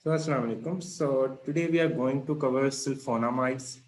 So Assalamu alaikum. So today we are going to cover sulfonamides,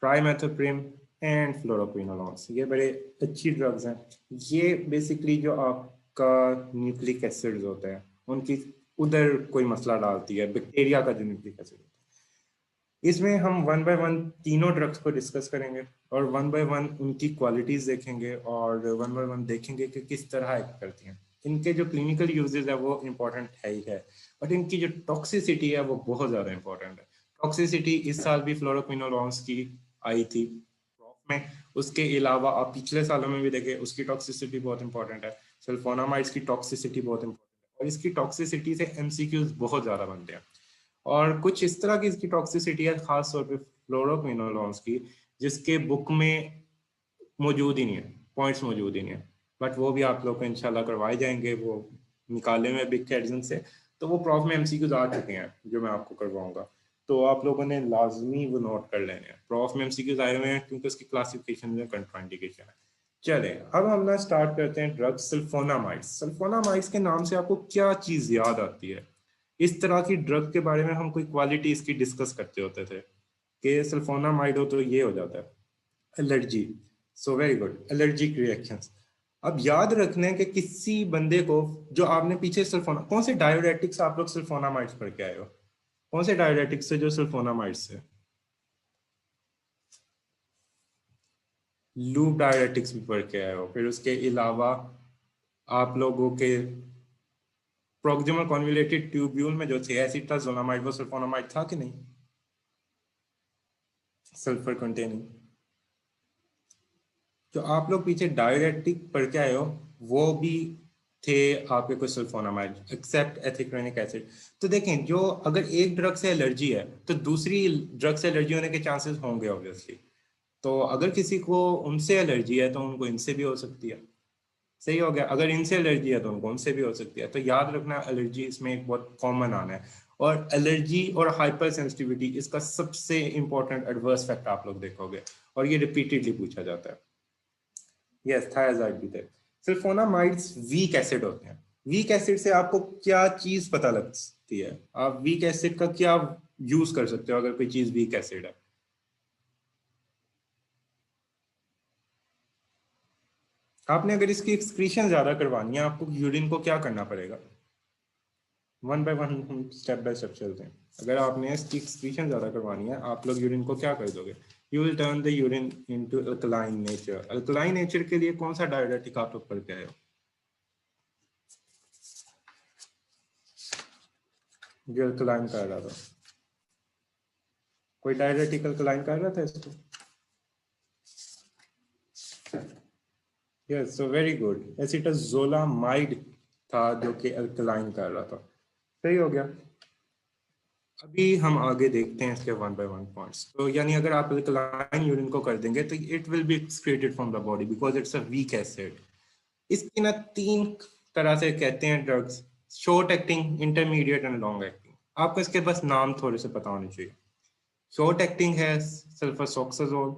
trimethoprim and fluoroquinolones. ये बड़े अच्छी drugs हैं. ये बेसिकली जो आपका न्यूक्लिक एसिड्स होते हैं उनकी उधर कोई मसला डालती है, बैक्टीरिया का जो न्यूक्लिक एसिड होता है. इसमें हम वन बाय वन तीनों ड्रग्स को डिस्कस करेंगे और वन बाय वन उनकी क्वालिटीज देखेंगे और वन बाय वन देखेंगे कि किस तरह एक्ट करती हैं. इनके जो क्लिनिकल यूजेस है वो इम्पोर्टेंट है ही है, बट इनकी जो टॉक्सिसिटी है वो बहुत ज़्यादा इंपॉर्टेंट है. टॉक्सिसिटी इस साल भी फ्लोरोक्विनोलॉन्स की आई थी में. उसके अलावा आप पिछले सालों में भी देखें, उसकी टॉक्सिसिटी बहुत इंपॉर्टेंट है. सल्फोनामाइड्स की टॉक्सिसिटी बहुत इंपॉर्टेंट है और इसकी टॉक्सिसिटी से एमसीक्यूज बहुत ज़्यादा बनते हैं. और कुछ इस तरह की इसकी टॉक्सिसिटी है खास तौर पे फ्लोरोक्विनोलॉन्स की, जिसके बुक में मौजूद ही नहीं है, पॉइंट्स मौजूद ही नहीं है. बट वो भी आप लोग को इंशाल्लाह करवाए जाएंगे, वो निकाले में बिग कैडजन से. तो वो प्रॉफ में एमसीक्यूज आ चुके हैं जो मैं आपको करवाऊंगा, तो आप लोगों ने लाजमी वो नोट कर लेने हैं. प्रॉफ में एमसीक्यूज आए हुए हैं क्योंकि उसकी क्लासिफिकेशन में कंट्राइंडिकेशन है. चले अब हम ना स्टार्ट करते हैं. Drug sulphonamides. सल्फोनामाइड्स के नाम से आपको क्या चीज याद आती है? इस तरह की ड्रग के बारे में हम कोई क्वालिटी इसकी डिस्कस करते होते थे कि सल्फोनामाइड हो तो ये हो जाता है allergy. So very good, allergic reactions. अब याद रखना है कि किसी बंदे को जो आपने पीछे सल्फोना, कौन से डायोरेटिक्स आप लोग सल्फोनामाइड्स पढ़ के आए हो? कौन से डायोरेटिक्स से जो सल्फोनामाइड्स से? लूप डायोरेटिक्स भी पढ़ के आए हो. फिर उसके अलावा आप लोगों के प्रोक्सिमल कॉन्वोल्यूटेड ट्यूब्यूल में जो थे एसिटाजोलामाइड, वो सल्फोनामाइड था कि नहीं? Sulphur containing. जो आप लोग पीछे डायोरेटिक पढ़ के आए हो वो भी थे आपके कुछ सल्फोनामाइड एक्सेप्ट एथिक्रेनिक एसिड. तो देखें, जो अगर एक ड्रग से एलर्जी है तो दूसरी ड्रग से एलर्जी होने के चांसेस होंगे ऑब्वियसली. तो अगर किसी को उनसे एलर्जी है तो उनको इनसे भी हो सकती है. सही हो गया. अगर इनसे एलर्जी है तो उनको उनसे भी हो सकती है. तो याद रखना, एलर्जी इसमें एक बहुत कॉमन आना है. और एलर्जी और हाइपर सेंसिटिविटी इसका सबसे इंपॉर्टेंट एडवर्स फैक्ट आप लोग देखोगे और ये रिपीटेडली पूछा जाता है. यस, थायाजाइड भी थे. सल्फोनामाइड्स वीक एसिड होते हैं. वीक एसिड से आपको क्या चीज पता लगती है? आप वीक एसिड का क्या यूज कर सकते हो अगर कोई चीज वीक एसिड है? आपने अगर इसकी एक्सक्रीशन ज्यादा करवानी है, आपको यूरिन को क्या करना पड़ेगा? वन बाय वन हम स्टेप बाय स्टेप चलते हैं. अगर आपने इसकी एक्सक्रीशन ज्यादा करवानी है, आप लोग यूरिन को क्या कर दोगे? You will turn the urine into alkaline nature. Alkaline nature के लिए कौन सा डायोरेटिक आप लोग पढ़ के आए हो? जो अल्कलाइन कर रहा था, कोई डायरेटिक अल्कलाइन कर रहा था इसको? Yes, so very good. Acetazolamide था जो कि अल्कलाइन कर रहा था. सही हो गया. अभी हम आगे देखते हैं इसके वन बाय वन पॉइंट्स. तो यानी अगर आप अल्कलाइन यूरिन को कर देंगे तो it will be excreted from the body because it's a weak acid. इसकी ना तीन तरह से कहते हैं drugs: short acting, intermediate and long acting. आपको इसके बस नाम थोड़े से पता होने चाहिए. शॉर्ट एक्टिंग है सल्फासोक्साजोल,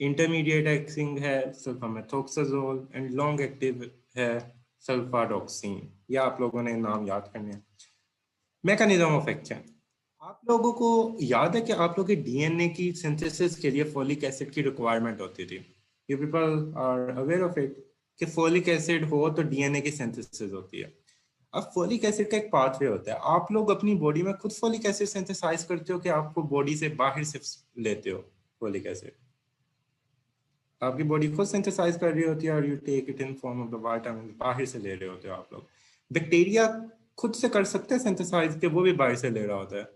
इंटरमीडिएट एक्टिंग है सल्फामेथोक्साजोल एंड लॉन्ग एक्टिव है सल्फाडॉक्सिन. या आप लोगों ने नाम याद करने हैं. Mechanism of action. आप लोगों को याद है कि आप लोगों के डीएनए की सिंथेसिस के लिए फोलिक एसिड की रिक्वायरमेंट होती थी? You people are aware of it कि फोलिक एसिड हो तो डीएनए की सिंथेसिस होती है. अब फोलिक एसिड का एक पाथवे होता है. आप लोग अपनी बॉडी में खुद फोलिक एसिड सिंथेसाइज करते हो कि आपको बॉडी से बाहर से लेते हो फोलिक एसिड? आपकी बॉडी खुद सिंथेसाइज कर रही होती है और you take it in form of the vitamin, बाहर से ले रहे होते हो आप लोग. बैक्टीरिया खुद से कर सकते हैं सिंथेसाइज के, वो भी बाहर से ले रहा होता है.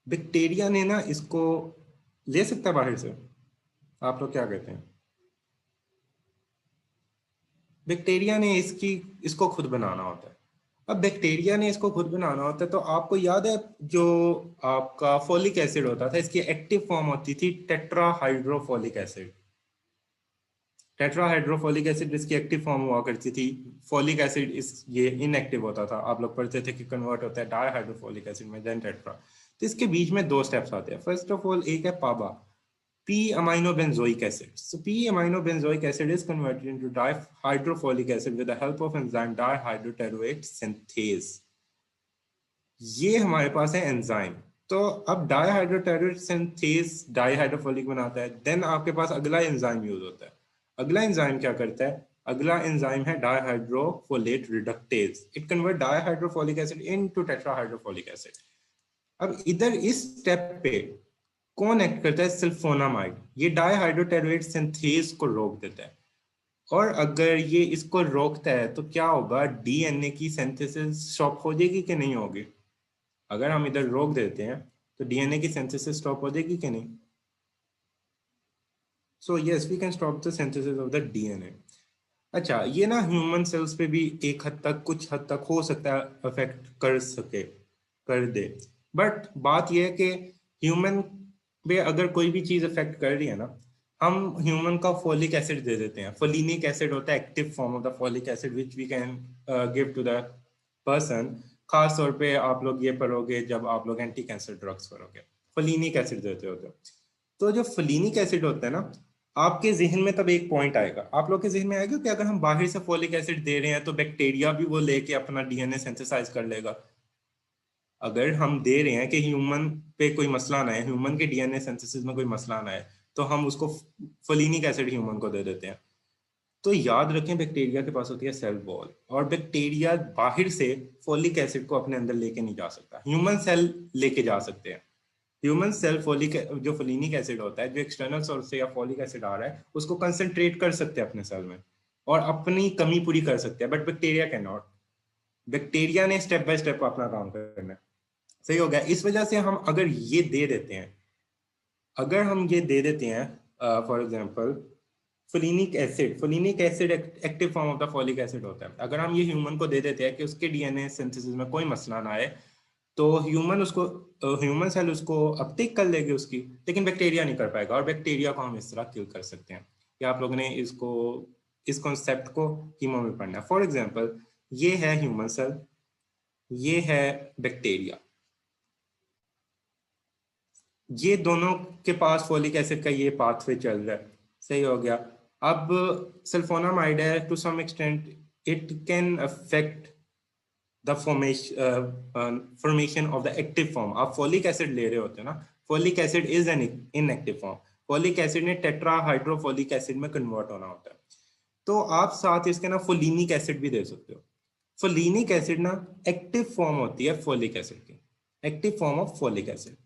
बैक्टीरिया ने ना इसको ले सकता है बाहर से. आप लोग क्या कहते हैं? बैक्टीरिया ने इसको खुद बनाना होता है. अब बैक्टीरिया ने इसको खुद बनाना होता है तो आपको याद है जो आपका फोलिक एसिड होता था, इसकी एक्टिव फॉर्म होती थी टेट्राहाइड्रोफोलिक एसिड. टेट्राहाइड्रोफोलिक एसिड इसकी एक्टिव फॉर्म हुआ करती थी. फोलिक एसिड ये इनएक्टिव होता था. आप लोग पढ़ते थे कि कन्वर्ट होता है डाइहाइड्रोफोलिक एसिड में, देन टेट्रा. तो इसके बीच में दो स्टेप्स आते हैं. फर्स्ट ऑफ ऑल एक है पाबा. P-aminobenzoic acid. So P-aminobenzoic acid is converted into dihydrofolic acid with the help of enzyme dihydroteroate synthase. ये हमारे पास है एंजाइम। तो अब डाइहाइड्रोटेरोएट सिंथेज डाइहाइड्रोफोलिक बनाता है, देन आपके पास अगला एंजाइम यूज होता है। अगला एंजाइम क्या करता है? अगला एंजाइम है dihydrofolate reductase. It convert dihydrofolic acid into tetrahydrofolic acid. अब इधर इस स्टेप पे कौन एक्ट करता है? सल्फोनामाइड। ये डाइहाइड्रोटेरोएट सिंथेज को रोक देता है, और अगर ये इसको रोकता है तो क्या होगा? डीएनए की सिंथेसिस स्टॉप हो जाएगी कि नहीं होगी? अगर हम इधर रोक देते हैं तो डीएनए की सिंथेसिस स्टॉप हो जाएगी कि नहीं? So yes, we can stop the synthesis of the DNA. अच्छा, ये ना ह्यूमन सेल्स पे भी एक हद तक, कुछ हद तक हो सकता है अफेक्ट कर दे, बट बात यह है कि ह्यूमन पे अगर कोई भी चीज अफेक्ट कर रही है ना, हम ह्यूमन का फोलिक एसिड दे देते हैं। फोलिनिक एसिड होता है active form of the folic acid which we can give to the person. खास तौर पे आप लोग ये पढ़ोगे जब आप लोग एंटी कैंसर ड्रग्स पढ़ोगे, फोलिनिक एसिड देते होते हो। तो जो फोलिनिक एसिड होता है ना, आपके जहन में तब एक पॉइंट आएगा, आप लोग के जहन में आएगा कि अगर हम बाहर से फोलिक एसिड दे रहे हैं तो बैक्टीरिया भी वो लेके अपना डीएनए सिंथेसाइज कर लेगा। अगर हम दे रहे हैं कि ह्यूमन पे कोई मसला ना है, ह्यूमन के डीएनए सिंथेसिस में कोई मसला ना है, तो हम उसको फोलिनिक एसिड ह्यूमन को दे देते हैं। तो याद रखें, बैक्टीरिया के पास होती है सेल वॉल, और बैक्टीरिया बाहर से फोलिक एसिड को अपने अंदर लेके नहीं जा सकता। ह्यूमन सेल लेके जा सकते हैं। ह्यूमन सेल फोलिक, जो फोलिनिक एसिड होता है, जो एक्सटर्नल सोर्स से या फोलिक एसिड आ रहा है, उसको कंसंट्रेट कर सकते हैं अपने सेल में और अपनी कमी पूरी कर सकते हैं, but bacteria can not. Bacteria ने स्टेप बाय स्टेप अपना काम करना है। सही हो गया। इस वजह से हम अगर ये दे देते हैं, अगर हम ये दे देते हैं for example folinic acid active form of the folic acid होता है। अगर हम ये ह्यूमन को दे देते हैं कि उसके डीएनए सिंथेसिस में कोई मसला ना आए, तो ह्यूमन सेल उसको अपटेक कर लेगी उसकी, लेकिन बैक्टीरिया नहीं कर पाएगा, और बैक्टीरिया को हम इस तरह किल कर सकते हैं। या आप लोगों ने इस कॉन्सेप्ट को कीमो में पढ़ना है। फॉर एग्जांपल, ये है ह्यूमन सेल, ये है बैक्टीरिया, ये दोनों के पास फोलिक एसिड का ये पाथवे चल रहा है। सही हो गया। अब सल्फोनामाइड है, to some extent it can affect the formation of the active form. आप फोलिक एसिड ले रहे होते हैं ना, folic acid is an inactive form. Folic acid ने टेट्राहाइड्रोफोलिक एसिड में कन्वर्ट होना होता है। तो आप साथ इसके ना फोलिनिक एसिड भी दे सकते हो। फोलिनिक एसिड ना एक्टिव फॉर्म होती है फोलिक एसिड की, active form of folic acid.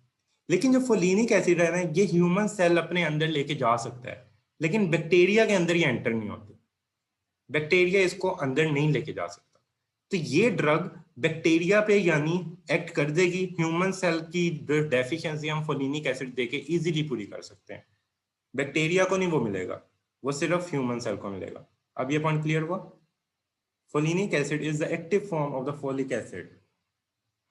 लेकिन जो फोलिनिक एसिड है ना, ये ह्यूमन सेल अपने अंदर लेके जा सकता है, लेकिन बैक्टीरिया के अंदर ये एंटर नहीं होती। बैक्टीरिया इसको अंदर नहीं लेके जा सकता। तो ये ड्रग बैक्टीरिया पे यानी एक्ट कर देगी। ह्यूमन सेल की डेफिशिएंसी हम फोलिनिक एसिड देके इजीली पूरी कर सकते हैं। बैक्टीरिया को नहीं वो मिलेगा, वो सिर्फ ह्यूमन सेल को मिलेगा। अब ये पॉइंट क्लियर हुआ? Folinic acid is the active form of the folic acid.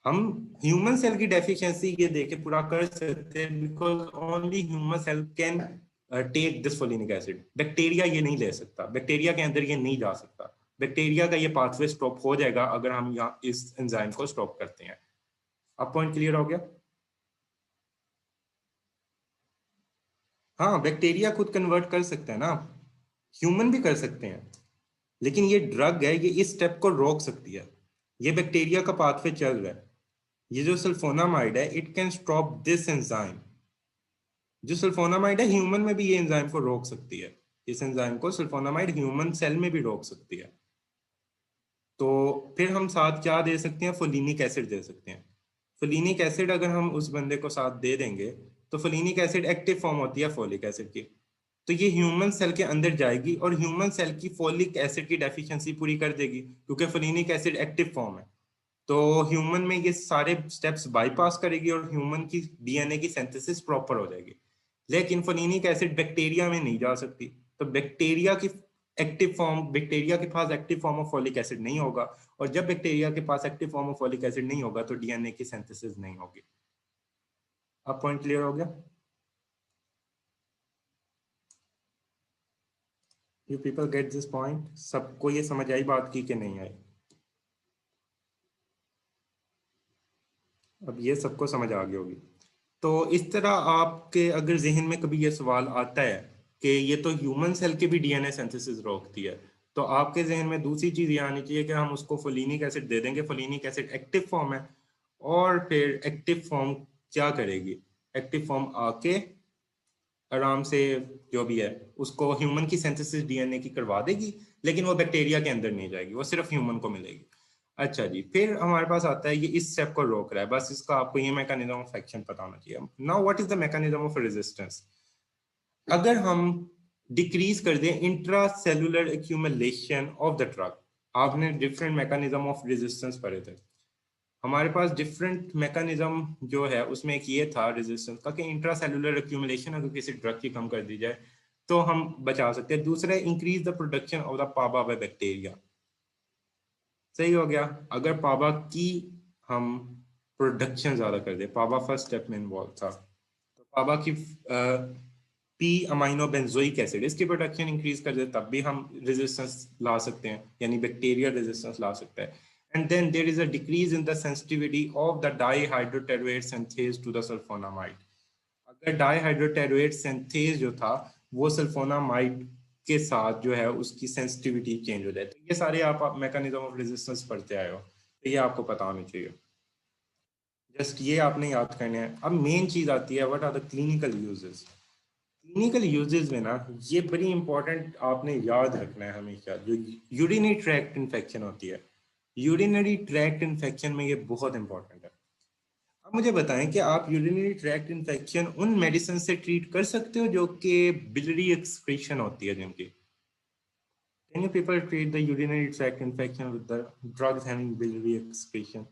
हम ह्यूमन सेल की डेफिशिएंसी ये देके पूरा कर सकते हैं, because only human cell can take this folinic acid. Bacteria ये नहीं ले सकता, बैक्टीरिया के अंदर ये नहीं जा सकता। बैक्टीरिया का ये पाथवे स्टॉप हो जाएगा अगर हम यहाँ इस एंजाइम को स्टॉप करते हैं। अब पॉइंट क्लियर हो गया? हाँ, बैक्टीरिया खुद कन्वर्ट कर सकते हैं ना, ह्यूमन भी कर सकते हैं, लेकिन ये ड्रग है, ये इस स्टेप को रोक सकती है। ये बैक्टीरिया का पाथवे चल रहा है। ये जो सल्फोनामाइड है, it can stop this enzyme. जो सल्फोनामाइड है, ह्यूमन में भी ये एंजाइम को रोक सकती है। इस एंजाइम को सल्फोनामाइड ह्यूमन सेल में भी रोक सकती है। तो फिर हम साथ क्या दे सकते हैं? फोलिनिक एसिड दे सकते हैं। फोलिनिक एसिड अगर हम उस बंदे को साथ दे देंगे, तो फोलिनिक एसिड एक्टिव फॉर्म होती है फोलिक एसिड की, तो ये ह्यूमन सेल के अंदर जाएगी और ह्यूमन सेल की फोलिक एसिड की डेफिशिएंसी पूरी कर देगी, क्योंकि फोलिनिक एसिड एक्टिव फॉर्म है। तो ह्यूमन में ये सारे स्टेप्स बाईपास करेगी और ह्यूमन की डीएनए की सिंथेसिस प्रॉपर हो जाएगी। लेकिन फोलिनिक एसिड बैक्टीरिया में नहीं जा सकती। तो बैक्टीरिया के पास active form of folic acid नहीं होगा, और जब बैक्टीरिया के पास active form of folic acid नहीं होगा तो डीएनए की सिंथेसिस नहीं होगी। अब पॉइंट क्लियर हो गया? You people get this point? सबको ये समझ आई बात की कि नहीं आई? अब ये सबको समझ आ गई होगी। तो इस तरह आपके अगर जहन में कभी ये सवाल आता है कि ये तो ह्यूमन सेल के भी डीएनए सिंथेसिस रोकती है, तो आपके जहन में दूसरी चीज ये आनी चाहिए कि हम उसको फोलिनिक एसिड दे देंगे। फोलिनिक एसिड एक्टिव फॉर्म है, और फिर एक्टिव फॉर्म क्या करेगी? एक्टिव फॉर्म आके आराम से जो भी है उसको ह्यूमन की सिंथेसिस डीएनए की करवा देगी, लेकिन वो बैक्टीरिया के अंदर नहीं जाएगी, वो सिर्फ ह्यूमन को मिलेगी। अच्छा जी, फिर हमारे पास आता है ये इस स्टेप को रोक रहा है, बस इसका आपको ये मैकेनिज्म ऑफ एक्शन पता होना चाहिए। Now what is the mechanism of resistance? अगर हम डिक्रीज कर दें intra cellular accumulation of the drug, आपने डिफरेंट मैकेनिज्म ऑफ रेजिस्टेंस पढ़े थे, हमारे पास डिफरेंट मैकेनिज्म जो है उसमें एक ये था रेजिस्टेंस का कि इंट्रा सेलुलर एक्यूमुलेशन अगर किसी ड्रग की कम कर दी जाए तो हम बचा सकते हैं। दूसरा, increase the production of the PABA by bacteria. सही हो गया। अगर पाबा की हम प्रोडक्शन ज्यादा कर दे, पाबा फर्स्ट स्टेप में इन्वॉल्व था, तो पाबा की पी अमाइनो बेंजोइक एसिड इसकी प्रोडक्शन इंक्रीज कर दे, तब भी हम रेजिस्टेंस ला सकते हैं, यानी बैक्टीरिया रेजिस्टेंस ला सकता है। And then there is a decrease in the sensitivity of the dihydropteroate synthase to the sulfonamide. अगर डाईहाइड्रोटेरुएट सिंथेज जो था वो सल्फोनामाइड के साथ जो है उसकी सेंसिटिविटी चेंज हो जाए, तो ये सारे आप मैकेनिज्म ऑफ रेजिस्टेंस पढ़ते आए हो, तो ये आपको पता होना चाहिए। जस्ट ये आपने याद करना है। अब मेन चीज आती है, what are the clinical uses. Clinical uses में ना ये बड़ी इंपॉर्टेंट आपने याद रखना है हमेशा, जो यूरिनरी ट्रैक्ट इन्फेक्शन होती है, यूरिनरी ट्रैक्ट इन्फेक्शन में ये बहुत इंपॉर्टेंट है। अब मुझे बताएं कि आप यूरिनरी ट्रैक्ट इन्फेक्शन उन मेडिसिन से ट्रीट कर सकते हो जो कि बिलरी एक्सक्रीशन होती है जिनकी? Can you people treat the urinary tract infection with the drugs having biliary excretion?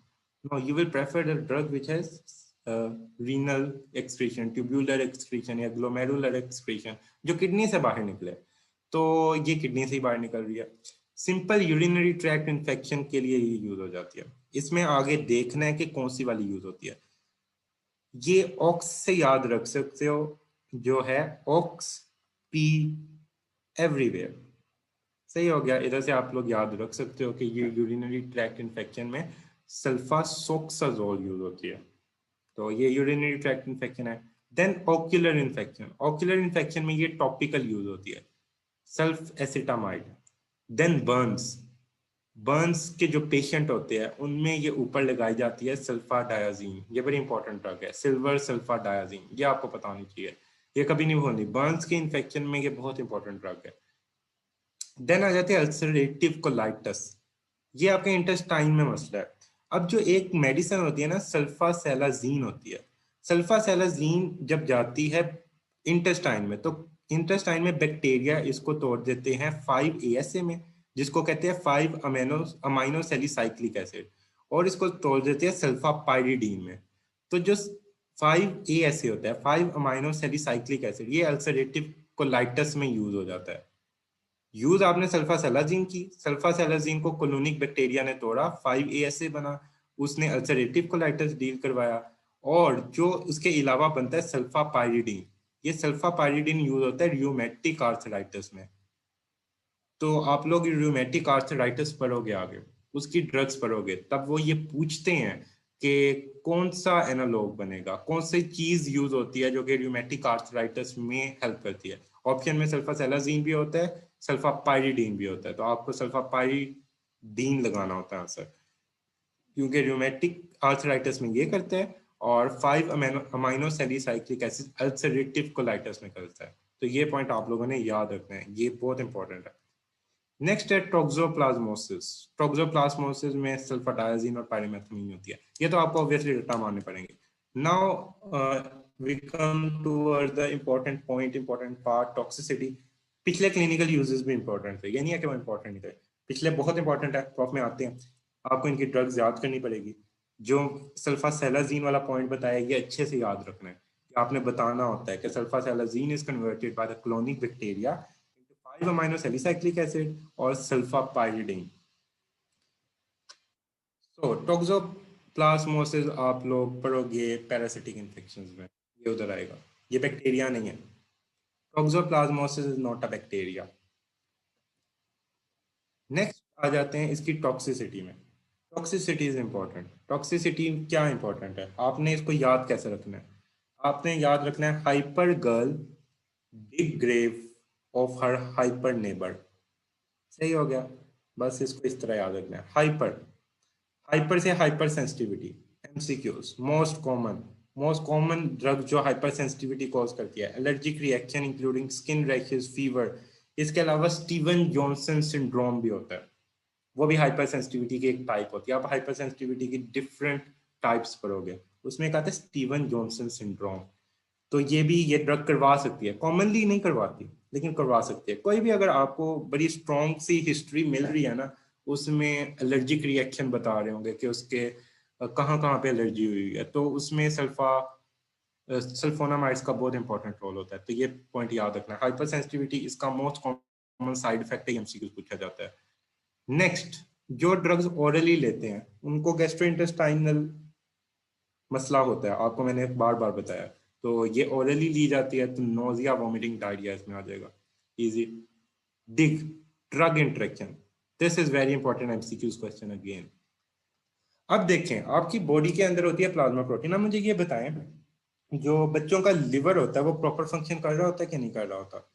No, you will prefer the drug which has renal excretion, tubular excretion या glomerular excretion, जो किडनी से बाहर निकले। तो ये किडनी से ही बाहर निकल रही है। सिंपल यूरिनरी ट्रैक्ट इन्फेक्शन के लिए ये यूज हो जाती है। इसमें आगे देखना है कि कौन सी वाली यूज होती है। ये ऑक्स से याद रख सकते हो, जो है ऑक्स पी एवरीवेयर। सही हो गया। इधर से आप लोग याद रख सकते हो कि ये यूरिनरी ट्रैक्ट इन्फेक्शन में सल्फासोक्साजोल यूज होती है, तो ये यूरिनरी ट्रैक्ट इन्फेक्शन है। Then ocular infection, ocular infection में ये टॉपिकल यूज होती है, sulfacetamide. Then burns, burns के जो पेशेंट होते हैं उनमें ये ऊपर लगाई जाती है सल्फा डायाजीन, ये बड़ी इंपॉर्टेंट ड्रग है, सिल्वर सल्फा डायाजीन, ये आपको पता होनी चाहिए, ये कभी नहीं भूलनी। बर्न्स के इन्फेक्शन में ये बहुत इंपॉर्टेंट ड्रग है। देन आ जाते हैं अल्सरेटिव कोलाइटिस, ये आपके इंटेस्टाइन में मसला है। अब जो एक मेडिसिन होती है ना, सल्फासेलाजीन होती है, सल्फासेलाजीन जब जाती है इंटेस्टाइन में, तो इंटेस्टाइन में बैक्टीरिया इसको तोड़ देते हैं 5 ASA में, जिसको कहते हैं 5 अमाइनो सेलिसाइक्लिक एसिड, और इसको तोड़ देते हैं सल्फा पाइरिडीन में। तो जो 5 ASA होता है, 5 अमाइनो सेलिसाइक्लिक एसिड, ये अल्सरेटिव कोलाइटिस में यूज हो जाता है। यूज आपने सल्फासेलाजीन की, सल्फासेलाजीन को कोलोनिक बैक्टीरिया ने तोड़ा, 5 ASA बना, उसने अल्सरेटिव कोलाइटिस डील करवाया, और जो उसके अलावा बनता है सल्फा पाइरिडीन, ये सल्फा पाइरिडीन यूज होता है रियोमेटिक आर्थराइटिस में। तो आप लोग रियोमेटिक आर्थराइटिस पढ़ोगे आगे, उसकी ड्रग्स पढ़ोगे, तब वो ये पूछते हैं कि कौन सा एनालॉग बनेगा, कौन सी चीज यूज होती है जो कि रियोमेटिक आर्थराइटिस में हेल्प करती है। ऑप्शन में सल्फासेलाजीन भी होता है, सल्फा पाइरिडीन भी होता है, तो आपको सल्फा पाइरिडीन लगाना होता है आंसर, क्योंकि रियोमेटिक आर्थराइटिस में ये करता है, और 5 amino salicylic acid ulcerative colitis में करता है। तो ये पॉइंट आप लोगों ने याद रखना है, ये बहुत इंपॉर्टेंट है। नेक्स्ट है टोक्सोप्लाज्मोसिस। टोक्सोप्लाज्मोसिस में सल्फाडायाजीन और पायरिमेथामीन होती है, ये तो आपको ऑब्वियसली रट्टा मारने पड़ेंगे। Now we come toward the important point, important part, toxicity. पिछले क्लिनिकल यूजेस भी इंपॉर्टेंट थे, ये नहीं है कि वो इंपॉर्टेंट नहीं थे, पिछले बहुत इंपॉर्टेंट है, प्रॉफ में आते हैं। आपको इनकी ड्रग्स याद करनी पड़ेगी। जो सल्फासेलाजीन वाला पॉइंट बताया, ये अच्छे से याद रखना है कि आपने बताना होता है कि sulfasalazine is converted by the colonic bacteria 5 amino salicylic acid और सल्फा पाइरिडीन। तो टोक्सोप्लाज्मोसिस आप लोग पढ़ोगे पैरासिटिक इन्फेक्शंस में, ये उधर आएगा, ये बैक्टीरिया नहीं है। Toxoplasmosis is not a bacteria. Next आ जाते हैं इसकी टॉक्सिसिटी में। Toxicity is important. टॉक्सिसिटी क्या इंपॉर्टेंट है, आपने इसको याद कैसे रखना है? आपने याद रखना है hyper girl big grave of her hyper neighbour. सही हो गया। बस इसको इस तरह याद रखना है। हाइपर, हाइपर से hyper sensitivity. MCQs, most common drug जो हाइपर सेंसिटिविटी कॉज करती है, allergic reaction including skin rashes, fever. इसके अलावा स्टीवन जॉनसन सिंड्रोम भी होता है, वो भी हाइपर सेंसिटिविटी की एक टाइप होती है। आप हाइपर सेंसिटिविटी की डिफरेंट टाइप्स पढ़ोगे, उसमें एक आता है स्टीवन जॉनसन सिंड्रोम। तो ये भी, ये ड्रग करवा सकती है, कॉमनली नहीं करवाती लेकिन करवा सकती है। कोई भी अगर आपको बड़ी स्ट्रॉन्ग सी हिस्ट्री मिल रही है ना, उसमें एलर्जिक रिएक्शन बता रहे होंगे कि उसके कहाँ कहाँ पे एलर्जी हुई है, तो उसमें सल्फोनामाइड्स का बहुत इंपॉर्टेंट रोल होता है। तो ये पॉइंट याद रखना है। हाइपर सेंसिटिविटी इसका मोस्ट कॉमन साइड इफेक्ट है, एमसीक्यू पूछा जाता है। नेक्स्ट, जो ड्रग्स ओरली लेते हैं उनको गैस्ट्रोइंटेस्टाइनल मसला होता है, आपको मैंने बार बार बताया। तो ये ओरली ली जाती है तो नोजिया, वॉमिटिंग, डायरिया इसमें आ जाएगा। Easy. Dig, drug interaction, this is very important MCQs question again. अब देखें, आपकी बॉडी के अंदर होती है प्लाज्मा प्रोटीन। अब मुझे ये बताएं, जो बच्चों का लिवर होता है वो प्रॉपर फंक्शन कर रहा होता है कि नहीं कर रहा होता?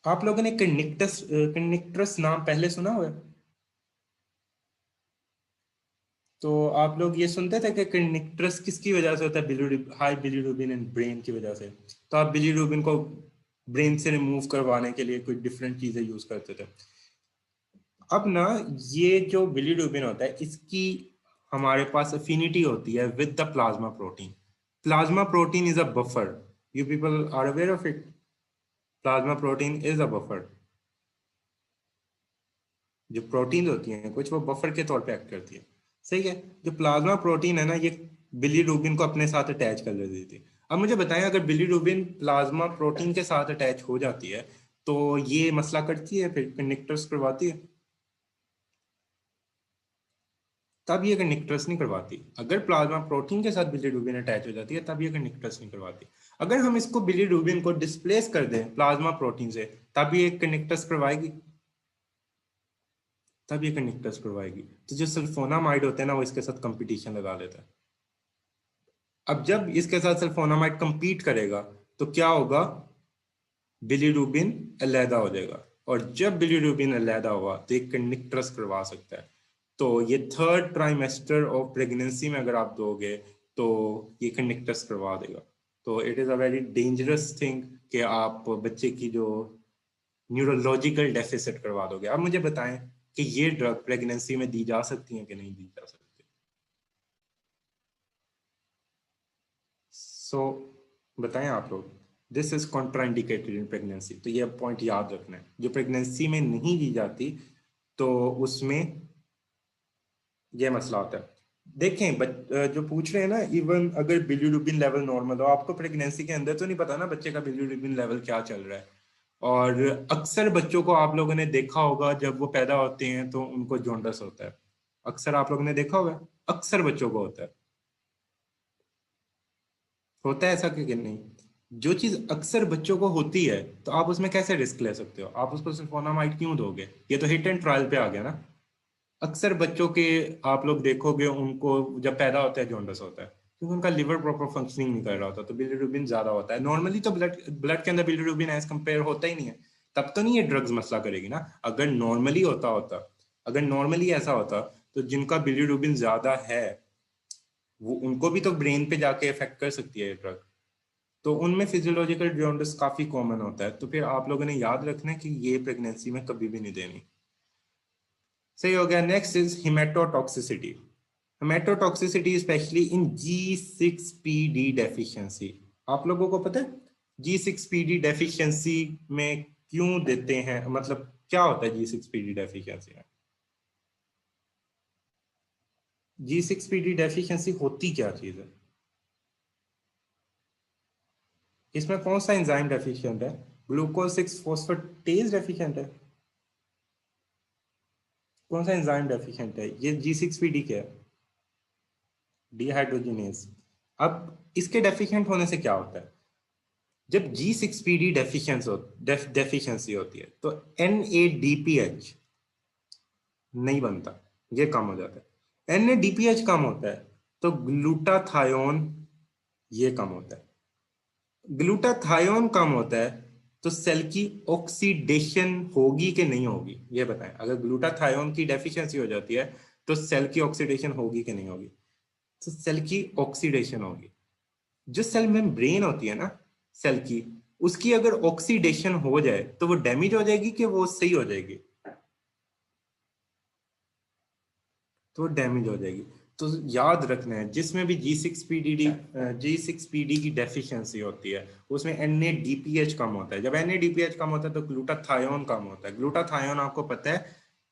आप लोगों ने कनिक्टस नाम पहले सुना हुआ है? तो आप लोग ये सुनते थे कि कनिक्टस किसकी वजह से होता है? हाई बिलीरुबिन इन ब्रेन की वजह से। तो आप बिलीरुबिन को ब्रेन से रिमूव करवाने के लिए कोई डिफरेंट चीजें यूज करते थे। अब ना, ये जो बिलीरुबिन होता है इसकी हमारे पास अफिनिटी होती है with the plasma protein. Plasma protein is a buffer. You people are aware of it? Plasma protein is a buffer. जो प्रोटीन होती हैं कुछ, वो बफर के तौर पे एक्ट करती है। सही है। जो प्लाज्मा प्रोटीन है ना, ये बिलीरुबिन को अपने साथ अटैच कर लेती थी। अब मुझे बताएं, अगर बिलीरुबिन प्लाज्मा प्रोटीन के साथ अटैच हो जाती है तो ये मसला करती है, फिर कंडक्टर्स करवाती है? तब ये कंडक्टर्स नहीं करवाती। अगर प्लाज्मा प्रोटीन के साथ बिलीरुबिन अटैच हो जाती है तब ये कंडक्टर्स नहीं करवाती। अगर हम इसको बिलीरुबिन को डिस्प्लेस कर दें प्लाज्मा प्रोटीन से, तब ये कंडक्टर्स करवाएगी। तब ये कंडक्टर्स करवाएगी। तो जो सल्फोनामाइड होते हैं ना, वो इसके साथ कंपटीशन लगा लेता है। अब जब इसके साथ सल्फोनामाइड compete करेगा तो क्या होगा? बिलीरुबिन अलहदा हो जाएगा। और जब बिलीरुबिन अलहदा हुआ तो एक कंडक्टर्स करवा सकता है। तो ये थर्ड ट्राइमेस्टर ऑफ प्रेगनेंसी में अगर आप दोगे तो ये कंडक्टर्स करवा देगा। तो it is a very dangerous thing कि आप बच्चे की जो न्यूरोलॉजिकल डेफिसिट करवा दोगे। अब मुझे बताएं कि ये ड्रग प्रेगनेंसी में दी जा सकती है कि नहीं दी जा सकती? सो बताएं आप लोग। This is contraindicated in pregnancy, तो ये पॉइंट याद रखना है। जो प्रेगनेंसी में नहीं दी जाती तो उसमें ये मसला होता है। देखें, जो पूछ रहे हैं ना, इवन अगर बिलीरुबिन लेवल नॉर्मल हो, आपको प्रेगनेंसी के अंदर तो नहीं पता ना बच्चे का बिलीरुबिन लेवल क्या चल रहा है। और अक्सर बच्चों को आप लोगों ने देखा होगा, जब वो पैदा होते हैं तो उनको जॉन्डस होता है। अक्सर आप लोगों ने देखा होगा, अक्सर बच्चों को होता है। होता है ऐसा कि नहीं? जो चीज अक्सर बच्चों को होती है तो आप उसमें कैसे रिस्क ले सकते हो? आप उसको सल्फोनामाइड क्यों दोगे? ये तो हिट एंड ट्रायल पे आ गया ना। अक्सर बच्चों के आप लोग देखोगे उनको जब पैदा होता है जॉन्डस होता है, क्योंकि उनका लिवर प्रॉपर फंक्शनिंग नहीं कर रहा होता, तो बिलीरुबिन ज्यादा होता है। नॉर्मली तो ब्लड ब्लड के अंदर बिलीरुबिन एज कंपेयर होता ही नहीं है। तब तो नहीं ये ड्रग्स मसला करेगी ना। अगर नॉर्मली होता होता अगर नॉर्मली ऐसा होता तो जिनका बिलीरुबिन ज्यादा है वो, उनको भी तो ब्रेन पे जाके इफेक्ट कर सकती है ये ड्रग। तो उनमें फिजियोलॉजिकल जॉन्डिस काफी कॉमन होता है। तो फिर आप लोगों ने याद रखना है कि ये प्रेगनेंसी में कभी भी नहीं देनी। सही हो गया। Next is hematotoxicity. Hematotoxicity specially in G6PD deficiency. आप लोगों को पता है G6PD डेफिशिएंसी में क्यों देते हैं? मतलब क्या होता है G6PD डेफिशिएंसी में? G6PD डेफिशिएंसी होती क्या चीज है? इसमें कौन सा एंजाइम डेफिशिएंट है? ग्लूकोज 6 फॉस्फेटेज डेफिशिएंट है? कौन सा एंजाइम डेफिशिएंट है? ये G6PD क्या है? डिहाइड्रोजिनेज। अब इसके डेफिशिएंट होने से क्या होता है? जब G6PD डेफिशिएंसी होती है तो NADPH नहीं बनता, ये कम हो जाता है। NADPH कम होता है तो ग्लूटाथायोन ये कम होता है। ग्लूटाथायोन कम होता है तो सेल की ऑक्सीडेशन होगी कि नहीं होगी, ये बताएं। अगर ग्लूटाथायोन की डेफिशिएंसी हो जाती है तो सेल की ऑक्सीडेशन होगी कि नहीं होगी? तो सेल की ऑक्सीडेशन होगी। जो सेल मेम्ब्रेन होती है ना सेल की, उसकी अगर ऑक्सीडेशन हो जाए तो वो डैमेज हो जाएगी कि वो सही हो जाएगी? तो डैमेज हो जाएगी। तो याद रखना है जिसमें भी जी सिक्स पी डी की डेफिशिएंसी होती है उसमें NADPH कम होता है। जब NADPH कम होता है तो ग्लूटाथायोन कम होता है। ग्लूटाथायोन आपको पता है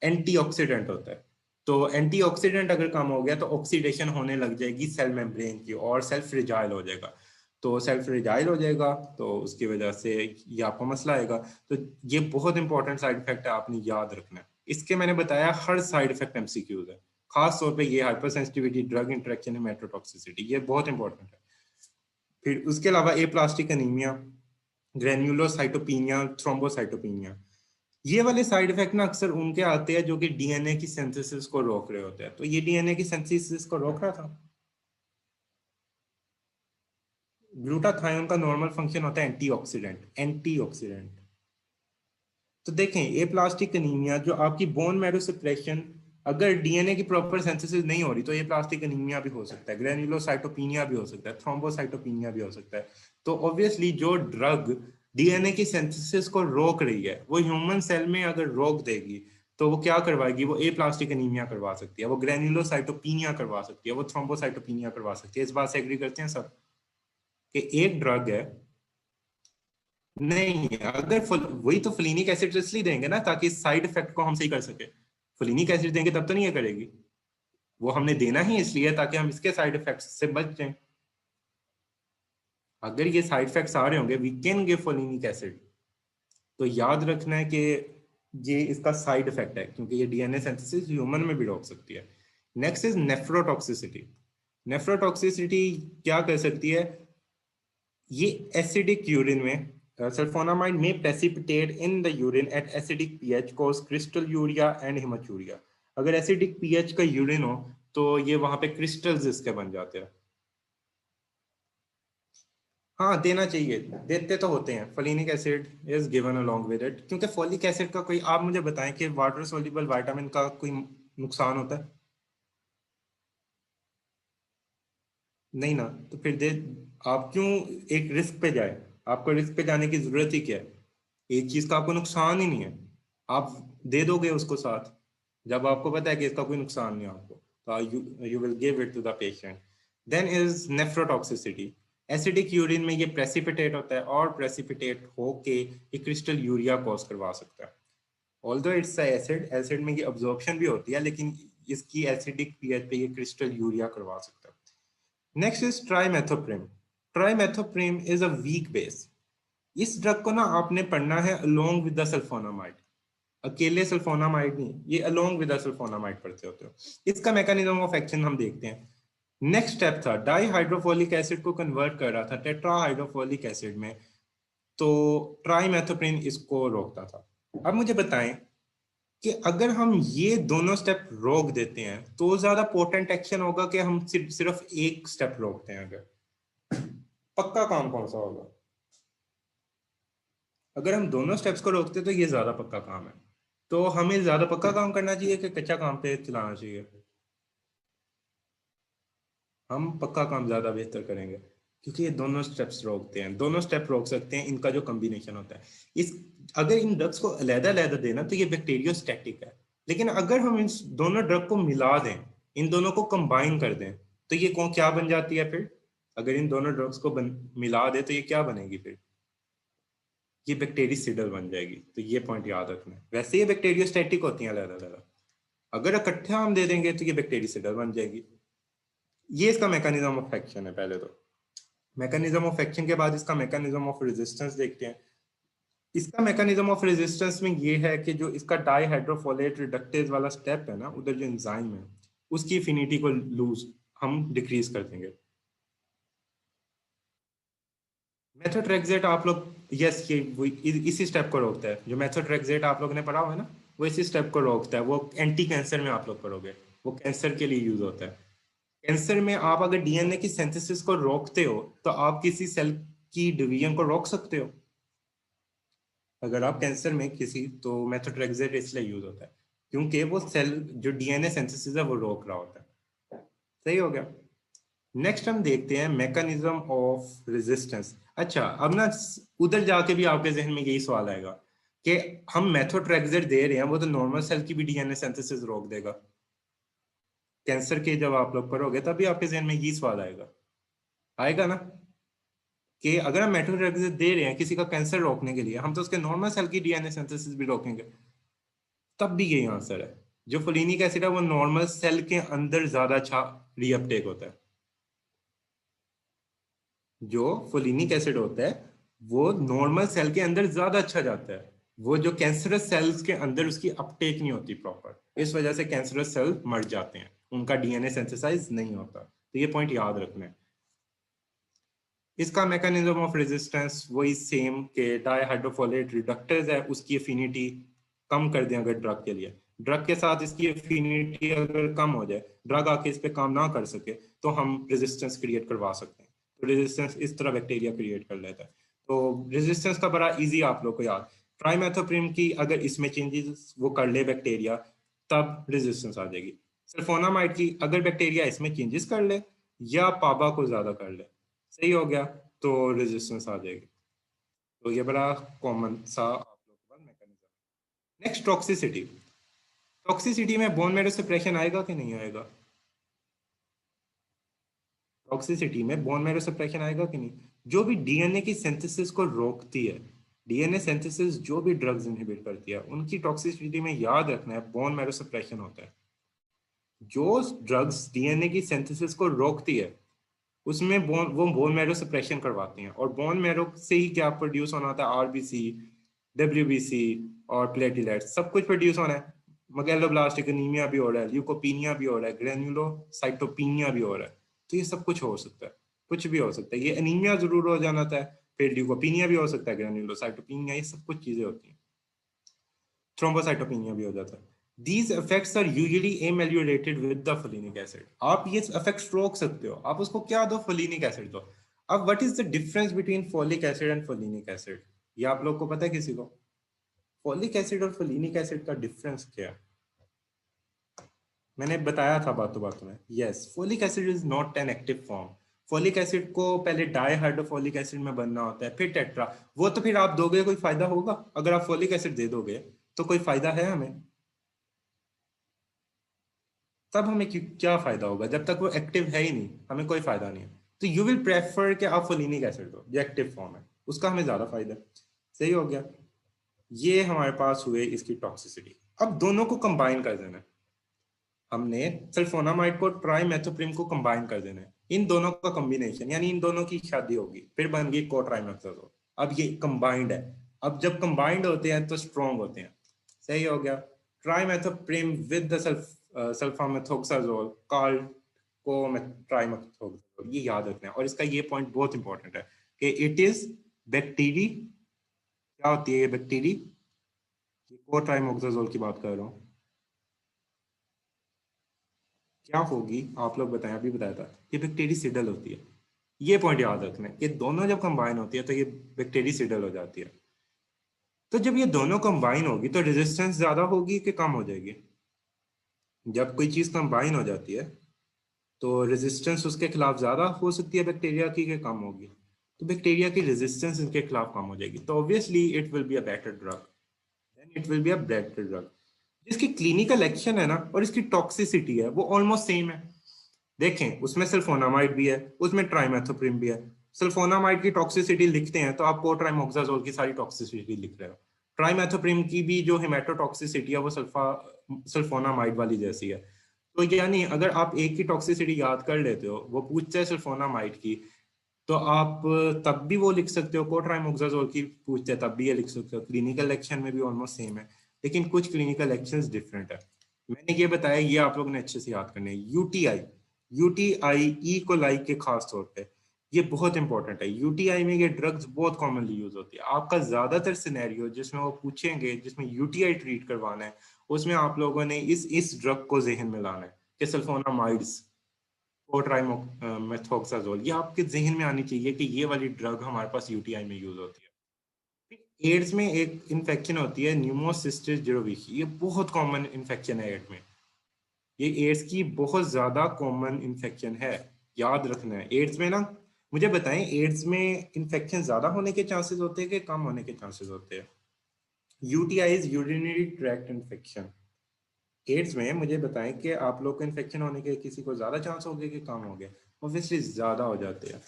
एंटीऑक्सीडेंट होता है। तो एंटीऑक्सीडेंट अगर कम हो गया तो ऑक्सीडेशन होने लग जाएगी सेल मेम्ब्रेन की और सेल फ्रेजाइल हो जाएगा। तो सेल फ्रेजाइल हो जाएगा तो उसकी वजह से ये आपको मसला आएगा। तो ये बहुत इंपॉर्टेंट साइड इफेक्ट है, आपने याद रखना है। इसके मैंने बताया हर साइड इफेक्ट MCQs है, खास तौर पे ये हाइपर सेंसिटिविटी, ड्रग इंटरेक्शन, मेट्रोटॉक्सिसिटी, ये बहुत इंपॉर्टेंट है। फिर उसके अलावा एप्लास्टिक एनीमिया, ग्रेन्युलोसाइटोपिनिया, थ्रोम्बोसाइटोपिनिया, ये वाले साइड इफेक्ट ना अक्सर उनके आते हैं जो कि DNA की सिंथेसिस को रोक रहे होते हैं। तो ये DNA की सिंथेसिस को रोक रहा था। ग्लूटाथायोन का नॉर्मल फंक्शन होता है एंटीऑक्सीडेंट, एंटीऑक्सीडेंट। तो देखें ये प्लास्टिक एनीमिया जो आपकी बोन मैरो सप्रेशन, अगर DNA की प्रॉपर सिंथेसिस नहीं हो रही तो ये प्लास्टिक एनीमिया भी हो सकता है, ग्रेन्युलोसाइटोपिनिया भी हो सकता है, थ्रोम्बोसाइटोपिनिया भी हो सकता है। तो ऑब्वियसली जो ड्रग DNA की सिंथेसिस को रोक रही है वो ह्यूमन सेल में अगर रोक देगी तो वो क्या करवाएगी? वो ए प्लास्टिक एनीमिया करवा सकती है, वो ग्रेन्युलोसाइटोपिनिया करवा सकती है, वो थ्रोम्बोसाइटोपिनिया करवा सकती है। इस बात से एग्री करते हैं सब कि एक ड्रग है? नहीं, अगर वही तो फलीनिक एसिड इसलिए देंगे ना ताकि साइड इफेक्ट को हम सही कर सके। फलीनिक एसिड देंगे तब तो नहीं ये करेगी। वो हमने देना ही इसलिए ताकि हम इसके साइड इफेक्ट्स से बच जाएं। अगर ये साइड इफेक्ट्स आ रहे होंगे we can give folinic acid. तो याद रखना है कि ये इसका साइड इफेक्ट है क्योंकि ये DNA सिंथेसिस ह्यूमन में भी रोक सकती है। Next is nephrotoxicity. नेफ्रोटॉक्सिसिटी क्या कर सकती है? ये एसिडिक यूरिन में सल्फोनामाइड में precipitate in the urine at acidic pH cause crystalluria and hematuria. अगर एसिडिक पीएच का यूरिन हो तो ये वहां पे क्रिस्टल्स इसके बन जाते हैं। हाँ देना चाहिए, देते तो होते हैं। Folic acid is given along with it, क्योंकि फोलिक एसिड का कोई, आप मुझे बताएं कि वाटर सोल्यूबल विटामिन का कोई नुकसान होता है? नहीं ना। तो फिर दे, आप क्यों एक रिस्क पे जाए? आपको रिस्क पे जाने की जरूरत ही क्या है? एक चीज का आपको नुकसान ही नहीं है, आप दे दोगे उसको साथ। जब आपको पता है कि इसका कोई नुकसान नहीं है आपको तो you you will give it to the patient. Then is nephrotoxicity. Acidic urine में ये प्रेसिपिटेट होता है और प्रेसिपिटेट होके ये क्रिस्टल यूरिया कॉज करवा सकता है। ऑल्दो इट्स एसिड, एसिड में ये अब्जॉर्प्शन भी होती है लेकिन इसकी एसिडिक पीएच पे ये क्रिस्टल यूरिया करवा सकता है। Next is trimethoprim. Trimethoprim is a weak base. इस ड्रग को ना आपने पढ़ना है अलोंग विद द सल्फोनामाइड, अकेले सल्फोनामाइड नहीं, ये अलोंग विद द सल्फोनामाइड पढ़ते होते हो। इसका मैकेनिज्म ऑफ एक्शन हम देखते हैं। नेक्स्ट स्टेप था डाई हाइड्रोफोलिक एसिड को कन्वर्ट कर रहा था टेट्रा हाइड्रोफोलिक एसिड में, तो ट्राइमेथोप्रिन इसको रोकता था। अब मुझे बताएं कि अगर हम ये दोनों स्टेप रोक देते हैं तो ज्यादा पोटेंट एक्शन होगा कि हम सिर्फ एक स्टेप रोकते हैं? अगर पक्का काम कौन सा होगा? अगर हम दोनों स्टेप्स को रोकते तो ये ज्यादा पक्का काम है। तो हमें ज्यादा पक्का काम करना चाहिए कि कच्चा काम पे चलाना चाहिए? हम पक्का काम ज्यादा बेहतर करेंगे क्योंकि ये दोनों स्टेप्स रोकते हैं, दोनों स्टेप रोक सकते हैं, इनका जो कॉम्बिनेशन होता है। इस अगर इन ड्रग्स को अलग अलग देना तो ये बैक्टीरियोस्टैटिक है, लेकिन अगर हम इन दोनों ड्रग को मिला दें, इन दोनों को कंबाइन कर दें तो ये कौन क्या बन जाती है फिर? अगर इन दोनों ड्रग्स को मिला दे तो ये क्या बनेगी फिर? ये बैक्टीरियसिडल बन जाएगी। तो ये पॉइंट याद रखना है। वैसे ये बैक्टीरियोस्टैटिक होती हैं अलग अलग, अगर इकट्ठा हम दे देंगे तो ये बैक्टीरियसिडल बन जाएगी। ये इसका मैकेनिज्म ऑफ एक्शन है। पहले तो मैकेनिज्म ऑफ एक्शन के बाद इसका मैकेनिज्म ऑफ रेजिस्टेंस देखते हैं। इसका मैकेनिज्म ऑफ रेजिस्टेंस में ये है कि जो इसका डाईहाइड्रोफोलेट रिडक्टेज वाला स्टेप है ना, उधर जो एंजाइम है उसकी एफिनिटी को लूज हम डिक्रीज कर देंगे। मेथोट्रेक्सेट आप लोग, यस ये इसी स्टेप को रोकता है। जो मेथोट्रेक्सेट आप लोग ने पढ़ा हुआ है ना, वो इसी स्टेप को रोकता है। वो एंटी कैंसर में आप लोग पढ़ोगे। वो कैंसर के लिए यूज होता है। कैंसर में आप अगर डीएनए की सिंथेसिस को रोकते हो तो आप किसी सेल की डिवीजन को रोक सकते हो। अगर आप कैंसर में किसी, तो मेथोट्रेक्सेट इसलिए यूज होता है क्योंकि वो सेल जो डीएनए सिंथेसिस है वो रोक रहा होता है। सही हो गया। नेक्स्ट हम देखते हैं मैकेनिज्म ऑफ रेजिस्टेंस। अच्छा, अब ना उधर जाके भी आपके जहन में यही सवाल आएगा कि हम मेथोट्रेक्सेट दे रहे हैं, वो तो नॉर्मल सेल की भी डीएनए सिंथेसिस रोक देगा। कैंसर के जब आप लोग पढ़ोगे तभी आपके जहन में यही सवाल आएगा, आएगा ना, कि अगर हम मेथोट्रेक्सेट दे रहे हैं किसी का कैंसर रोकने के लिए, हम तो उसके नॉर्मल सेल की डीएनए सिंथेसिस भी रोकेंगे। तब भी यही आंसर है। जो फोलिनिक एसिड है वो नॉर्मल सेल के अंदर ज्यादा अच्छा रीअपटेक होता है। जो फोलिनिक एसिड होता है वो नॉर्मल सेल के अंदर ज्यादा अच्छा जाता है। वो जो कैंसरस सेल्स के अंदर उसकी अपटेक नहीं होती प्रॉपर, इस वजह से कैंसरस सेल मर जाते हैं, उनका डीएनए सिंथेसाइज नहीं होता। तो ये पॉइंट याद रखना है। इसका मैकेनिज्म ऑफ रेजिस्टेंस वही सेम के डाइहाइड्रोफोलेट रिडक्टेज है, उसकी एफिनिटी कम कर दें अगर ड्रग के लिए, ड्रग के साथ इसकी एफिनिटी अगर कम हो जाए, ड्रग आके इस पे काम ना कर सके, तो हम रेजिस्टेंस क्रिएट करवा सकते हैं। तो रेजिस्टेंस इस तरह बैक्टीरिया क्रिएट कर लेता है। तो रेजिस्टेंस का बड़ा इजी आप लोग को याद, ट्राइमेथोप्रिम की अगर इसमें चेंजेस वो कर ले बैक्टीरिया, तब रेजिस्टेंस आ जाएगी। सल्फोनामाइड की अगर बैक्टीरिया इसमें चेंजेस कर ले या पाबा को ज्यादा कर ले, सही हो गया, तो रेजिस्टेंस आ जाएगी। तो ये बड़ा कॉमन सा आप लोग के पास मैकेनिज्म। Next toxicity. टॉक्सिसिटी में बोन मैरो सप्रेशन आएगा कि नहीं आएगा? टॉक्सिसिटी में बोन मैरो सप्रेशन आएगा कि नहीं? जो भी डीएनए की सिंथेसिस को रोकती है, डीएनए सिंथेसिस जो भी ड्रग्स इनहिबिट करती है, उनकी टॉक्सिसिटी में याद रखना है बोन मैरो सप्रेशन होता है। जो ड्रग्स डीएनए की सिंथेसिस को रोकती है उसमें वो बोन मैरो सप्रेशन करवाती हैं, और बोन मैरो से ही क्या प्रोड्यूस होना होता है? आरबीसी, डब्ल्यूबीसी और प्लेटलेट, सब कुछ प्रोड्यूस होना है। मैगेलोब्लास्टिक एनीमिया भी हो रहा है, ल्यूकोपीनिया भी हो रहा है, ग्रेन्युलोसाइटोपिनिया भी हो रहा है। तो ये सब कुछ हो सकता है, कुछ भी हो सकता है। ये एनीमिया जरूर हो जाना था, फिर ल्यूकोपीनिया भी हो सकता है, ग्रेन्युलोसाइटोपिनिया, ये सब कुछ चीजें होती हैं। थ्रोम्बोसाइटोपिनिया भी हो जाता है। These effects are usually ameliorated with the folinic acid. आप ये effects रोक सकते हो, आप उसको क्या दो? फोलिनिक एसिड दो। अब what is the difference between folic acid and folinic acid? ये आप लोग को पता है किसी को? फॉलिक एसिड और फोलिनिक एसिड का डिफरेंस क्या है? मैंने बताया था बातों बातों में। Yes, folic acid is not an active form. Folic acid को पहले डाइहाइड्रोफोलिक एसिड में बनना होता है, फिर टेट्रा। वो तो फिर आप दोगे, कोई फायदा होगा? अगर आप फोलिक एसिड दे दोगे तो कोई फायदा है हमें? तब हमें क्या फायदा होगा? जब तक वो एक्टिव है ही नहीं, हमें कोई फायदा नहीं है। तो यू विल प्रेफर कि आप फोलिनिक एसिड दो, जो एक्टिव फॉर्म है, उसका हमें ज्यादा फायदा है। सही हो गया। ये हमारे पास हुए इसकी टॉक्सिसिटी। अब दोनों को कंबाइन कर देना है हमने, सल्फोनामाइड को ट्राइमेथोप्रिम को कंबाइन कर देना है। इन दोनों का कॉम्बिनेशन, यानी इन दोनों की शादी होगी, फिर बन गई कोट्राइमेथोजोल। अब ये कंबाइंड है। अब जब कंबाइंड होते हैं तो स्ट्रॉन्ग होते हैं। सही हो गया। Trimethoprim with the sulfamethoxazole called को ट्राइमेथोक्साजोल, ये याद रखना है। और इसका ये पॉइंट बहुत इंपॉर्टेंट है कि इट इज बैक्टीरी। क्या होती है ये बैक्टीरी? को ट्राइमोक्साजोल की बात कर रहा हूँ। क्या होगी आप लोग बताएं, अभी बताया था, ये बैक्टीरिसिडल होती है। ये पॉइंट याद रखना है कि दोनों जब कंबाइन होती है तो ये बैक्टीरिसिडल हो जाती है। तो जब ये दोनों कंबाइन होगी तो रेजिस्टेंस ज्यादा होगी कि कम हो जाएगी? जब कोई चीज कंबाइन हो जाती है तो रेजिस्टेंस उसके खिलाफ ज्यादा हो सकती है बैक्टीरिया की, कि कम होगी? तो बैक्टीरिया की रेजिस्टेंस इनके खिलाफ कम हो जाएगी, तो obviously it will be a better drug, then it will be a better drug. जिसकी क्लिनिकल एक्शन है ना और इसकी टॉक्सिसिटी है वो ऑलमोस्ट सेम है। देखें, उसमें सल्फोनामाइड भी है, उसमें ट्राइमेथोप्रिम भी है। सल्फोनामाइड की टॉक्सिसिटी लिखते हैं तो आपको ट्राइमोक्साजोल की सारी टॉक्सिसिटी लिख रहे हो। ट्राइमेथोप्रिम की भी जो हेमेटोटॉक्सिसिटी है वो सल्फोनामाइड वाली जैसी है। तो यानी अगर आप एक की टॉक्सिसिटी याद कर लेते हो, वो पूछते हैं सल्फोनामाइड की, तो आप तब भी वो लिख सकते हो। कोट्राइमोक्साजोल की पूछते हैं तब भी ये लिख सकते हो। क्लिनिकल एक्शन में भी ऑलमोस्ट सेम है, लेकिन कुछ क्लिनिकल एक्शंस डिफरेंट है। मैंने ये बताया, ये आप लोगों ने अच्छे से याद करने हैं। यूटीआई, यूटीआई ई कोलाई के खास तौर पे ये बहुत इंपॉर्टेंट है। यूटीआई में ये ड्रग्स बहुत कॉमनली यूज होती है। आपका ज्यादातर सिनेरियो जिसमें वो पूछेंगे, जिसमें यूटीआई ट्रीट करवाना है, उसमें आप लोगों ने इस ड्रग को जहन में लाना है। कि सल्फोनामाइड्स और ट्राइमेथोक्साजोल, ये आपके जहन में आनी चाहिए कि ये वाली ड्रग हमारे पास यूटीआई में यूज होती है। एड्स में एक इन्फेक्शन होती है न्यूमोसिस्टिस जिरोविकी, ये बहुत कॉमन इन्फेक्शन है एड्स में। ये एड्स की बहुत ज्यादा कॉमन इन्फेक्शन है, याद रखना है। एड्स में ना, मुझे बताएं, एड्स में इन्फेक्शन ज्यादा होने के चांसेस होते हैं कि कम होने के चांसेस होते हैं? UTI is urinary tract infection. AIDS में मुझे बताएं कि आप लोग को इन्फेक्शन होने के किसी को ज्यादा चांस हो गए कि कम हो गए? ऑब्वियसली ज्यादा हो जाते हैं।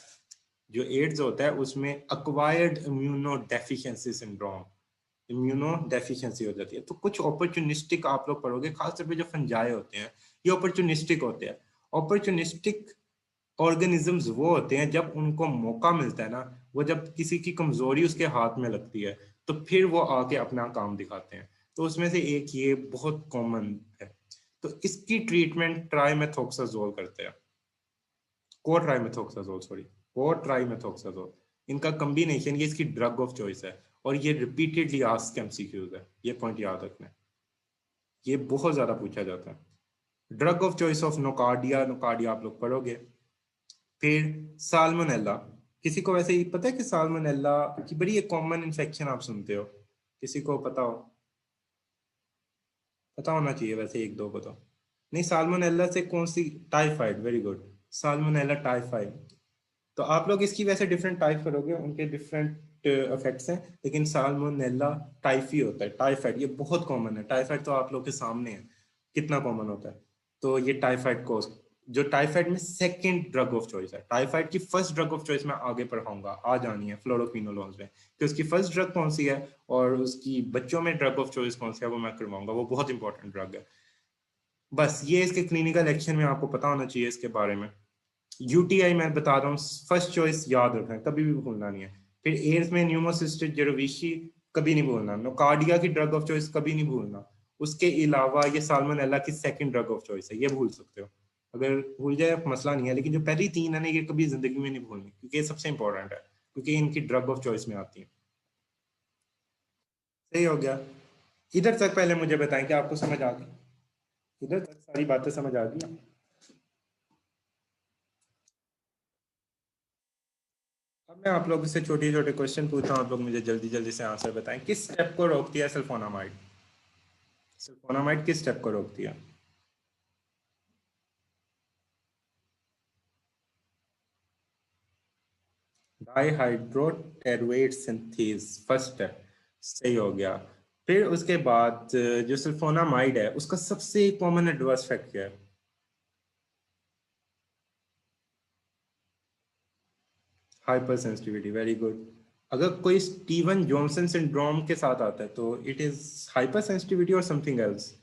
जो एड्स होता है उसमें acquired immuno deficiency syndrome, immuno deficiency हो जाती है। तो कुछ अपॉर्चुनिस्टिक आप लोग पढ़ोगे, खासतौर पे जो फंजाई होते हैं ये अपॉर्चुनिस्टिक होते हैं। अपॉर्चुनिस्टिक ऑर्गेनिजम्स वो होते हैं जब उनको मौका मिलता है ना, वो जब किसी की कमजोरी उसके हाथ में लगती है तो फिर वो आके अपना काम दिखाते हैं। तो उसमें से एक ये बहुत कॉमन है। तो इसकी ट्रीटमेंट ट्राइमेथोक्साजोल करते हैं, को ट्राइमेथोक्साजोल, सॉरी, को ट्राइमेथोक्साजोल। इनका कॉम्बिनेशन, ये इसकी ड्रग ऑफ चॉइस है और ये रिपीटेडली आस्क्ड एमसीक्यूज है, ये पॉइंट याद रखना है, ये बहुत ज्यादा पूछा जाता है। Drug of choice of nocardia, nocardia आप लोग पढ़ोगे। फिर साल्मोनेला, किसी को वैसे ही पता है कि साल्मोनेला की बड़ी एक कॉमन इन्फेक्शन आप सुनते हो? किसी को पता हो? पता होना चाहिए वैसे एक दो को तो। नहीं, साल्मोनेला से कौन सी? Typhoid, very good, salmonella typhoid. तो आप लोग इसकी वैसे डिफरेंट टाइप करोगे, उनके डिफरेंट इफेक्ट्स हैं, लेकिन साल्मोनेला टाइफी होता है, टाइफाइड ये बहुत कॉमन है। टाइफाइड तो आप लोग के सामने है कितना कॉमन होता है। तो ये टाइफाइड को, जो टाइफाइड में सेकंड ड्रग ऑफ चॉइस है, टाइफाइड की फर्स्ट ड्रग ऑफ चॉइस मैं आगे पढ़ाऊंगा, आ जानी है फ्लोरोक्विनोलोन्स में कि उसकी फर्स्ट ड्रग कौन सी है और उसकी बच्चों में ड्रग ऑफ चॉइस कौन सी है, वो मैं करवाऊंगा, वो बहुत इंपॉर्टेंट ड्रग है। बस ये इसके क्लिनिकल एक्शन में आपको पता होना चाहिए इसके बारे में। यूटीआई मैं बता रहा हूँ, फर्स्ट चॉइस याद रखना है, कभी भी भूलना नहीं है। फिर एड्स में न्यूमोसिस्टिस जिरोविशी, कभी नहीं भूलना। नोकार्डिया की ड्रग ऑफ चॉइस कभी नहीं भूलना। उसके अलावा ये साल्मोनेला की सेकंड ड्रग ऑफ चॉइस है, ये भूल सकते हो, अगर भूल जाए मसला नहीं है, लेकिन जो पहली तीन है ना, ये कभी जिंदगी में नहीं भूलनी, क्योंकि ये सबसे इंपॉर्टेंट है, क्योंकि इनकी ड्रग ऑफ चॉइस में आती है। सही हो गया? इधर तक पहले मुझे बताएं कि आपको समझ आ गई? इधर तक सारी बातें समझ आ गई? अब मैं आप लोगों से छोटे छोटे क्वेश्चन पूछता हूँ, आप लोग मुझे जल्दी जल्दी से आंसर बताएं। किस स्टेप को रोकती है सल्फोनामाइड? सल्फोनामाइड किस स्टेप को रोकती है? डाइहाइड्रोटेरुएट सिंथेज, फर्स्ट स्टेप, सही हो गया। फिर उसके बाद जो सल्फोनामाइड है उसका सबसे कॉमन एडवर्स इफेक्ट क्या है? Hyper sensitivity, very good. अगर कोई स्टीवन जॉनसन सिंड्रोम के साथ आता है तो इट इज हाइपर सेंसिटिविटी और something else?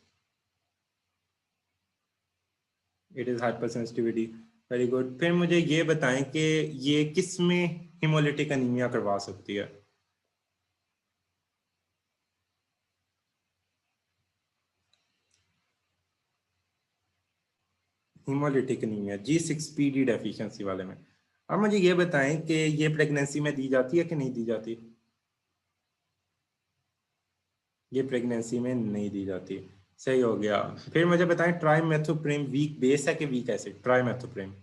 It is hyper sensitivity, very good. फिर मुझे ये बताएं कि ये किस में हिमोलिटिक अनीमिया करवा सकती है? हिमोलिटिक अनीमिया, G6PD डेफिशिएंसी वाले में। अब मुझे ये बताएं कि ये प्रेगनेंसी में दी जाती है कि नहीं दी जाती? ये प्रेगनेंसी में नहीं दी जाती, सही हो गया। फिर मुझे बताएं, ट्राइमेथोप्रिम वीक बेस है कि weak acid? Trimethoprim,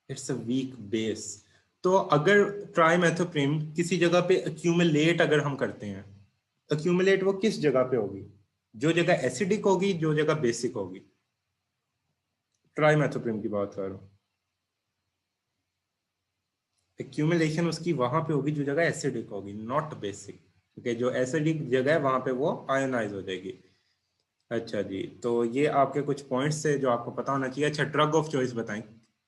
it's a weak base. तो अगर ट्राइमेथोप्रिम किसी जगह पे अक्यूमुलेट अगर हम करते हैं, अक्यूमुलेट वो किस जगह पे होगी? जो जगह एसिडिक होगी, जो जगह बेसिक होगी? ट्राइमेथोप्रिम की बात कर रहा हूँ। एक्यूमुलेशन उसकी वहां पे होगी जो जगह एसिडिक होगी, नॉट बेसिक, क्योंकि जो एसिडिक जगह है वहां पे वो आयोनाइज हो जाएगी। अच्छा जी, तो ये आपके कुछ पॉइंट्स है जो आपको पता होना चाहिए। अच्छा, ड्रग ऑफ चॉइस बताएं,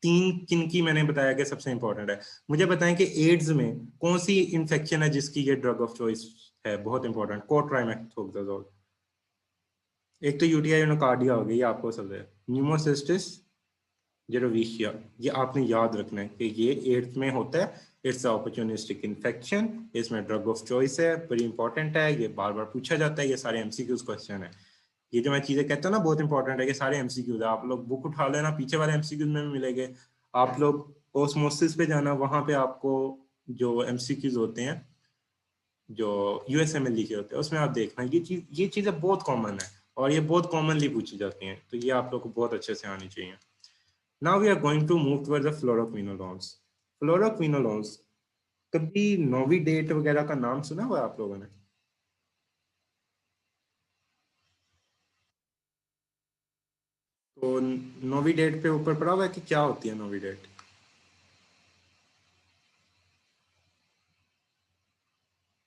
तीन किन की मैंने बताया कि सबसे इंपॉर्टेंट है। मुझे बताएं कि एड्स में कौन सी इंफेक्शन है जिसकी ये ड्रग ऑफ चॉइस है, बहुत इंपॉर्टेंट, कोट्राइमेथोक्साजोल। एक तो यूटीआई नोकार्डिया हो गई, ये आपको सब है। न्यूमोसिस्टिस जेरोविशिया, ये आपने याद रखना है कि ये एड्स में होता है। इट्स अपॉर्चुनिस्टिक इन्फेक्शन, इसमें ड्रग ऑफ चॉइस है, बड़ी इंपॉर्टेंट है, ये बार बार पूछा जाता है, ये सारे एमसीक्यूज क्वेश्चन है। ये जो मैं चीजें कहता हूँ ना बहुत इंपॉर्टेंट है, कि सारे एमसीक्यूज है, आप लोग बुक उठा लेना, पीछे वाले एमसीक्यूज में भी मिलेंगे। आप लोग ओस्मोसिस पे जाना, वहां पे आपको जो एमसीक्यूज होते हैं जो यूएसए में लिखे होते हैं उसमें आप देखना, ये चीजें बहुत कॉमन है। और ये बहुत कॉमनली पूछी जाती हैं, तो ये आप लोग को बहुत अच्छे से आनी चाहिए। Now we are going to move towards the fluoroquinolones. Fluoroquinolones, कभी नोविडेट वगैरह का नाम सुना हुआ आप लोगों ने? तो नोविडेट पे ऊपर पढ़ा हुआ है कि क्या होती है नोविडेट?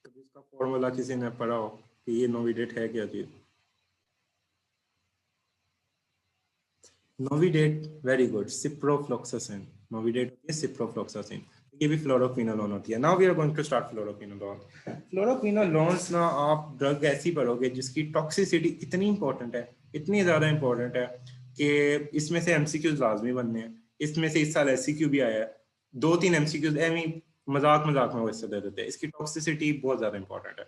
कभी इसका फॉर्मूला किसी ने पढ़ा हो कि ये नोविडेट है क्या चीज? Novidat, very good, ciprofloxacin. Novidat होती है सिप्रोफ्लोक्सासिन। ये भी फ्लोरोक्विनोलोन होती है। Now we are going to start fluoroquinolone. Fluoroquinolones ना आप ड्रग ऐसी पढ़ोगे जिसकी टॉक्सिसिटी इतनी इंपॉर्टेंट है, इतनी ज्यादा इंपॉर्टेंट है कि इसमें से एमसीक्यूज लाजमी बनने हैं। इसमें से इस साल एससीक्यू भी आया है, 2-3 एमसीक्यूज एवं मजाक मजाक में वैसे दे देते हैं। इसकी टॉक्सिसिटी बहुत ज्यादा इंपॉर्टेंट है।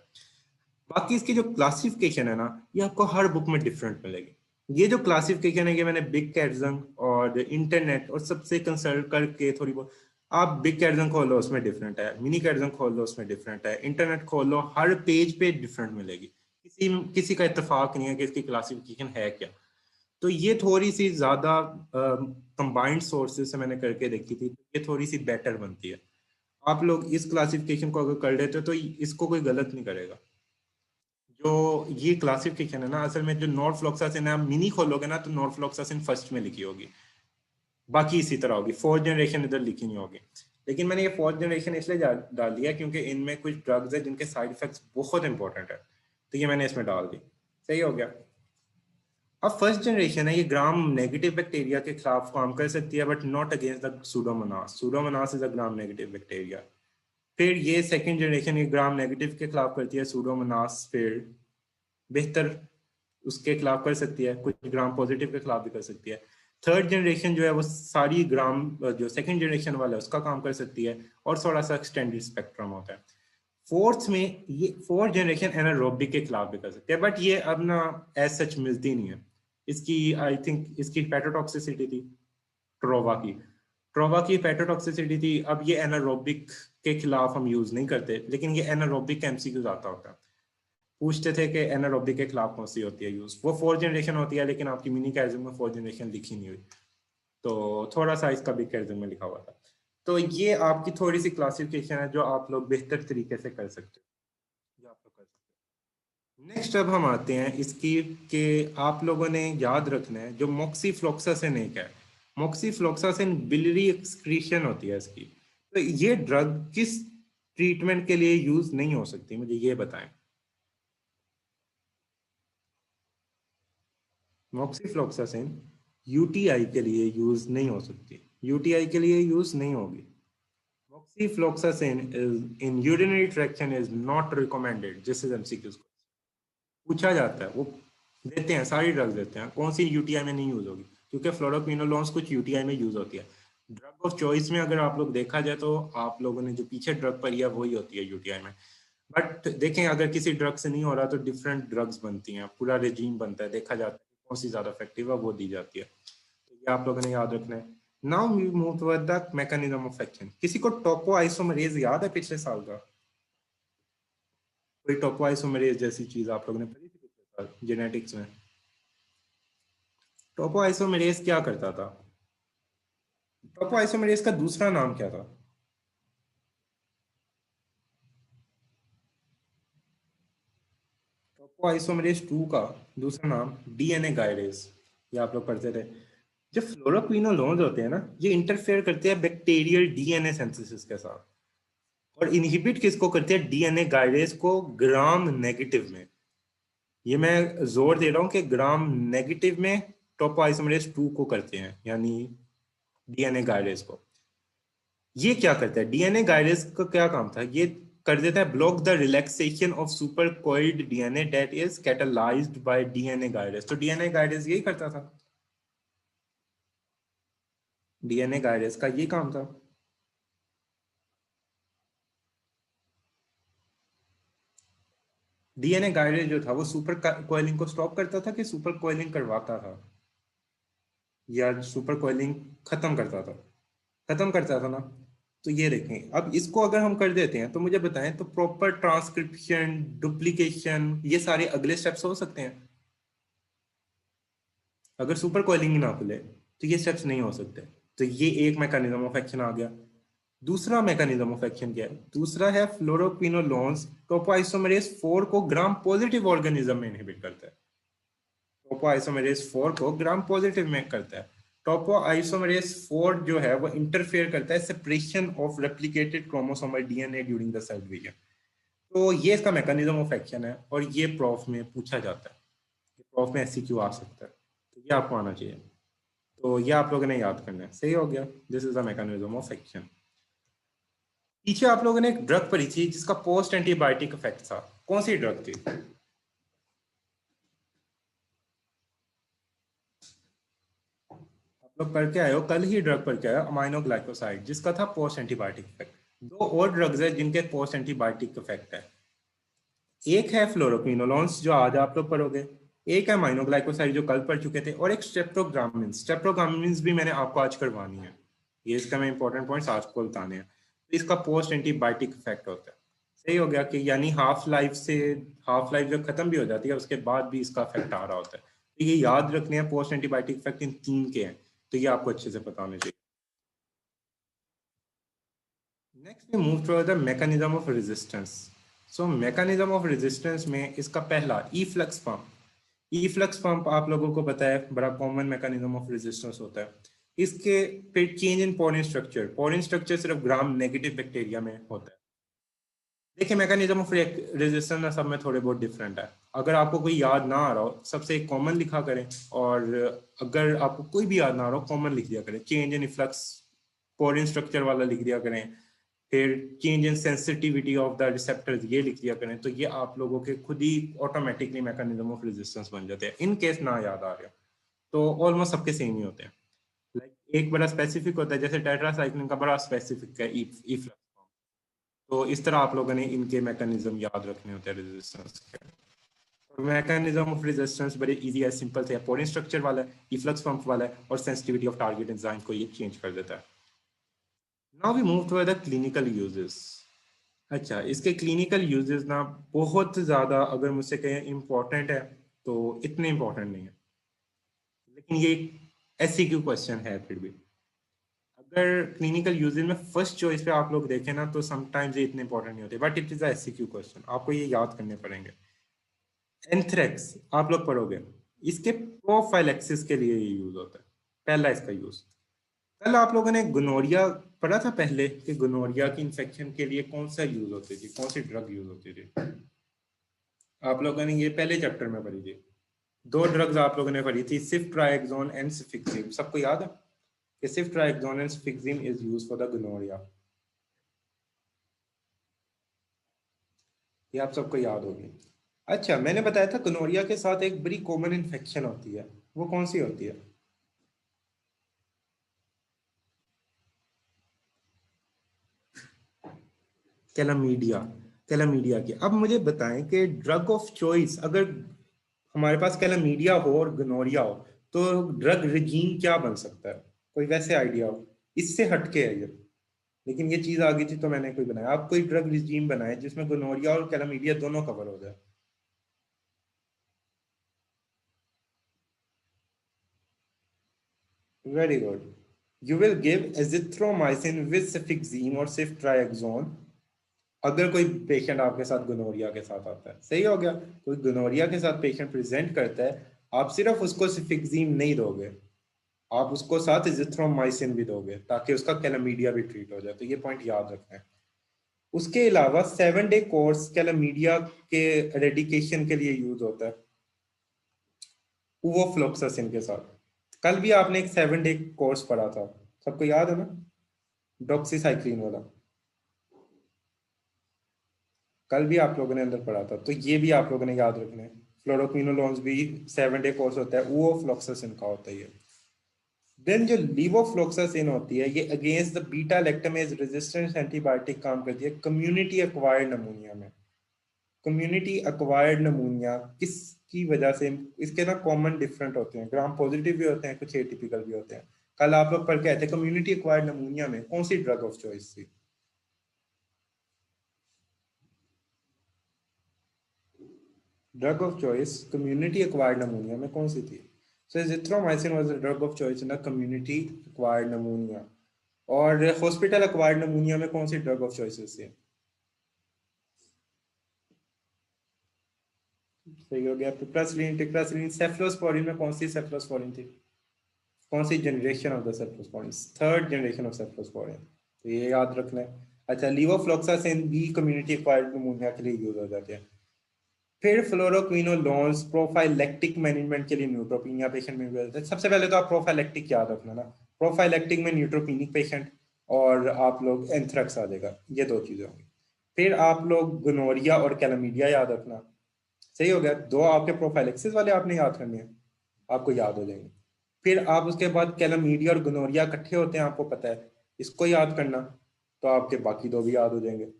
बाकी इसकी जो क्लासिफिकेशन है ना, ये आपको हर बुक में डिफरेंट मिलेगी। ये जो क्लासिफिकेशन है, ये मैंने बिग कैटजन और इंटरनेट और सबसे कंसल्ट करके थोड़ी बहुत, आप बिग कैटजन खोल लो उसमें डिफरेंट है, मिनी कैटजन खोल लो उसमें डिफरेंट है, इंटरनेट खोल लो, हर पेज पे डिफरेंट मिलेगी। किसी किसी का इत्तेफाक नहीं है कि इसकी क्लासिफिकेशन है क्या। तो ये थोड़ी सी ज्यादा कंबाइंड सोर्सेज से मैंने करके देखी थी, ये थोड़ी सी बेटर बनती है। आप लोग इस क्लासिफिकेशन को अगर कर लेते हो तो इसको कोई गलत नहीं करेगा। जो ये क्लासिफिकेशन है ना, असल में जो नॉर्फ्लॉक्सासिन है, आप मिनी खोलोगे ना तो नॉर्फ्लॉक्सासिन फर्स्ट में लिखी होगी, बाकी इसी तरह होगी, फोर्थ जनरेशन इधर लिखी नहीं होगी। लेकिन मैंने ये फोर्थ जनरेशन इसलिए डाल दिया क्योंकि इनमें कुछ ड्रग्स है जिनके साइड इफेक्ट्स बहुत इंपॉर्टेंट है, तो ये मैंने इसमें डाल दी। सही हो गया। अब फर्स्ट जनरेशन है, ये ग्राम नेगेटिव बैक्टीरिया के खिलाफ काम कर सकती है, but not against the Pseudomonas. Pseudomonas is a gram negative bacteria. फिर ये सेकंड जनरेशन, ये ग्राम नेगेटिव के खिलाफ करती है, सूडोमोनास फिर बेहतर उसके खिलाफ कर सकती है, कुछ ग्राम पॉजिटिव के खिलाफ भी कर सकती है। थर्ड जनरेशन जो है वो सारी ग्राम, जो सेकंड जनरेशन वाला है उसका काम कर सकती है, और थोड़ा सा एक्सटेंडेड स्पेक्ट्रम होता है। फोर्थ में, ये फोर्थ जनरेशन एनारोबिक के खिलाफ भी कर सकती है, बट ये अब ना एज सच मिलती नहीं है। इसकी आई थिंक इसकी पैटोटॉक्सिसिटी थी ट्रोवा की, ट्रोवा की पैटोटॉक्सिसिटी थी। अब ये एनारोबिक के खिलाफ हम यूज नहीं करते, लेकिन ये एनारोबिक एमसीक्यूज आता होता है। पूछते थे कि एनारोबिक के खिलाफ कौन सी होती है यूज, वो फोर्थ जनरेशन होती है, लेकिन आपकी मिनी कैरिज्म में फोर्थ जनरेशन लिखी नहीं हुई, तो थोड़ा सा इसका भी कैरिज्म में लिखा हुआ था। तो ये आपकी थोड़ी सी क्लासिफिकेशन है जो आप लोग बेहतर तरीके से कर सकते हो, जो आप लोग कर सकते हो। नेक्स्ट अब हम आते हैं इसकी, कि आप लोगों ने याद रखना है जो मोक्सीफ्लोक्सासिन एक है, मोक्सीफ्लोक्सासिन बिलियरी एक्सक्रीशन होती है इसकी। तो ये ड्रग किस ट्रीटमेंट के लिए यूज नहीं हो सकती, मुझे ये बताएं। मोक्सीफ्लोक्सासिन यूटीआई के लिए यूज नहीं हो सकती, यूटीआई के लिए यूज नहीं होगी। Moxifloxacin is in urinary traction is not recommended, this is MCQs. पूछा जाता है, वो देते हैं, सारी ड्रग्स देते हैं, कौन सी यूटीआई में नहीं यूज होगी, क्योंकि फ्लोरोक्विनोलोन्स कुछ यूटीआई में यूज होती है। ड्रग ऑफ चॉइस में अगर आप लोग देखा जाए तो आप लोगों ने जो पीछे ड्रग पढ़ी है वही होती है यूटीआई में। बट देखें, अगर किसी ड्रग से नहीं हो रहा तो डिफरेंट ड्रग्स बनती हैं, पूरा रेजीम बनता है, देखा जाता है कौन सी ज्यादा इफेक्टिव है वो दी जाती है। तो ये आप लोगों ने याद रखना है। Now we move toward the mechanism of action. किसी को टोपो आइसोमरेज याद है पिछले साल का? कोई टोपो आइसोमरेज जैसी चीज आप लोगों ने पढ़ी थी पिछले साल जेनेटिक्स में? टोपो आइसोमरेज क्या करता था? टोपो आइसोमरेज का दूसरा नाम क्या था? टोपो आइसोमरेज 2 का दूसरा नाम डीएनए गाइडेज, ये आप लोग पढ़ते थे। जो फ्लोरोक्विनोलोन्स होते हैं ना, ये इंटरफेयर करते हैं बैक्टीरियल डीएनए सिंथेसिस के साथ, और इनहिबिट किसको करते हैं? डीएनए गाइडेज को, ग्राम नेगेटिव में। ये मैं जोर दे रहा हूँ कि ग्राम नेगेटिव में टोपो आइसोमरेज 2 को करते हैं, यानी डीएनए गाइडेज को। ये क्या करता है? डीएनए गाइडेज का क्या काम था? ये कर देता है block the relaxation of super coiled DNA that is catalyzed by DNA गाइडेज। तो डीएनए गाइडेज यही करता था, डीएनए गाइडेज का ये काम था। डीएनए गाइडेज जो था वो सुपर कोइलिंग को स्टॉप करता था कि सुपर कोइलिंग करवाता था, या सुपर कोइलिंग खत्म करता था? खत्म करता था ना। तो ये देखें, अब इसको अगर हम कर देते हैं तो मुझे बताएं, तो प्रॉपर ट्रांसक्रिप्शन, डुप्लीकेशन, ये सारे अगले स्टेप्स हो सकते हैं? अगर सुपर कॉइलिंग ही ना खुले तो ये स्टेप्स नहीं हो सकते। तो ये एक मैकेनिज्म ऑफ एक्शन आ गया। दूसरा मैकेनिज्म ऑफ एक्शन क्या है? दूसरा है फ्लोरोक्विनोलोन्स टोपोआइसोमेरेज 4 को ग्राम पॉजिटिव ऑर्गेनिज्म में इनहिबिट करता है। टोपोआइसोमेरेज 4 को ग्राम पॉजिटिव में करता है। टोपोआइसोमेरेज 4 जो है वो इंटरफेयर करता है separation of replicated chromosomal DNA during the cell division. तो ये इसका मैकेनिज्म ऑफ एक्शन है और ये प्रॉफ में पूछा जाता है। प्रॉफ में एससीक्यू आ सकता है, तो ये आपको आना चाहिए। तो ये आप लोगों ने याद करना है। सही हो गया, this is the mechanism of action. पीछे आप लोगों ने एक ड्रग पढ़ी थी जिसका पोस्ट एंटीबायोटिक इफेक्ट था। कौन सी ड्रग थी? आप लोग पढ़ के आए हो, कल ही ड्रग पढ़ के आए हो, अमाइनो ग्लाइकोसाइड, जिसका था पोस्ट एंटीबायोटिक इफेक्ट। दो और ड्रग्स है जिनके पोस्ट एंटीबायोटिक इफेक्ट है। एक है फ्लोरोक्विनोलोन्स जो आज आप लोग पढ़ोगे, एक है अमाइनोग्लाइकोसाइड जो कल पढ़ चुके थे, और एक स्ट्रेप्टोग्रामिन्स। स्ट्रेप्टोग्रामिन्स भी मैंने आपको आज करवानी है। ये इसका मैं इंपॉर्टेंट पॉइंट्स आज को बताने हैं। तो इसका पोस्ट एंटीबायोटिक इफेक्ट होता है। सही हो गया कि यानी हाफ लाइफ जब खत्म भी हो जाती है उसके बाद भी इसका इफेक्ट आ रहा होता है। तो ये याद रखने हैं, पोस्ट एंटीबायोटिक इफेक्ट इन तीन के हैं। तो ये आपको अच्छे से पता होने चाहिए। Next we move toward the mechanism of resistance. So mechanism of resistance में इसका पहला ईफ्लक्स पंप। ईफ्लक्स पंप आप लोगों को पता है बड़ा कॉमन मैकेनिज्म ऑफ रेजिस्टेंस होता है। इसके फिर change in porin structure. Porin structure सिर्फ ग्राम नेगेटिव बैक्टीरिया में होता है। देखिए मैकेनिज्म ऑफ रेजिस्टेंस ना सब में थोड़े बहुत डिफरेंट है। अगर आपको कोई याद ना आ रहा हो सबसे कॉमन लिखा करें, और अगर आपको कोई भी याद ना आ रहा हो कॉमन लिख दिया करें। Change in efflux porin structure वाला लिख दिया करें, फिर change in sensitivity of the receptors ये लिख दिया करें। तो ये आप लोगों के खुद ही ऑटोमेटिकली मैकेनिज्म ऑफ रेजिस्टेंस बन जाते हैं। इन केस ना याद आ रहा तो ऑलमोस्ट सबके सेम ही होते हैं। लाइक एक बड़ा स्पेसिफिक होता है, जैसे टेट्रासाइक्लिन का बड़ा स्पेसिफिक है इफ्लक्स। तो इस तरह आप लोगों ने इनके मैकेनिज्म याद रखने होते हैं रेजिस्टेंस के। मैकेनिज्म ऑफ रेजिस्टेंस बड़े इजी है, सिंपल से। पोरिन स्ट्रक्चर वाला है, इफ्लक्स पंप वाला है, और सेंसिटिविटी ऑफ टारगेट एंजाइम को ये चेंज कर देता है। Now we move to the clinical uses. अच्छा, इसके क्लिनिकल यूजेस ना बहुत ज़्यादा, अगर मुझसे कहें इम्पोर्टेंट है तो इतने इम्पोर्टेंट नहीं है, लेकिन ये एससीक्यू क्वेश्चन है फिर भी। अगर क्लिनिकल यूजेस में फर्स्ट चॉइस पे आप लोग देखें ना तो समटाइम्स ये इतने इंपॉर्टेंट नहीं होते, but it is a SCQ question, आपको ये याद करने पड़ेंगे। एंथ्रेक्स आप लोग पढ़ोगे, इसके प्रोफाइलेक्सिस के लिए ये यूज होता है, पहला इसका यूज। कल आप लोगों ने गोनोरिया पढ़ा था पहले कि गोनोरिया की इन्फेक्शन के लिए कौन सा यूज होती थी, कौन सी ड्रग यूज होती थी। आप लोगों ने ये पहले चैप्टर में पढ़ी थी। दो ड्रग्स आप लोगों ने पढ़ी थी, सिफ्ट्राइक्सोन एंड सिफिक्सिम। सबको याद है कि ceftriaxone and cefixime is use for the gonorrhoea. ये आप सबको याद होगी। अच्छा, मैंने बताया था गोनोरिया के साथ एक बड़ी कॉमन इन्फेक्शन होती है, वो कौन सी होती है? कैलामीडिया। कैलामीडिया की अब मुझे बताएं कि ड्रग ऑफ चॉइस, अगर हमारे पास कैलामीडिया हो और गोनोरिया हो तो ड्रग रिजीम क्या बन सकता है? कोई वैसे आइडिया हो? इससे हटके है ये, लेकिन ये चीज आ गई थी तो मैंने कोई बनाया। आप कोई ड्रग रिजीम बनाए जिसमें गोनोरिया और कैलामीडिया दोनों कवर हो जाए। Very good. You will give azithromycin with cefixime और सिफ्ट्राइक्सोन अगर कोई पेशेंट आपके साथ गोनोरिया के साथ आता है। सही हो गया। कोई गोनोरिया के साथ पेशेंट प्रेजेंट करता है, आप सिर्फ उसको सिफिक्सिम नहीं दोगे, आप उसको साथ इजिथ्रोमाइसिन भी दोगे ताकि उसका कैलामीडिया भी ट्रीट हो जाए। तो ये पॉइंट याद रखना है। उसके अलावा 7 डे कोर्स कैलामीडिया के रेडिकेशन के लिए यूज होता है ऊवोफ्लोक्सासिन के साथ। कल भी आपने एक 7 डे कोर्स पढ़ा था, सबको याद है ना, डॉक्सीसाइक्लिन वाला। कल भी आप लोगों ने अंदर पढ़ा था, तो ये भी आप लोगों ने याद रखना है। फ्लोरोक्विनोलोन्स भी 7 डे कोर्स होता है, ऊवोफ्लोक्सासिन का होता है ये। देन जो लीवोफ्लोक्सासिन होती है, ये against the beta lactamase resistance antibiotic काम करती है कम्युनिटी एक्वायर्ड नमूनिया में। कम्युनिटी एक्वायर्ड नमूनिया किसकी वजह से? इसके ना कॉमन डिफरेंट होते हैं, ग्राम पॉजिटिव भी होते हैं, कुछ एटिपिकल भी होते हैं। कल आप लोग पढ़ के आए थे कम्युनिटी एक्वायर्ड नमूनिया में कौन सी ड्रग ऑफ चॉइस थी? Drug of choice community acquired नमूनिया में कौन सी थी? So azithromycin was the drug of choice in the community acquired pneumonia. और हॉस्पिटल acquired pneumonia में कौन सी ड्रग ऑफ चॉइसेस थी? सही हो गया पिप्रासिलिन, टिक्रासिलिन। सेफ्लोस्पोरिन में कौन सी सेफ्लोस्पोरिन थी? कौन सी generation of the cephalosporin? Third generation of cephalosporin. तो ये याद रखना है। अच्छा, लीवोफ्लोक्सासिन भी कम्युनिटी एक्वायर्ड निमोनिया के लिए यूज हो जाते हैं। फिर फ्लोरोक्विनोलोन्स प्रोफाइलेक्टिक मैनेजमेंट के लिए न्यूट्रोपीनिया पेशेंट में यूज होता है। सबसे पहले तो आप प्रोफाइलेक्टिक याद रखना ना, प्रोफाइलेक्टिक में न्यूट्रोपीनिक पेशेंट और आप लोग एंथ्रेक्स आ जाएगा, ये दो चीजें होंगी। फिर आप लोग गोनोरिया और कैलामीडिया याद रखना। सही हो गया, दो आपके प्रोफाइलेक्सिस वाले आपने याद करने हैं, आपको याद हो जाएंगे। फिर आप उसके बाद कैलामीडिया और गोनोरिया इकट्ठे होते हैं, आपको पता है, इसको याद करना, तो आपके बाकी दो भी याद हो जाएंगे।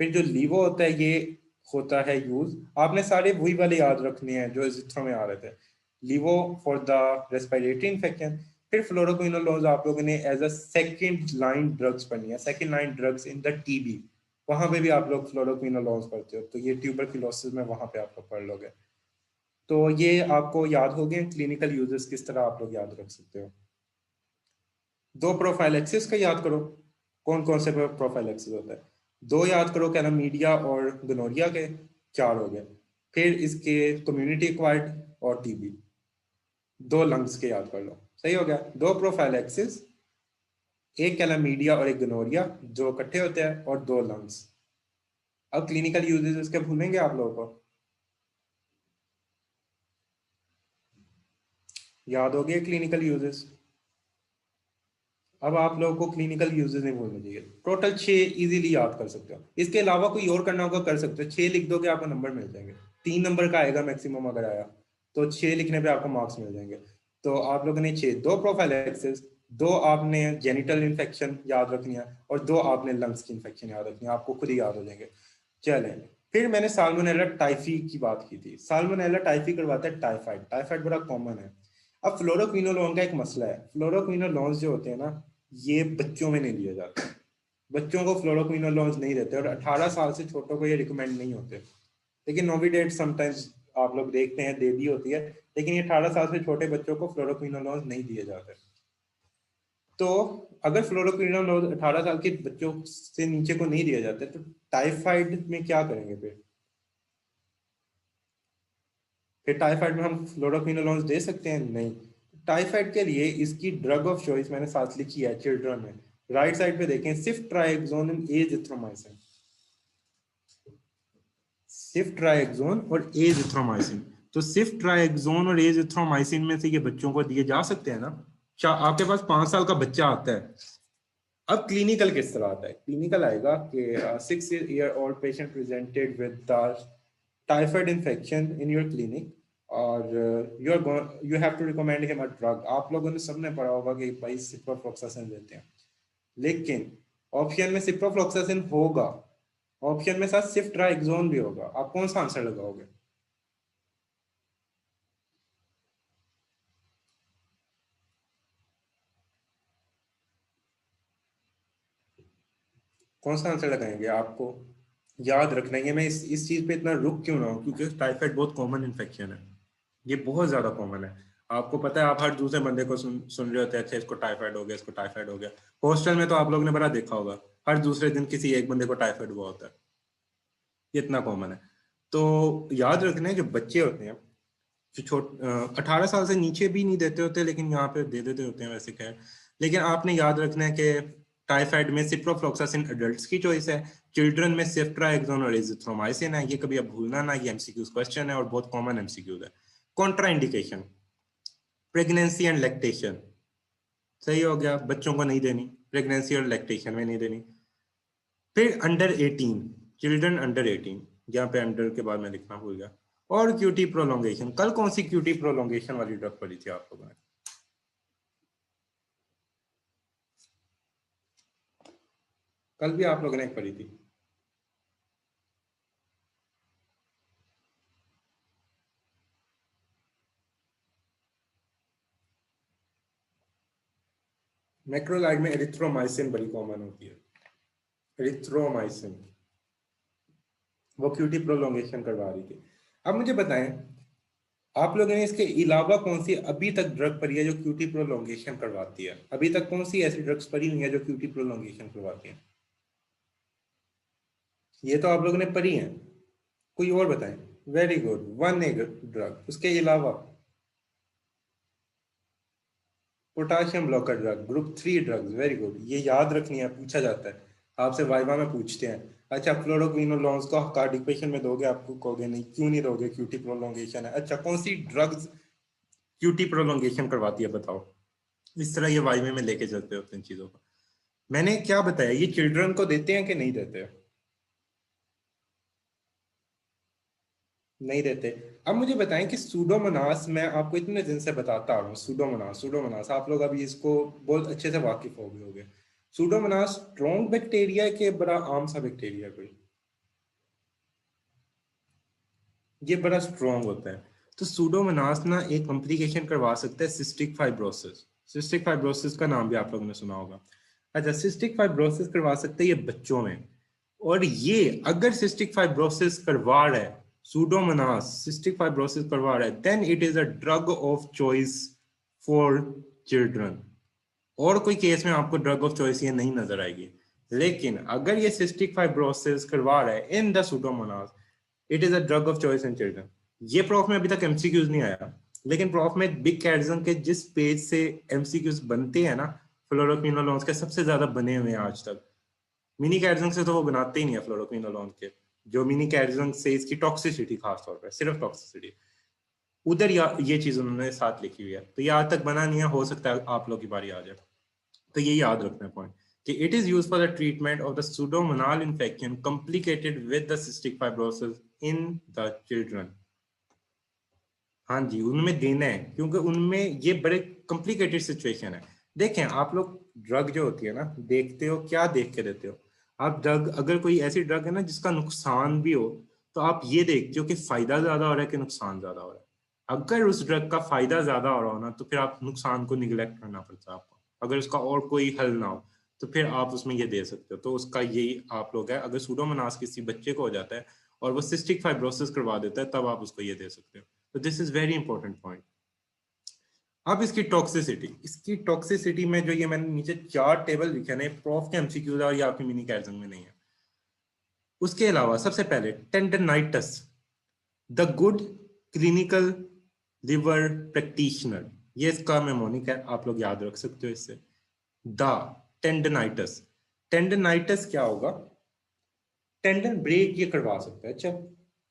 फिर जो लीवो होता है ये होता है यूज, आपने सारे वही वाले याद रखने हैं जो जिथ्रो में आ रहे थे, levo for the respiratory infection. फिर फ्लोरोक्विनोलोन्स आप लोगों ने as a second line drugs पढ़नी है, second line drugs in the TB, वहां पे भी आप लोग फ्लोरोक्विनोलोन्स पढ़ते हो, तो ये ट्यूबरक्लोसिस में वहां पे आप लोग पढ़ लोगे। तो ये आपको याद हो गए क्लिनिकल यूजेस किस तरह आप लोग याद रख सकते हो। दो प्रोफाइलेक्सिस का याद करो, कौन कौन से प्रोफाइलेक्सिस होता है? दो याद करो कैलामीडिया और गोनोरिया के, चार हो गए। फिर इसके कम्युनिटी एक्वायर्ड और टीबी, दो लंग्स के याद कर लो। सही हो गया, दो प्रोफाइलेक्सिस, एक कैलामीडिया और एक गोनोरिया जो इकट्ठे होते हैं, और दो लंग्स। अब क्लिनिकल यूजेस इसके भूलेंगे आप लोगों को? याद हो गए क्लिनिकल यूजेस? अब आप लोगों को क्लिनिकल यूजेस नहीं भूलना चाहिए। टोटल 6 इजीली याद कर सकते हो, इसके अलावा कोई और करना होगा कर सकते हो। 6 लिख दोगे आपको नंबर मिल जाएंगे, 3 नंबर का आएगा मैक्सिमम अगर आया तो 6 लिखने पे आपको मार्क्स मिल जाएंगे। तो आप लोगों ने 6, दो प्रोफाइलेक्सिस, दो आपने जेनिटल इन्फेक्शन याद रखनी है, और दो आपने लंग्स की इन्फेक्शन याद रखनी है, आपको खुद ही याद हो जाएंगे। चले, फिर मैंने साल्मोनेला टाइफी की बात की थी। साल्मोनेला टाइफी करवाता है टाइफाइड, टाइफाइड बड़ा कॉमन है। अब फ्लोरोक्विनोलोन का एक मसला है, फ्लोरोक्विनोलोन्स जो होते हैं ना, ये बच्चों में नहीं लिए जाते, बच्चों को फ्लोरोक्विनोलोन्स नहीं देते, और 18 साल से छोटों को ये रिकमेंड नहीं होते। लेकिन नोविडेट समटाइम्स आप लोग देखते हैं दे दी होती है, लेकिन ये 18 साल से छोटे बच्चों को फ्लोरोक्विनोलोन्स नहीं दिए जाते। तो अगर फ्लोरोक्विनोलोन्स 18 साल के बच्चों से नीचे को नहीं दिए जाते, तो टाइफाइड में क्या करेंगे? फिर टाइफाइड में हम फ्लोरोक्विनोलोन्स दे सकते हैं? नहीं। टाइफाइड के लिए इसकी ड्रग ऑफ चॉइस मैंने साथ लिखी है चिल्ड्रन में, राइट साइड पे देखें, सिफ्ट्राइक्सोन एंड एजिथ्रोमाइसिन। सिफ्ट्राइक्सोन और एजिथ्रोमाइसिन, तो सिफ्ट्राइक्सोन और एजिथ्रोमाइसिन में से ये बच्चों को दिए जा सकते हैं ना? आपके पास 5 साल का बच्चा आता है, अब क्लिनिकल किस तरह आता है? क्लिनिकल आएगा कि 6 year old patient presented with typhoid infection in your clinic, और you have to recommend him a drug. आप लोगों ने सबने पढ़ा होगा कि भाई सिप्रोफ्लॉक्सासिन देते हैं, लेकिन ऑप्शन में सिप्रोफ्लॉक्सासिन होगा, ऑप्शन में साथ सिफ्ट्राइक्सोन भी होगा, आप कौन सा आंसर लगाओगे? कौन सा आंसर लगाएंगे? आपको याद रखना है, मैं इस चीज पे इतना रुक क्यों रहा हूँ, क्योंकि टाइफाइड बहुत कॉमन इन्फेक्शन है, ये बहुत ज्यादा कॉमन है। आपको पता है, आप हर दूसरे बंदे को सुन रहे होते हैं, अच्छा इसको टाइफाइड हो गया, इसको टाइफाइड हो गया। हॉस्टल में तो आप लोग ने बड़ा देखा होगा, हर दूसरे दिन किसी एक बंदे को टाइफाइड हुआ होता है, ये इतना कॉमन है। तो याद रखना है, जो बच्चे होते हैं जो 18 साल से नीचे भी नहीं देते होते, लेकिन यहाँ पे दे देते होते हैं वैसे, खैर। लेकिन आपने याद रखना है कि टाइफाइड में सिप्रोफ्लॉक्सासिन एडल्ट्स की चॉइस है, चिल्ड्रन में सेफ्ट्राइक्सोन और एजिथ्रोमाइसिन है, ये कभी आप भूलना ना, ये एमसीक्यूज क्वेश्चन है और बहुत कॉमन एमसीक्यूज है। Contra indication, pregnancy and lactation, सही हो गया, बच्चों को नहीं देनी, प्रेगनेंसी और लैक्टेशन में नहीं देनी। फिर अंडर 18, चिल्ड्रन अंडर 18, यहाँ पे अंडर के बाद मैं लिखना भूल गया। और क्यूटी प्रोलोंगेशन, कल कौन सी क्यूटी प्रोलोंगेशन वाली ड्रग पड़ी थी आप लोगों ने? कल भी आप लोगों ने एक पढ़ी थी, मैक्रोलाइड में एरिथ्रोमाइसिन बड़ी कॉमन होती है, एरिथ्रोमाइसिन, वो क्यूटी प्रोलोंगेशन करवा रही थी। अब मुझे बताएं, आप लोगों ने इसके अलावा कौन सी अभी तक ड्रग पढ़ी है जो क्यूटी प्रोलोंगेशन करवाती है? अभी तक कौन सी ऐसी ड्रग्स पढ़ी हुई है जो क्यूटी प्रोलोंगेशन करवाती है? ये तो आप लोगों ने पढ़ी है, कोई और बताएं। Very good, one a drug. उसके अलावा potassium blocker drug, group 3 drugs, very good, ये याद रखनी है, पूछा जाता है आपसे, वाइवा में पूछते हैं। अच्छा, फ्लोरोक्विनोलोन्स को कार्डिक पेशेंट में दोगे? आपको कहोगे नहीं, क्यों नहीं दोगे? क्यूटी प्रोलोंगेशन है। अच्छा, कौन सी ड्रग्स क्यूटी प्रोलोंगेशन करवाती है बताओ? इस तरह ये वाइवे में लेके चलते होते हैं चीजों को। मैंने क्या बताया, ये चिल्ड्रन को देते हैं कि नहीं देते हैं? नहीं देते। अब मुझे बताएं कि सूडोमोनास, मैं आपको इतने दिन से बताता आ रहा हूँ, सूडोमोनास सूडोमोनास, आप लोग अभी इसको बहुत अच्छे से वाकिफ हो गए होंगे। सूडोमोनास स्ट्रॉन्ग बैक्टीरिया है कि बड़ा आम सा बैक्टीरिया कोई? ये बड़ा स्ट्रॉन्ग होता है। तो सूडोमोनास ना एक कॉम्प्लिकेशन करवा सकता है, सिस्टिक फाइब्रोसिस। सिस्टिक फाइब्रोसिस का नाम भी आप लोगों ने सुना होगा। अच्छा, सिस्टिक फाइब्रोसिस करवा सकते हैं ये बच्चों में। और ये अगर सिस्टिक फाइब्रोसिस करवा रहा है, सूडोमोनास सिस्टिक फाइब्रोसिस करवा रहा है, then it is a drug of choice for children. और कोई केस में आपको ड्रग ऑफ चॉइस ये नहीं नजर आएगी। लेकिन अगर ये सिस्टिक फाइब्रोसिस करवा रहा है in the Pseudomonas, it is a drug of choice in children. ये प्रॉफ में अभी तक एमसीक्यूज नहीं आया, लेकिन प्रॉफ में बिग कैटजन के जिस पेज से एमसीक्यूज बनते हैं ना, फ्लोरोक्विनोलोन्स के सबसे ज्यादा बने हुए हैं आज तक। मिनी कैटजन से तो वो बनाते ही नहीं है फ्लोरोक्विनोलोन के। जो मिनी कैटजन से इसकी टॉक्सिसिटी, खास तौर पर सिर्फ टॉक्सिसिटी, उधर ये चीज उन्होंने साथ लिखी हुई है। तो ये आज तक बना नहीं है, हो सकता है आप लोग की बारी आ जाए। तो ये याद रखना है पॉइंट, कि it is use for the treatment of the pseudomonal infection complicated with the cystic fibrosis in the children. हाँ जी, उनमें देना है, क्योंकि उनमें ये बड़े कॉम्प्लिकेटेड सिचुएशन है। देखें आप लोग, ड्रग जो होती है ना, देखते हो क्या देख के देते हो? आप ड्रग, अगर कोई ऐसी ड्रग है ना जिसका नुकसान भी हो, तो आप ये देखते हो कि फायदा ज्यादा हो रहा है कि नुकसान ज्यादा हो रहा है। अगर उस ड्रग का फायदा ज्यादा हो रहा हो ना, तो फिर आप नुकसान को निगलेक्ट करना पड़ता है आपको। अगर उसका और कोई हल ना हो, तो फिर आप उसमें ये दे सकते हो। तो उसका यही आप लोग है, अगर सूडोमोनास किसी बच्चे को हो जाता है और वो सिस्टिक फाइब्रोसिस करवा देता है, तब आप उसको ये दे सकते हो। तो this is very important point. अब इसकी टॉक्सिसिटी में जो ये मैंने नीचे 4 टेबल लिखे ना, प्रॉफ के एमसीक्यूज और ये आपकी मिनी कैल्सम में नहीं है। उसके अलावा सबसे पहले tendinitis, the good clinical liver practitioner, ये इसका मेमोनिक है, आप लोग याद रख सकते हो इससे। द टेंडनाइटस, टेंडनाइटस क्या होगा? टेंडन ब्रेक ये करवा सकता है। अच्छा,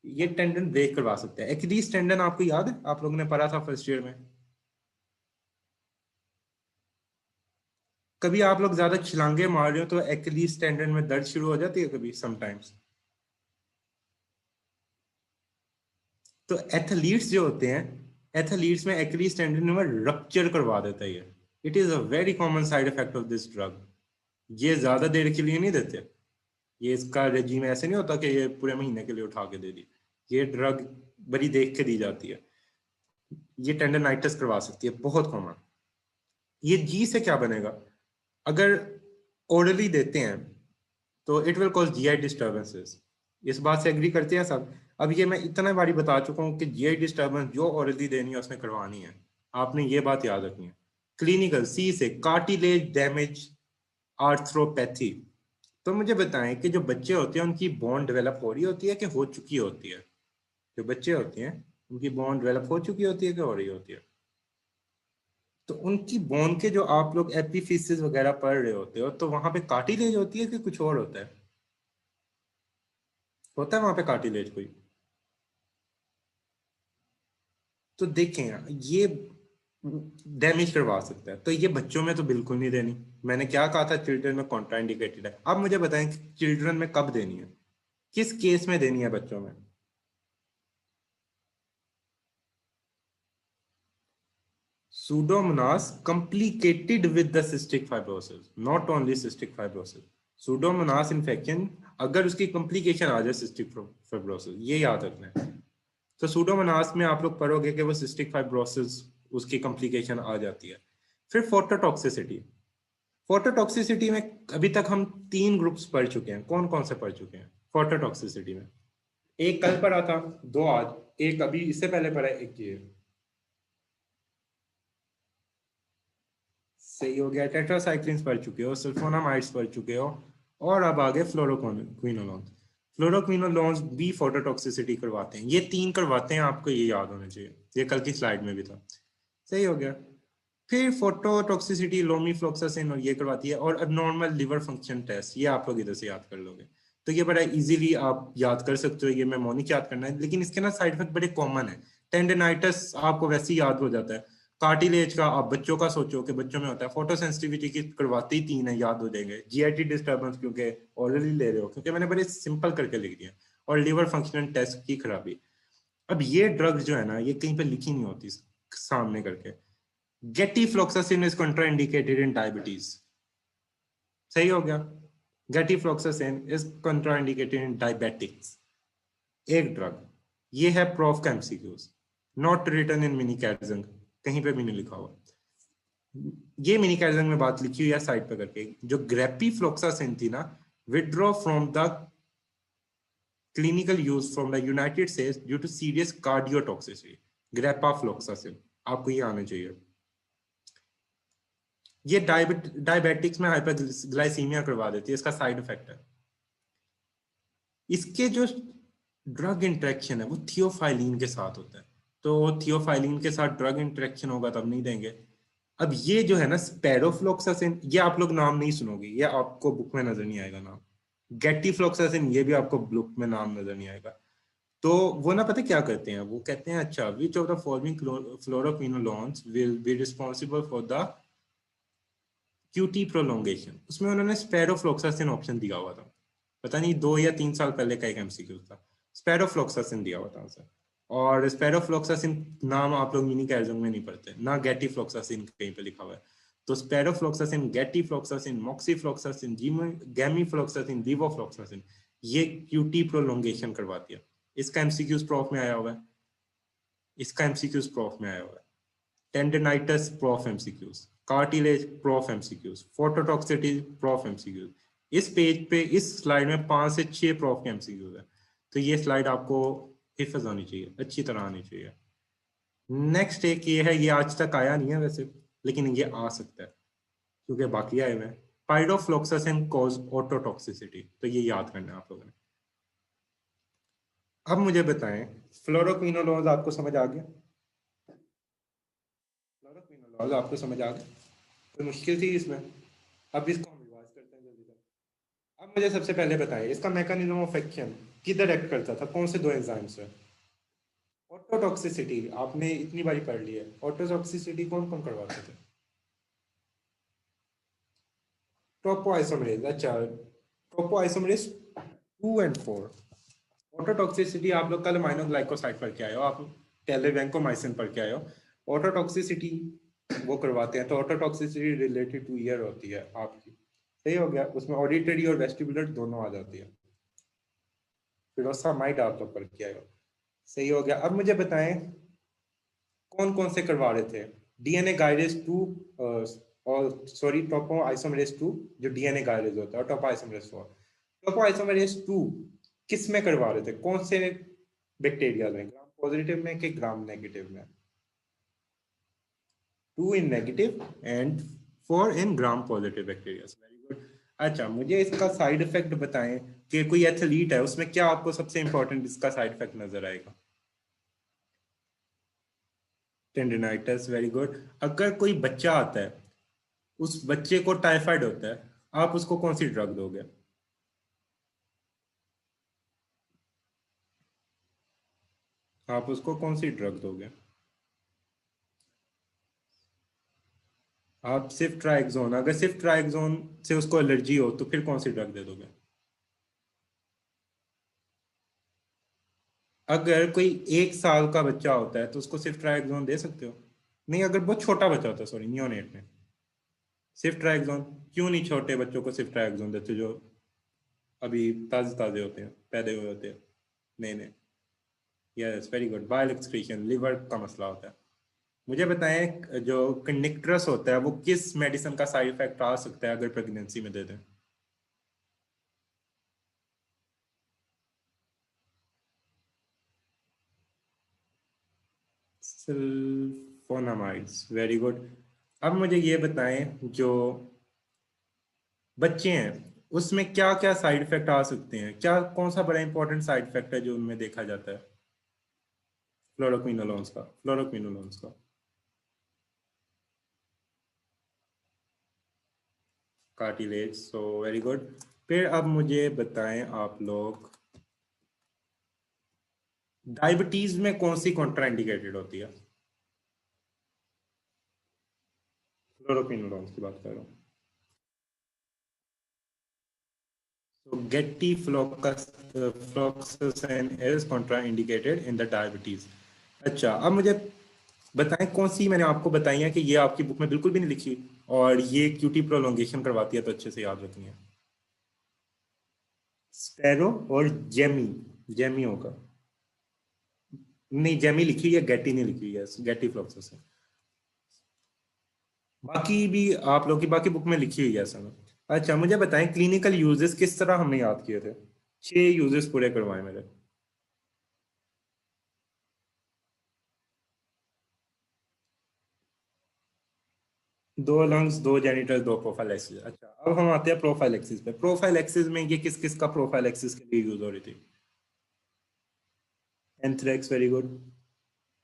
ये टेंडन ब्रेक करवा सकता है। एक्लीस टेंडन आपको याद है, आप लोगों ने पढ़ा था फर्स्ट ईयर में। कभी आप लोग ज्यादा छलांगे मार रहे हो तो एक्लीस टेंडन में दर्द शुरू हो जाती है कभी, समटाइम्स। तो एथलीट्स जो होते हैं, एथलीट्स में एक्लीस टेंडन में रप्चर करवा देता है ये। It is a very common side effect of this drug. ये ज्यादा देर के लिए नहीं देते, ये इसका रेजीम ऐसे नहीं होता कि ये पूरे महीने के लिए उठा के दे दी। ये ड्रग बड़ी देख के दी जाती है। ये टेंडनाइटिस करवा सकती है, बहुत कॉमन। ये जी से क्या बनेगा? अगर ओरली देते हैं तो it will cause GI disturbances. इस बात से एग्री करते हैं सब? अब ये मैं इतना बारी बता चुका हूँ कि जीआई डिस्टर्बेंस जो ओरली देनी है उसमें करवानी है। आपने ये बात याद रखनी है। क्लिनिकल सी से कार्टिलेज डैमेज, आर्थ्रोपैथी। तो मुझे बताएं कि जो बच्चे होते हैं उनकी बोन डेवलप हो रही होती है कि हो चुकी होती है? जो बच्चे होते हैं उनकी बोन डेवलप हो चुकी होती है कि हो रही होती है? तो उनकी बोन के जो आप लोग एपिफिसिस वगैरह पढ़ रहे होते हो, तो वहां पे कार्टिलेज होती है कि कुछ और होता है? होता है वहां पे कार्टिलेज कोई? तो देखें, ये डैमेज करवा सकता है। तो ये बच्चों में तो बिल्कुल नहीं देनी। मैंने क्या कहा था, चिल्ड्रन में कॉन्ट्राइंडिकेटेड है। अब मुझे बताएं कि चिल्ड्रन में कब देनी है, किस केस में देनी है बच्चों में? Pseudomonas complicated with the cystic fibrosis, not only cystic fibrosis. Pseudomonas infection अगर उसकी complication आ जाए cystic fibrosis, ये याद रखना है। तो सूडोमोनास में आप लोग पढ़ोगे कि वो सिस्टिक फाइब्रोसिस उसकी कॉम्प्लिकेशन आ जाती है। फिर फोटोटॉक्सिसिटी। फोटोटॉक्सिसिटी में अभी तक हम 3 ग्रुप्स पढ़ चुके हैं। कौन कौन से पढ़ चुके हैं फोटोटॉक्सिसिटी में? एक कल पढ़ा था, 2 आज, एक अभी इससे पहले पढ़ा है, एक ये। सही हो गया। टेट्रासाइक्लिन्स पढ़ चुके हो, सल्फोनामाइड्स पढ़ चुके हो, और अब आगे फ्लोरोक्विनोलोन्स। फ्लोरोक्विनोलोन्स भी फोटोटॉक्सिसिटी करवाते हैं, ये 3 करवाते हैं, आपको ये याद होना चाहिए, ये कल की स्लाइड में भी था। सही हो गया। फिर फोटोटॉक्सिसिटी लोमीफ्लोक्सासिन और ये करवाती है, और अबनॉर्मल लिवर फंक्शन टेस्ट, ये आप लोग इधर से याद कर लोगे। तो ये बड़ा इजीली आप याद कर सकते हो, ये मेमोनिक याद करना है, लेकिन इसके ना साइड इफेक्ट बड़े कॉमन है। टेंडेनाइटिस आपको वैसे ही याद हो जाता है। कार्टिलेज का आप बच्चों का सोचो कि बच्चों में होता है, फोटो सेंसिटिविटी की करवाते ही 3 है, याद हो जाएंगे। जीआईटी डिस्टर्बेंस क्योंकि ऑलरेडी ले रहे हो, क्योंकि मैंने बड़े सिंपल करके लिख दिया। और लिवर फंक्शनल टेस्ट की खराबी। अब ये ड्रग्स जो है ना, ये कहीं पे लिखी नहीं होती सामने करके। Gatifloxacin is contraindicated in diabetes। सही हो गया। Gatifloxacin is contraindicated in diabetics। एक ड्रग ये है प्रोफ का MCQs, not written in mini Katzung, कहीं पे भी नहीं लिखा हुआ। ये मिनी कैटजंग में बात लिखी हुई है साइड पे करके। जो ग्रेपीफ्लोक्सासिन थी ना, withdraw from the clinical use from the United States due to serious cardiotoxicity। ग्रेपाफ्लोक्सासिन आपको ये आना चाहिए। ये डायबिटिक्स में हाइपरग्लाइसीमिया करवा देती है, इसका साइड इफेक्ट है। इसके जो ड्रग इंटरेक्शन है वो थियोफाइलिन के साथ होता है, तो थियोफाइलिन के साथ ड्रग इंटरेक्शन होगा तब नहीं देंगे। अब ये जो है ना स्पेरोफ्लोक्सासिन, ये आप लोग नाम नहीं सुनोगे, ये आपको बुक में नजर नहीं आएगा नाम। गेटिफ्लोक्सासिन ये भी आपको बुक में नाम नजर नहीं आएगा। तो वो ना पता क्या करते हैं, वो कहते हैं अच्छा which of the following fluoroquinolones will be responsible for the QT prolongation. उसमें उन्होंने स्पेरोफ्लोक्सासिन ऑप्शन दिया हुआ था, पता नहीं 2 या 3 साल पहले का एक एमसीक्यू था। स्पेरोफ्लोक्सासिन दिया हुआ था उसे। और स्पेरोफ्लोक्सासिन नाम आप लोग मिनी कैल्शियम में नहीं पढ़ते ना, गेटिफ्लोक्सासिन कहीं पे लिखा हुआ है। तो स्पेरोफ्लोक्सासिन, गेटिफ्लोक्सासिन, मॉक्सीफ्लोक्सासिन, गैमीफ्लोक्सासिन, लीवोफ्लोक्सासिन, ये क्यूटी प्रोलोंगेशन करवाती है। इसका एमसीक्यूज प्रॉफ में आया हुआ है, इसका एमसीक्यूज प्रॉफ में आया हुआ है। Tendinitis prof MCQs, cartilage prof MCQs, phototoxicity prof MCQs. इस पेज पे इस स्लाइड में 5 से 6 प्रॉफ के एमसीक्यूज है। तो ये स्लाइड आपको हिफज आनी चाहिए, अच्छी तरह आनी चाहिए। नेक्स्ट एक ये है, ये आज तक आया नहीं है वैसे, लेकिन ये आ सकता है क्योंकि बाकी आए हुए हैं। पाइरोफ्लोक्सासिन कॉज ऑटोटॉक्सिसिटी, तो ये याद करना है आप लोगों ने। अब मुझे बताएं, फ्लोरोक्विनोलोज आपको समझ आ गया? फ्लोरोक्विनोलोज आपको समझ आ गया? कोई मुश्किल थी इसमें? अब इसको हम रिवाइज करते हैं जल्दी से। अब मुझे सबसे पहले बताइए, इसका मैकेनिज्म ऑफ एक्शन किधर एक्ट करता था, कौन से 2 एंजाइम से? ऑटोटॉक्सिसिटी आपने इतनी बारी पढ़ ली है। ऑटोटॉक्सिसिटी कौन कौन करवाते थे? टोपोआइसोमरेज, अच्छा टोपोआइसोमरेज 2 और 4। ऑटोटॉक्सिसिटी आप लोग कल माइनोग्लाइकोसाइड पढ़ के आए हो, आप टेलेवेंकोमाइसिन पढ़ के आए हो। ऑटोटॉक्सिसिटी वो करवाते हैं, तो ऑटोटॉक्सिसिटी रिलेटेड टू ईयर होती है आपकी। सही हो गया, उसमें ऑडिटरी और वेस्टिबुलर दोनों आ जाती है। फिलोसामाइड आप लोग पढ़ के आए हो। सही हो गया। अब मुझे बताएं कौन कौन से करवा रहे थे? डीएनए गाइडेज 2, और सॉरी टोपो आइसोमरेज 2 जो डीएनए गाइडेज होता है, और टोपो आइसोमरेज 4। टोपो आइसोमरेज 2 किस में करवा रहे थे, कौन से बैक्टीरिया में, ग्राम पॉजिटिव में कि ग्राम नेगेटिव में? 2 in negative and 4 in gram positive bacteria. Very good. अच्छा मुझे इसका साइड इफेक्ट बताएं कि कोई एथलीट है, उसमें क्या आपको सबसे इंपॉर्टेंट इसका साइड इफेक्ट नजर आएगा? Tendinitis, very good. अगर कोई बच्चा आता है, उस बच्चे को टाइफाइड होता है, आप उसको कौन सी ड्रग दोगे? आप उसको कौन सी ड्रग दोगे? आप सिर्फ ट्राइक्सोन, अगर सिर्फ ट्राइक्सोन से उसको एलर्जी हो तो फिर कौन सी ड्रग दे दोगे? अगर कोई 1 साल का बच्चा होता है तो उसको सिर्फ ट्राइक्सोन दे सकते हो? नहीं, अगर बहुत छोटा बच्चा होता है, सॉरी नियोनेट में, सिर्फ ट्राइक्सोन। क्यों नहीं छोटे बच्चों को सिर्फ ट्राइक्सोन देते जो अभी ताजे ताजे होते हैं, पैदा हुए होते हैं? नहीं नहीं, yes very good, bile excretion, liver का मसला होता है। मुझे बताएं जो कंडक्ट्रस होता है वो किस मेडिसिन का साइड इफेक्ट आ सकता है अगर प्रेगनेंसी में दे दें? Sulfonamides, very good. अब मुझे ये बताएं, जो बच्चे हैं उसमें क्या क्या साइड इफेक्ट आ सकते हैं, क्या कौन सा बड़ा इंपॉर्टेंट साइड इफेक्ट है जो उनमें देखा जाता है फ्लोरोक्विनोलोन्स का। Cartilage, so very good. फिर अब मुझे बताएं आप लोग, डायबिटीज में कौन सी कॉन्ट्राइंडिकेटेड होती है? फ्लोरोक्विनोलोन्स की बात कर रहा हूँ। So Getty floxacin is contraindicated in the diabetes. अच्छा, अब मुझे बताएं कौन सी मैंने आपको बताई है कि ये आपकी बुक में बिल्कुल भी नहीं लिखी और ये क्यूटी प्रोलोंगेशन करवाती है, तो अच्छे से याद रखनी है। स्टेरो और जेमी, जेमी होगा। नहीं, जेमी लिखी है, गेटी नहीं लिखी है, गेटी फ्लोक्सासिन। बाकी भी आप लोग की बाकी बुक में लिखी हुई है सर। अच्छा, मुझे बताएं क्लिनिकल यूजेस किस तरह हमने याद किए थे? 6 यूजेस पूरे करवाए मेरे। 2 लंग्स, 2 जेनिटल्स, 2 प्रोफाइलैक्सिस। अच्छा, अब हम आते हैं प्रोफाइलैक्सिस पे। प्रोफाइलैक्सिस में ये किस किस का प्रोफाइलैक्सिस के लिए यूज हो रही थी? Anthrax, very good.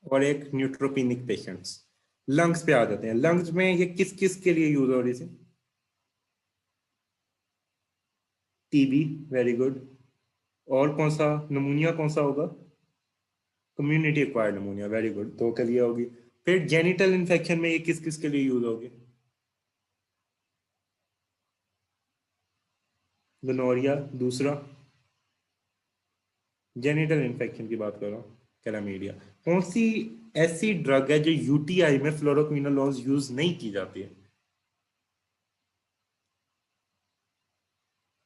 और एक न्यूट्रोपिनिक पेशेंट्स। लंग्स पे आ जाते हैं, लंग्स में ये किस किस के लिए यूज हो रही थी? TB, very good. और कौन सा नमूनिया कौन सा होगा? कम्युनिटी एक्वायर्ड नमूनिया, वेरी गुड, तो के लिए होगी। फिर जेनिटल इन्फेक्शन में ये किस किस के लिए यूज होगी? गोनोरिया, दूसरा जेनिटल इन्फेक्शन की बात कर रहा हूँ, कैलामीडिया। कौन सी ऐसी ड्रग है जो यूटीआई में फ्लोरोक्विनोलोन्स यूज नहीं की जाती है?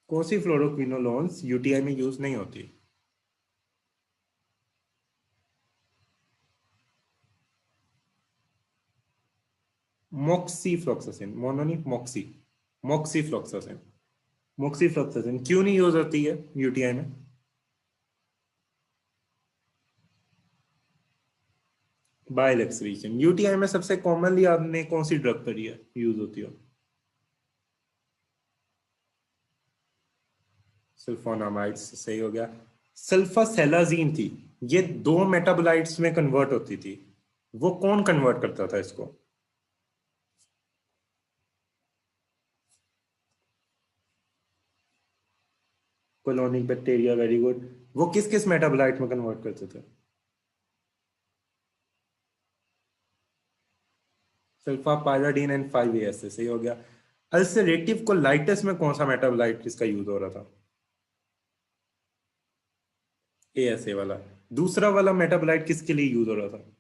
कौन सी फ्लोरोक्विनोलोन्स यूटीआई में यूज नहीं होती? मोक्सीफ्लोक्सासिन, मोनो नहीं, मोक्सी, मोक्सीफ्लोक्सासिन। मोक्सीफ्लोक्सासिन क्यों नहीं यूज होती है यूटीआई में? Bile excretion. यूटीआई में सबसे कॉमनली आपने कौन सी ड्रग पर यूज होती है? सल्फोनामाइड्स, सही हो गया। सल्फासेलाजीन थी, ये 2 मेटाबोलाइट्स में कन्वर्ट होती थी, वो कौन कन्वर्ट करता था इसको? Colonic bacteria, very good. वो किस किस मेटाबोलाइट में कन्वर्ट करते थे? सल्फा पायराडीन एंड 5 AS, सही हो गया। अल्सरेटिव कोलाइटिस में कौन सा मेटाबोलाइट इसका यूज हो रहा था? ASA वाला। दूसरा वाला मेटाबोलाइट किसके लिए यूज हो रहा था?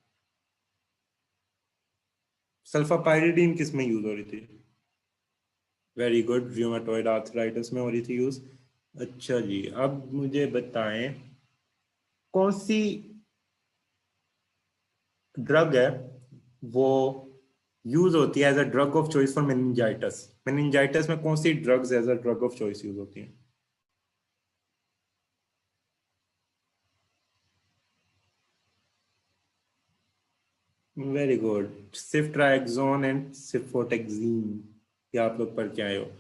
सल्फा पायरिडीन किस में यूज हो रही थी? वेरी गुड, रूमेटॉइड आर्थराइटिस में हो रही थी यूज। अच्छा जी, अब मुझे बताएं कौन सी ड्रग है वो यूज होती है as a drug of choice for meningitis? Meningitis में कौन सी drugs as a drug of choice use होती हैं? Very good, ceftriaxone and cefotaxime, ये आप लोग पढ़ के आए हो।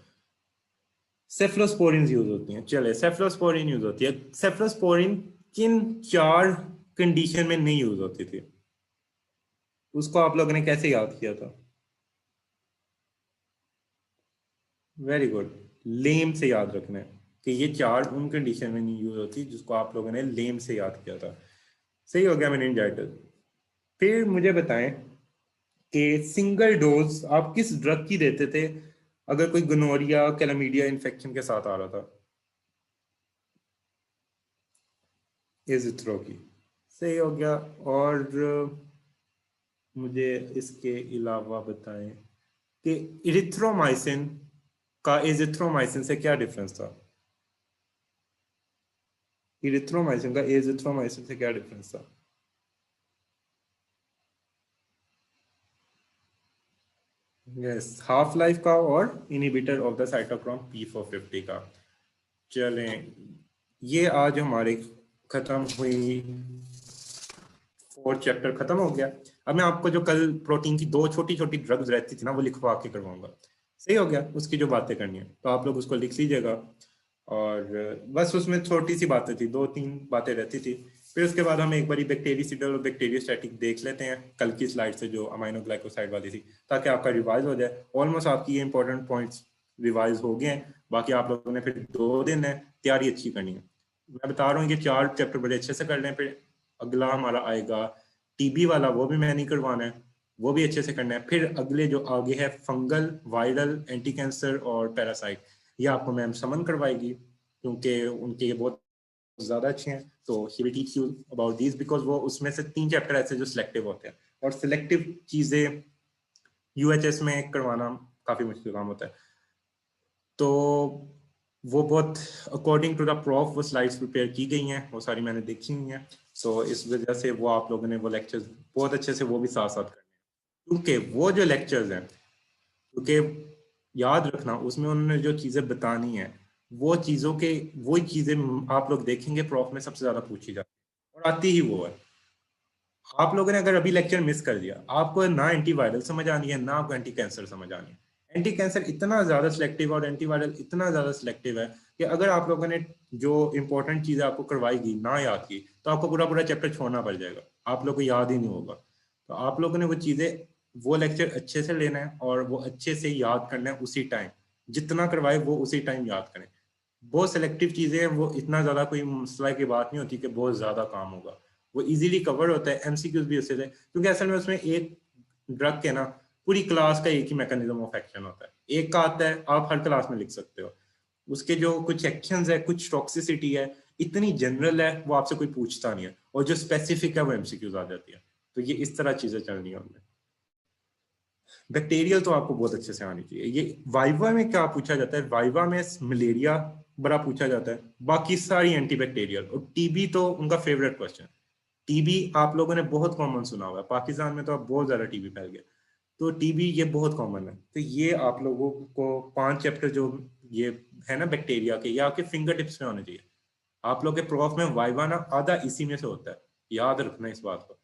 सेफ्लोस्पोरिन यूज होती हैं, चले, सेफ्लोस्पोरिन यूज होती है। सेफ्लोस्पोरिन किन 4 कंडीशन में नहीं यूज होती थी? उसको आप लोगों ने कैसे याद किया था? वेरी गुड, लेम से याद रखना है कि ये 4 उन कंडीशन में नहीं यूज होती जिसको आप लोगों ने लेम से याद किया था। सही हो गया मेनिंजाइटिस। फिर मुझे बताएं कि सिंगल डोज आप किस ड्रग की देते थे अगर कोई गोनोरिया कैलामीडिया इन्फेक्शन के साथ आ रहा था? एजिथ्रो की, सही हो गया। और मुझे इसके अलावा बताएं कि इरिथ्रोमाइसिन का एजिथ्रोमाइसिन से क्या डिफरेंस था? इरिथ्रोमाइसिन का एजिथ्रोमाइसिन से क्या डिफरेंस था? यस, हाफ लाइफ का और inhibitor of the cytochrome P450 का। चलें, ये आज हमारे खत्म हुई, 4 चैप्टर खत्म हो गया। अब मैं आपको जो कल प्रोटीन की 2 छोटी छोटी ड्रग्स रहती थी ना, वो लिखवा के करवाऊंगा। सही हो गया, उसकी जो बातें करनी है तो आप लोग उसको लिख लीजिएगा। और बस उसमें छोटी सी बातें थी, 2-3 बातें रहती थी। फिर उसके बाद हम एक बारी बैक्टीरियोसिडल और बैक्टीरियोस्टैटिक देख लेते हैं कल की स्लाइड से, जो अमाइनो ग्लाइकोसाइड वाली थी, ताकि आपका रिवाइज हो जाए। ऑलमोस्ट आपकी ये इंपॉर्टेंट पॉइंट्स रिवाइज हो गए हैं। बाकी आप लोगों ने फिर 2 दिन है तैयारी अच्छी करनी है। मैं बता रहा हूँ कि 4 चैप्टर बड़े अच्छे से कर लें। फिर अगला हमारा आएगा टीबी वाला, वो भी मैंने करवाना है, वो भी अच्छे से करना है। फिर अगले जो आगे है फंगल, वायरल, एंटी कैंसर और पैरासाइट, ये आपको मैम समन करवाएगी, क्योंकि उनके ये बहुत ज्यादा अच्छे हैं। तो he will teach you about these, because वो उसमें से 3 चैप्टर ऐसे जो सिलेक्टिव होते हैं, और सिलेक्टिव चीजें यूएचएस में करवाना काफी मुश्किल काम होता है। तो वो बहुत अकॉर्डिंग टू द प्रॉफ वो स्लाइड्स प्रिपेयर की गई हैं, वो सारी मैंने देखी हुई हैं। सो इस वजह से वो आप लोगों ने वो लेक्चर्स बहुत अच्छे से वो भी साथ साथ करने हैं, क्योंकि वो जो लेक्चर्स हैं, क्योंकि याद रखना उसमें उन्होंने जो चीजें बतानी है, वो चीजों के वही चीजें आप लोग देखेंगे प्रॉफ में सबसे ज्यादा पूछी जाती है, और आती ही वो है। आप लोगों ने अगर अभी लेक्चर मिस कर दिया, आपको ना एंटीवायरल समझ आनी है, ना आपको एंटी कैंसर समझ आनी है। एंटी कैंसर इतना ज्यादा सिलेक्टिव और एंटीवायरल इतना ज्यादा सिलेक्टिव है कि अगर आप लोगों ने जो इंपॉर्टेंट चीजें आपको करवाएगी ना याद की, तो आपको पूरा पूरा चैप्टर छोड़ना पड़ जाएगा, आप लोग को याद ही नहीं होगा। तो आप लोगों ने वो चीजें, वो लेक्चर अच्छे से लेना है और वो अच्छे से याद करना है उसी टाइम, जितना करवाए वो उसी टाइम याद करें। बहुत सिलेक्टिव चीजें हैं, वो इतना ज्यादा कोई मसला की बात नहीं होती कि बहुत ज्यादा काम होगा, वो इजीली कवर होता है। एमसीक्यूज भी उससे, क्योंकि असल में उसमें एक ड्रग के ना पूरी क्लास का एक ही मैकेनिज्म ऑफ एक्शन होता है, एक का आता है, आप हर क्लास में लिख सकते हो। उसके जो कुछ एक्शंस है, कुछ टॉक्सिसिटी है, इतनी जनरल है, वो आपसे कोई पूछता नहीं है, और जो स्पेसिफिक है वो एमसीक्यूज आ जाती है। तो ये इस तरह चीजें चलनी है उनमें। बैक्टीरियल तो आपको बहुत अच्छे से आनी चाहिए। ये वाइवा में क्या पूछा जाता है, वाइवा में मलेरिया बड़ा पूछा जाता है, बाकी सारी एंटीबैक्टीरियल, और टीबी तो उनका फेवरेट क्वेश्चन। टीबी आप लोगों ने बहुत कॉमन सुना हुआ है, पाकिस्तान में तो अब बहुत ज्यादा टीबी फैल गया, तो टीबी ये बहुत कॉमन है। तो ये आप लोगों को 5 चैप्टर जो ये है ना बैक्टीरिया के, ये आपके फिंगर टिप्स में होने चाहिए। आप लोग के प्रोफ में वाइवा ना आधा इसी में से होता है, याद रखना इस बात को।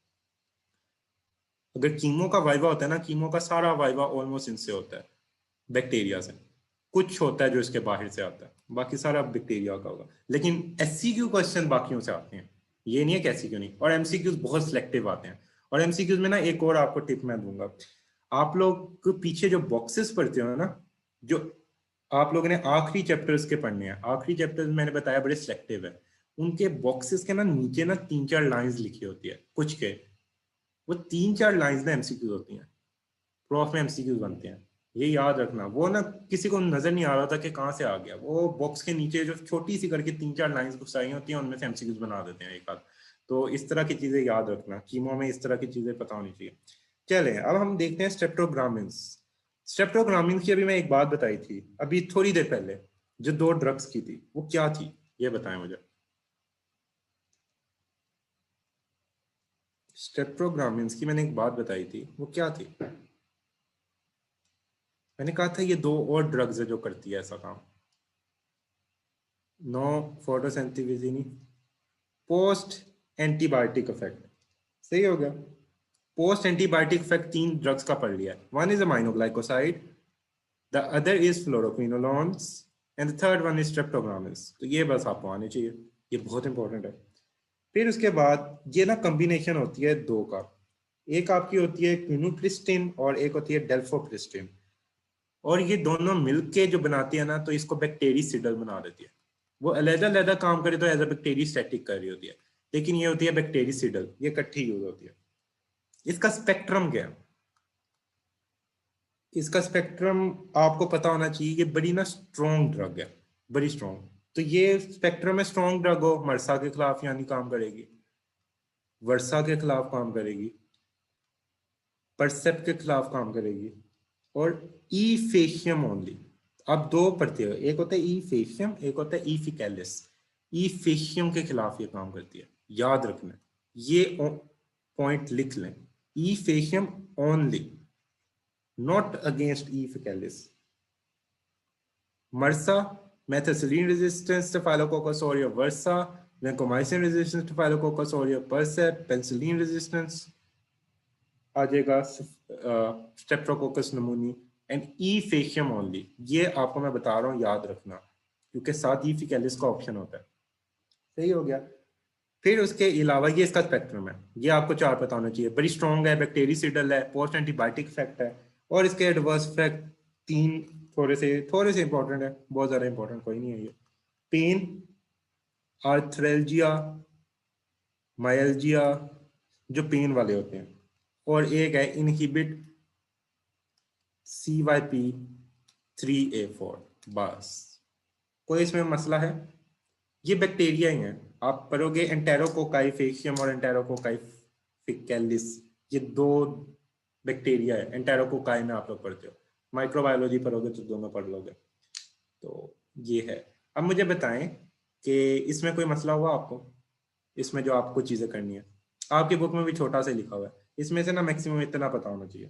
अगर कीमो का वाइवा होता है ना, कीमो का सारा वाइवा ऑलमोस्ट इनसे होता है, बैक्टीरिया से। कुछ होता है जो इसके बाहर से आता है, बाकी सारा बैक्टीरिया का होगा। लेकिन एससीक्यू क्वेश्चन बाकियों से आते हैं, ये नहीं है कि एससीक्यू नहीं। और एमसीक्यूज बहुत सिलेक्टिव आते हैं। और एमसीक्यूज में ना एक और आपको टिप मैं दूंगा, आप लोग को पीछे जो बॉक्सेस पढ़ते हो ना, जो आप लोगों ने आखिरी चैप्टर्स के पढ़ने हैं, आखिरी चैप्टर्स मैंने बताया बड़े सिलेक्टिव है, उनके बॉक्सेस के ना नीचे ना 3-4 लाइंस लिखी होती है कुछ के, वो 3-4 लाइंस ना एमसीक्यूज होती हैं, प्रॉफ में एमसीक्यूज बनते हैं। ये याद रखना, वो ना किसी को नजर नहीं आ रहा था कि कहाँ से आ गया, वो बॉक्स के नीचे जो छोटी सी करके 3-4 लाइंस घुसाई होती हैं, उनमें से एमसीक्यूज बना देते हैं एक आध। तो इस तरह की चीजें याद रखना, कीमो में इस तरह की चीजें पता होनी चाहिए। चले अब हम देखते हैं स्ट्रेप्टोग्रामिन्स। स्ट्रेप्टोग्रामिन्स की अभी मैं एक बात बताई थी अभी थोड़ी देर पहले, जो 2 ड्रग्स की थी, वो क्या थी ये बताएं मुझे। स्ट्रेप्टोग्रामिन्स की मैंने एक बात बताई थी, वो क्या थी? मैंने कहा था ये 2 और ड्रग्स है जो करती है ऐसा काम। No photosynthesis, post antibiotic effect. सही हो गया। पोस्ट एंटीबायोटिक इफेक्ट 3 ड्रग्स का पढ़ लिया। One is aminoglycoside, the other is fluoroquinolones, and the third one is streptogramins. तो ये बस आपको आने चाहिए, ये बहुत इंपॉर्टेंट है। फिर उसके बाद ये ना कॉम्बिनेशन होती है 2 का, एक आपकी होती है क्विनोप्रिस्टिन और एक होती है डेल्फोप्रिस्टिन, और ये दोनों मिलके जो बनाती है ना, तो इसको बैक्टीरियसिडल बना देती है। वो अलग-अलग काम करे तो एज अ बैक्टीरियोस्टैटिक कर रही होती है, लेकिन ये होती है बैक्टीरियसिडल, ये इकट्ठी यूज होती है। इसका स्पेक्ट्रम क्या है? इसका स्पेक्ट्रम आपको पता होना चाहिए, ये बड़ी ना स्ट्रॉन्ग ड्रग है, बड़ी स्ट्रॉन्ग। तो ये स्पेक्ट्रम में स्ट्रॉन्ग ड्रग हो, मरसा के खिलाफ यानी काम करेगी, वर्सा के खिलाफ काम करेगी, परसेप के खिलाफ काम करेगी, और ई फेशियम ओनली। अब 2 पढ़ते हो, एक होता है ई फेशियम, एक होता है ई फिकैलिस। ई फेशियम के खिलाफ ये काम करती है, याद रखना, ये पॉइंट लिख लें। E faecium only, not against E faecalis. MRSA, methicillin resistance Staphylococcus aureus versa, vancomycin resistance Staphylococcus aureus percept, penicillin resistance, आ जाएगा Streptococcus नमूनी and E faecium only. ये आपको मैं बता रहा हूँ, याद रखना, क्योंकि साथ ही फिकैलिस का ऑप्शन होता है। सही हो गया। फिर उसके अलावा ये इसका स्पेक्ट्रम है, ये आपको चार पता होना चाहिए। बड़ी स्ट्रॉन्ग है, बैक्टीरियसिडल है, पोस्ट एंटीबायोटिक इफेक्ट है, और इसके एडवर्स इफेक्ट तीन थोड़े से इंपॉर्टेंट है, बहुत ज्यादा इंपॉर्टेंट कोई नहीं है ये। पेन, आर्थ्रेल्जिया, मायल्जिया, जो पेन वाले होते हैं, और एक है इनहिबिट CYP3A4। बस, कोई इसमें मसला है? ये बैक्टीरिया ही हैं। आप पढ़ोगे एंटेरोकोकाई फेशियम और एंटेरोकोकाई फिकैलिस, ये दो बैक्टीरिया है। एंटेरोकोकाई में आप लोग पढ़ते हो, माइक्रोबायोलॉजी पढ़ोगे तो दोनों पढ़ लोगे। तो ये है। अब मुझे बताएं कि इसमें कोई मसला हुआ आपको? इसमें जो आपको चीजें करनी है, आपकी बुक में भी छोटा सा लिखा हुआ है, इसमें से ना मैक्सिमम इतना पता होना चाहिए।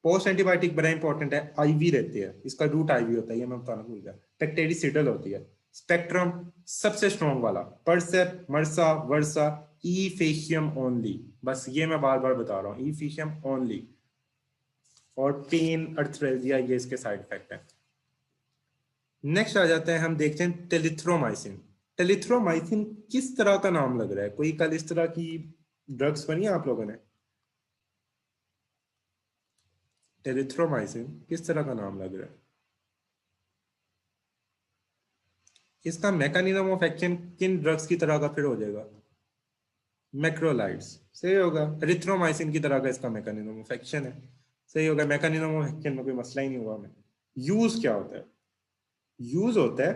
पोस्ट एंटीबायोटिक बड़ा इंपॉर्टेंट है, आईवी रहती है, इसका रूट आईवी होता है, ये मैं बताना भूल गया। बैक्टीरियसिडल होती है। स्पेक्ट्रम सबसे स्ट्रॉन्ग वाला परसेप, मर्सा, वर्सा, ई फेशियम ओनली। बस ये मैं बार बार बता रहा हूँ, ई फेशियम ओनली। और पेन, अर्थ्रेल्जिया, ये इसके साइड इफेक्ट है। नेक्स्ट आ जाते हैं, हम देखते हैं टेलिथ्रोमाइसिन। टेलिथ्रोमाइसिन किस तरह का नाम लग रहा है? कोई कल इस तरह की ड्रग्स बनी है आप लोगों ने? टेरिथ्रोमाइसिन किस तरह का नाम लग रहा है? इसका मैकेनिज्म ऑफ एक्शन किन ड्रग्स की तरह का फिर हो जाएगा? मैक्रोलाइड्स। सही होगा। एरिथ्रोमाइसिन की तरह का इसका मैकेनिज्म ऑफ एक्शन है। सही होगा। मैकेनिज्म ऑफ एक्शन में कोई मसला ही नहीं हुआ हमें। यूज क्या होता है? यूज होता है,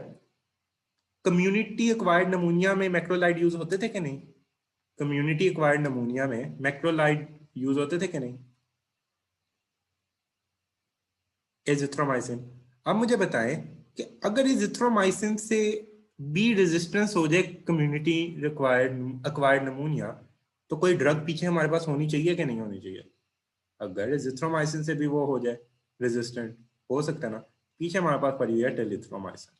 कम्युनिटी एक्वायर्ड नमूनिया में मैक्रोलाइड यूज होते थे कि नहीं? कम्युनिटी एक्वायर्ड नमूनिया में मैक्रोलाइड यूज होते थे कि नहीं? एजिथ्रोमाइसिन। अब मुझे बताएं कि अगर एजिथ्रोमाइसिन से बी रेजिस्टेंस हो जाए कम्युनिटी रिक्वायर्ड एक्वायर्ड नमूनिया, तो कोई ड्रग पीछे हमारे पास होनी चाहिए कि नहीं होनी चाहिए? अगर एजिथ्रोमाइसिन से भी वो हो जाए रेजिस्टेंट, हो सकता है ना, पीछे हमारे पास पड़ी है टेलिथ्रोमाइसिन।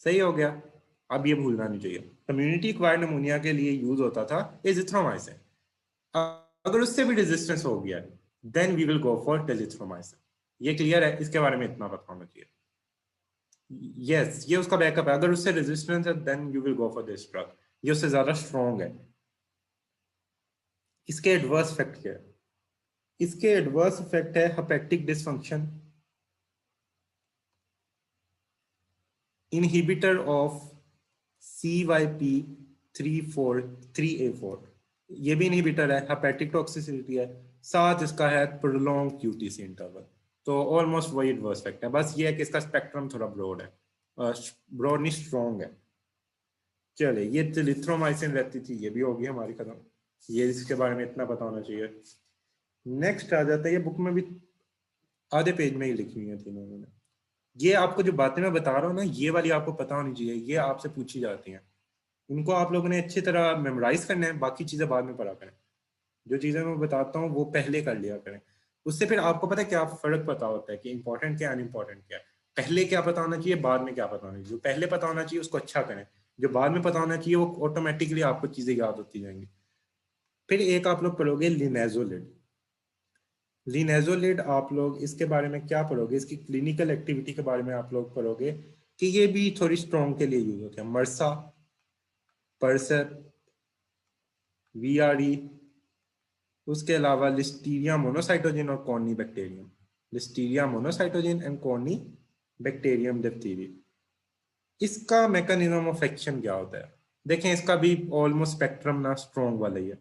सही हो गया। अब ये भूलना नहीं चाहिए, कम्युनिटी एक्वायर्ड नमूनिया के लिए यूज होता था एजिथ्रोमाइसिन। अगर उससे भी रेजिस्टेंस हो गया, then we will go for telithromycin. ये क्लियर है? इसके बारे में इतना पता होना चाहिए। यस, ये उसका बैकअप है। अगर उससे रेजिस्टेंस है, then you will go for this drug. ये उससे ज्यादा स्ट्रॉन्ग है। इसके एडवर्स इफेक्ट क्या है? इसके एडवर्स इफेक्ट है hepatic dysfunction, inhibitor of CYP3A4। ये भी इनहिबिटर है, हेपेटिक टॉक्सिसिटी है, साथ इसका है प्रोलॉन्ग QTC इंटरवल। तो ऑलमोस्ट वही एडवर्स इफेक्ट है, बस ये है कि इसका स्पेक्ट्रम थोड़ा ब्रॉड है, ब्रॉड नहीं स्ट्रॉन्ग है। चले, ये टेलिथ्रोमाइसिन रहती थी, ये भी होगी हमारी खत्म। ये इसके बारे में इतना पता होना चाहिए। नेक्स्ट आ जाता है, ये बुक में भी आधे पेज में ही लिखी हुई है तीनों उन्होंने। ये आपको जो बातें मैं बता रहा हूँ ना, ये वाली आपको पता होनी चाहिए, ये आपसे पूछी जाती हैं। इनको आप लोगों ने अच्छी तरह मेमोराइज करना है, बाकी चीजें बाद में पढ़ा करें। जो चीजें मैं बताता हूँ वो पहले कर लिया करें। उससे फिर आपको पता है क्या फर्क पता होता है कि इंपॉर्टेंट क्या अनइम्पोर्टेंट क्या है। पहले क्या पता होना चाहिए, बाद में क्या पता होना चाहिए। जो पहले पता होना चाहिए उसको अच्छा करें, जो बाद में पता होना चाहिए वो ऑटोमेटिकली आपको चीजें याद होती जाएंगी। फिर एक आप लोग पढ़ोगे लिनेजोलिड। लिनेजोलिड आप लोग इसके बारे में क्या पढ़ोगे, इसकी क्लिनिकल एक्टिविटी के बारे में आप लोग पढ़ोगे कि ये भी थोड़ी स्ट्रॉन्ग के लिए यूज होते हैं। मर्सा, परसेप, VRE, उसके अलावा लिस्टीरिया मोनोसाइटोजिन और corny bacterium. Listeria मोनोसाइटोजिन and corny bacterium diphtheria. इसका मैकेनिज्म ऑफ एक्शन क्या होता है? देखें, इसका भी ऑलमोस्ट स्पेक्ट्रम ना स्ट्रॉन्ग वाला ही है।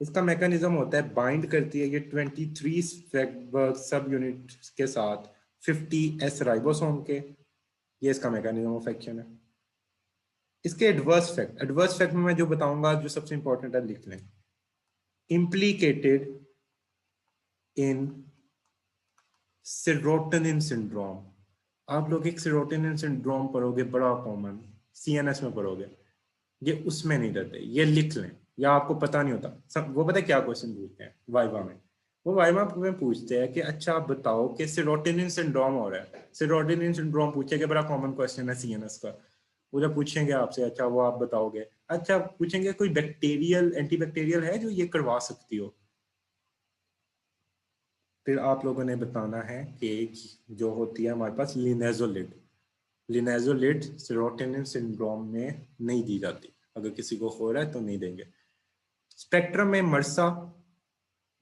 इसका मैकेनिज्म होता है, बाइंड करती है ये 23 सब यूनिट के साथ 50S राइबोसोम के। ये इसका मैकेनिज्म ऑफ एक्शन है। इसके एडवर्स इफेक्ट में मैं जो बताऊंगा, जो सबसे इंपॉर्टेंट है, लिख लें। implicated in serotonin syndrome. आप लोग एक सेरोटोनिन सिंड्रोम पढ़ोगे, बड़ा कॉमन, CNS में पढ़ोगे। ये उसमें नहीं रहते, ये लिख लें, या आपको पता नहीं होता सब। वो पता है क्या क्वेश्चन पूछते हैं वाइवा में? वो वाइवा में पूछते हैं कि अच्छा आप बताओ कि सेरोटोनिन सिंड्रोम हो रहा है। सेरोटोनिन सिंड्रोम पूछेगा, बड़ा कॉमन क्वेश्चन है CNS का। वो जब पूछेंगे आपसे, अच्छा वो आप बताओगे, अच्छा पूछेंगे कोई बैक्टीरियल एंटीबैक्टीरियल है जो ये करवा सकती हो? फिर आप लोगों ने बताना है कि जो होती है हमारे पास लिनेजोलिड, लिनेजोलिड सेरोटोनिन सिंड्रोम में नहीं दी जाती, अगर किसी को हो रहा है तो नहीं देंगे। स्पेक्ट्रम में मर्सा,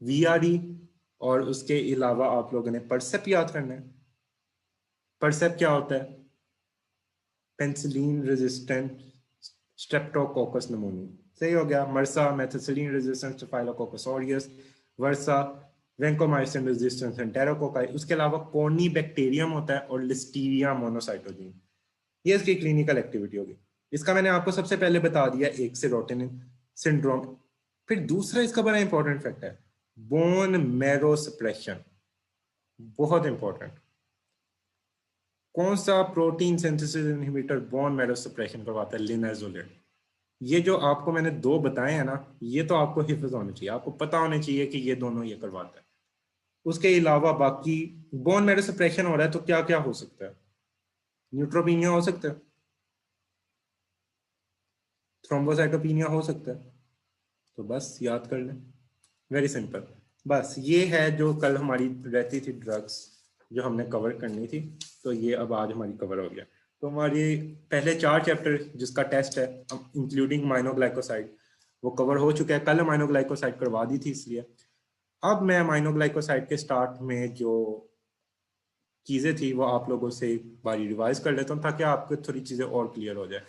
वीआरई और उसके अलावा आप लोगों ने परसेप याद करना है। परसेप क्या होता है? पेंसिलिन रेजिस्टेंट स्ट्रेप्टोकोकस नमूनी, सही हो गया। मर्सा मेथिसिलिन रेजिस्टेंट स्टेफाइलोकोकस ऑरियस, वर्सा वेंकोमाइसिन रेजिस्टेंट एंटेरोकोकाई। उसके अलावा कोर्नी बैक्टीरियम होता है और लिस्टीरिया मोनोसाइटोजीन। ये इसकी क्लिनिकल एक्टिविटी होगी। इसका मैंने आपको सबसे पहले बता दिया, एक सेरोटोनिन सिंड्रोम। फिर दूसरा इसका बड़ा इंपॉर्टेंट फैक्ट है, बोन मैरो सप्रेशन, बहुत इंपॉर्टेंट। कौन सा protein synthesis inhibitor bone marrow suppression करवाता है? लिनेजोलिड। ये जो आपको मैंने दो बताए हैं ना, ये तो आपको हिफ्ज होने चाहिए, आपको पता होने चाहिए कि ये दोनों ये करवाता है। उसके अलावा बाकी बोन मैरो सप्रेशन हो रहा है तो क्या क्या हो सकता है? न्यूट्रोपीनिया हो सकता है, थ्रोम्बोसाइटोपिनिया हो सकता है। तो बस याद कर लें, वेरी सिंपल। बस ये है जो कल हमारी रहती थी ड्रग्स जो हमने कवर करनी थी, तो ये अब आज हमारी कवर हो गया। तो हमारे पहले 4 चैप्टर जिसका टेस्ट है इंक्लूडिंग माइनोग्लाइकोसाइड वो कवर हो चुका है। कल माइनोग्लाइकोसाइड करवा दी थी, इसलिए अब मैं माइनोग्लाइकोसाइड के स्टार्ट में जो चीज़ें थी वो आप लोगों से एक बारी रिवाइज कर लेता हूँ ताकि आपको थोड़ी चीज़ें और क्लियर हो जाए।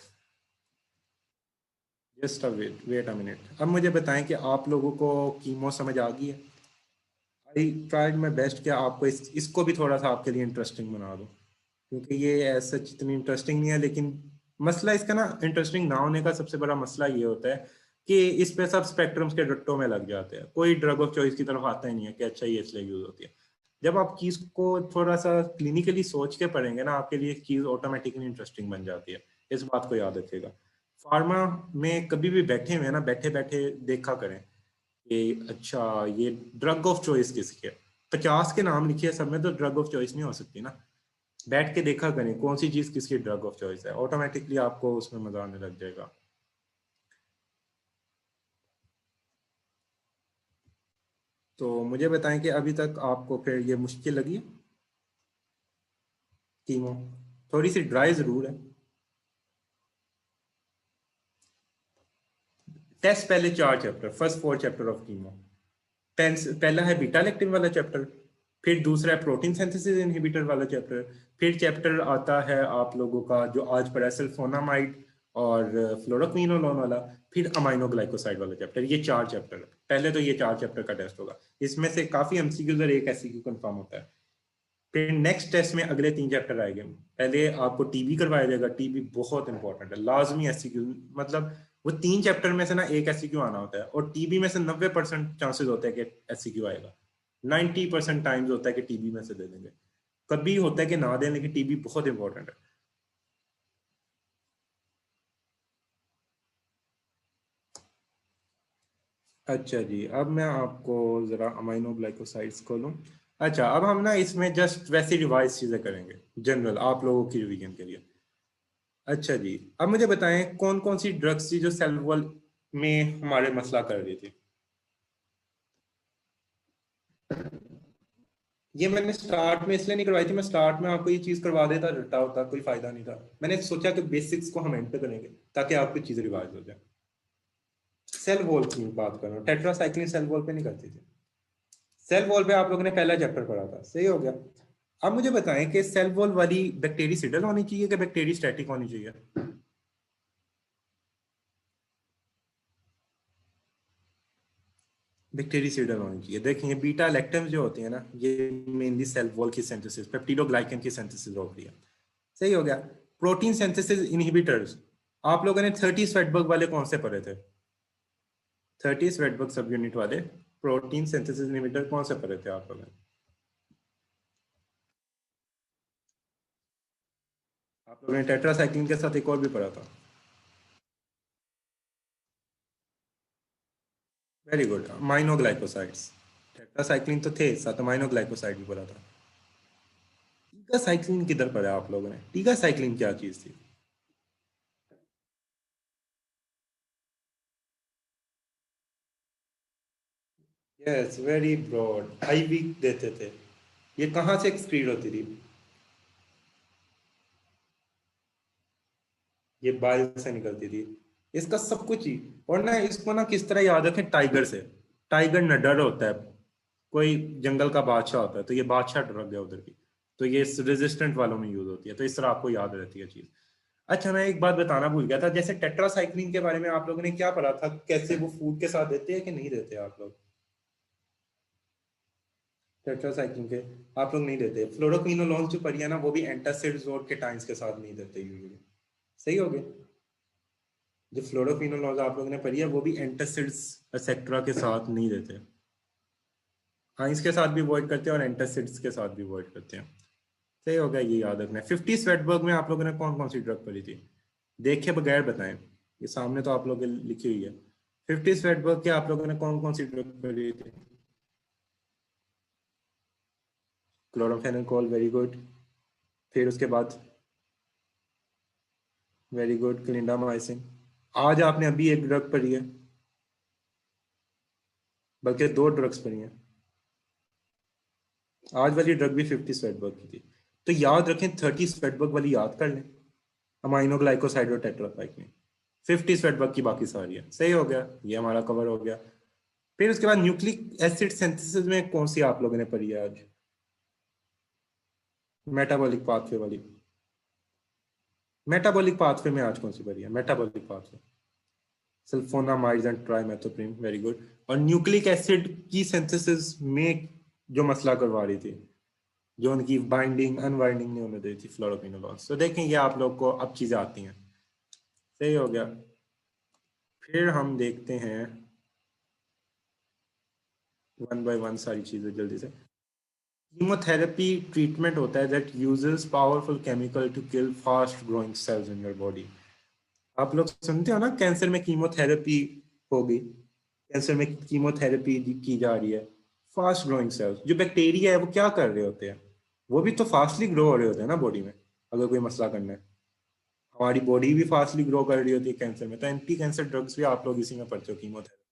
Just a wait a minute. अब मुझे बताएं कि आप लोगों को कीमो समझ आ गई है? आई ट्राइड माई बेस्ट कि आपको इसको भी थोड़ा सा आपके लिए इंटरेस्टिंग बना दूं, क्योंकि ये ऐसा इतनी इंटरेस्टिंग नहीं है। लेकिन मसला इसका ना, इंटरेस्टिंग ना होने का सबसे बड़ा मसला ये होता है कि इस पे सब स्पेक्ट्रम्स के रट्टों में लग जाते हैं, कोई ड्रग ऑफ चॉइस की तरफ आता ही नहीं है कि अच्छा ये इसलिए यूज होती है। जब आप चीज को थोड़ा सा क्लिनिकली सोच के पढ़ेंगे ना, आपके लिए चीज ऑटोमेटिकली इंटरेस्टिंग बन जाती है। इस बात को याद रखिएगा। फार्मा में कभी भी बैठे हुए ना, बैठे बैठे देखा करें कि अच्छा ये ड्रग ऑफ चॉइस किसकी है। 50 के नाम लिखिए सब में, तो ड्रग ऑफ चॉइस नहीं हो सकती ना। बैठ के देखा करें कौन सी चीज किसकी ड्रग ऑफ चॉइस है, ऑटोमेटिकली आपको उसमें मजा आने लग जाएगा। तो मुझे बताएं कि अभी तक आपको फिर ये मुश्किल लगी है कीमो? थोड़ी सी ड्राई जरूर है। टेस्ट पहले 4 chapter, first 4 chapter of chemo. पहला है बीटा लेक्टिन वाला चैप्टर, फिर दूसरा है प्रोटीन सिंथेसिस इनहिबिटर वाला चैप्टर, फिर चैप्टर आता है आप लोगों का जो आज पढ़ा है सल्फोनामाइड और फ्लोरोक्विनोलोन वाला, फिर अमाइनो ग्लाइकोसाइड वाला चैप्टर। ये 4 चैप्टर है। पहले तो ये 4 चैप्टर का टेस्ट होगा, इसमें से काफी एमसीक्यूज और एक एससीक्यू कंफर्म होता है। फिर नेक्स्ट टेस्ट में अगले 3 चैप्टर आएंगे। पहले आपको टीबी करवाया जाएगा, टीबी बहुत इंपॉर्टेंट है, लाजमी एससीक्यू। मतलब वो 3 चैप्टर में से ना एक एससीक्यू आना होता है, और टीबी में से 90% चांसेस होते हैं कि एससीक्यू आएगा। 90% टाइम्स होता है कि टीबी में से दे देंगे, कभी होता है कि ना दें, लेकिन टीबी बहुत इंपॉर्टेंट है। अच्छा जी, अब मैं आपको जरा अमाइनो ग्लाइकोसाइड्स को लूँ। अच्छा, अब हम ना इसमें जस्ट वैसी रिवाइज चीजें करेंगे, जनरल आप लोगों की रिवीजन के लिए। अच्छा जी, अब मुझे बताएं कौन कौन सी ड्रग्स थी जो सेल वॉल में हमारे मसला कर रही थी? ये मैंने स्टार्ट में इसलिए नहीं करवाई थी, मैं स्टार्ट में आपको ये चीज करवा देता, रट्टा होता, कोई फायदा नहीं था। मैंने सोचा कि बेसिक्स को हम एंड पे करेंगे ताकि आपकी चीज रिवाइज हो जाए। सेल वॉल की बात कर रहा हूँ, टेट्रासाइक्लिन सेल वॉल पे नहीं करती थी। सेल वॉल पे आप लोगों ने पहला चैप्टर पढ़ा था, सही हो गया। अब मुझे बताएं कि सेल वॉल वाली बैक्टीरियासिडल होनी चाहिए कि बैक्टीरियोस्टैटिक होनी चाहिए? बैक्टीरियासिडल होनी चाहिए। देखिए बीटा लैक्टम्स जो होती है ना, ये मेनली सेल वॉल की सिंथेसिस, पेप्टिडोग्लाइकन की सिंथेसिस हो रही है, सही हो गया। प्रोटीन सिंथेसिस इनहिबिटर्स, आप लोगों ने 30 स्वेटबर्ग वाले कौन से पढ़े थे? 30 स्वेटबर्ग सब यूनिट वाले प्रोटीन सिंथेसिस इनहिबिटर कौन से पढ़े थे आप लोगों ने? आप लोगों ने टेट्रासाइक्लिन के साथ एक और भी पढ़ा था। Very good, माइनोग्लाइकोसाइड्स। टेट्रासाइक्लिन तो थे, साथ माइनोग्लाइकोसाइड भी पढ़ा था। टीका साइक्लिन किधर पढ़ा आप लोगों ने? टीका साइक्लिन क्या चीज थी? यस, वेरी ब्रॉड, आईवी देते थे। ये कहाँ से एक्सक्रीट होती थी? ये बाल से निकलती थी। इसका सब कुछ ही। और ना इसको ना किस तरह याद रखें, टाइगर से। टाइगर न डर होता है, कोई जंगल का बादशाह होता है, तो ये बादशाह ड्रग है उधर की। तो ये रेजिस्टेंट वालों में यूज होती है, तो इस तरह आपको याद रहती है चीज। अच्छा, मैं एक बात बताना भूल गया था, जैसे टेट्रासाइक्लिन के बारे में आप लोगों ने क्या पढ़ा था, कैसे वो फूड के साथ देते हैं कि नहीं देते आप लोग? टेट्रासाइक्लिन के आप लोग नहीं देते। फ्लोरोक्विनोलोन जो पढ़ी है ना, वो भी एंटासिड्स और केटाइंस के साथ नहीं देते यूजुअली। सही हो गया। जो फ्लोरोक्विनोलोन आप लोगों ने पढ़ी है, वो भी एंटासिड्स एक्सेट्रा के साथ नहीं देते। हाँ, इसके साथ भी अवॉइड करते हैं और एंटासिड्स के साथ भी अवॉइड करते हैं। सही हो गया, ये याद रखना है। 50 स्वेटबर्ग में आप लोगों ने कौन कौन सी ड्रग पढ़ी थी? देखे बगैर बताएं, ये सामने तो आप लोगों के लिखी हुई है। 50 स्वेटबर्ग के आप लोगों ने कौन कौन सी ड्रग पढ़ी थी? क्लोरोफेनेकोल, वेरी गुड। फिर उसके बाद? Very good, clindamycin. आज आपने अभी एक ड्रग पढ़ी है, बल्कि दो ड्रग्स पढ़ी हैं। आज वाली ड्रग भी 50 स्वेटबर्ग की थी। तो याद रखें, 30 स्वेटबर्ग वाली याद कर लें, अमाइनो ग्लाइकोसाइड और टेट्रासाइक्लिन। 50 स्वेटबर्ग की बाकी सारी है। सही हो गया, ये हमारा कवर हो गया। फिर उसके बाद न्यूक्लिक एसिड सिंथेसिस में कौन सी आप लोगों ने पढ़ी है आज? मेटाबॉलिक पाथवे वाली। मेटाबॉलिक पाथवे में आज कौन सी पढ़ी है, metabolic pathway? Sulfonamides and trimethoprim, very good. और न्यूक्लिक एसिड की सिंथेसिस में जो मसला करवा रही थी, जो उनकी बाइंडिंग अनबाइंडिंग नहीं होने दी थी, फ्लोरोक्विनोलॉन्स। तो देखें, ये आप लोग को अब चीजें आती हैं। सही हो गया। फिर हम देखते हैं वन बाय वन सारी चीजें जल्दी से। कीमोथेरेपी ट्रीटमेंट होता है that uses powerful chemical to kill fast growing cells in your body. आप लोग सुनते हो ना, कैंसर में कीमोथेरेपी होगी, कैंसर में कीमोथेरेपी की जा रही है। फास्ट ग्रोइंग सेल्स, जो बैक्टीरिया है वो क्या कर रहे होते हैं? वो भी तो फास्टली ग्रो हो रहे होते हैं ना बॉडी में, अगर कोई मसला करना है। हमारी बॉडी भी फास्टली ग्रो कर रही होती है कैंसर में, तो एंटी कैंसर ड्रग्स भी आप लोग इसी में पढ़ते हो, कीमोथेरेपी।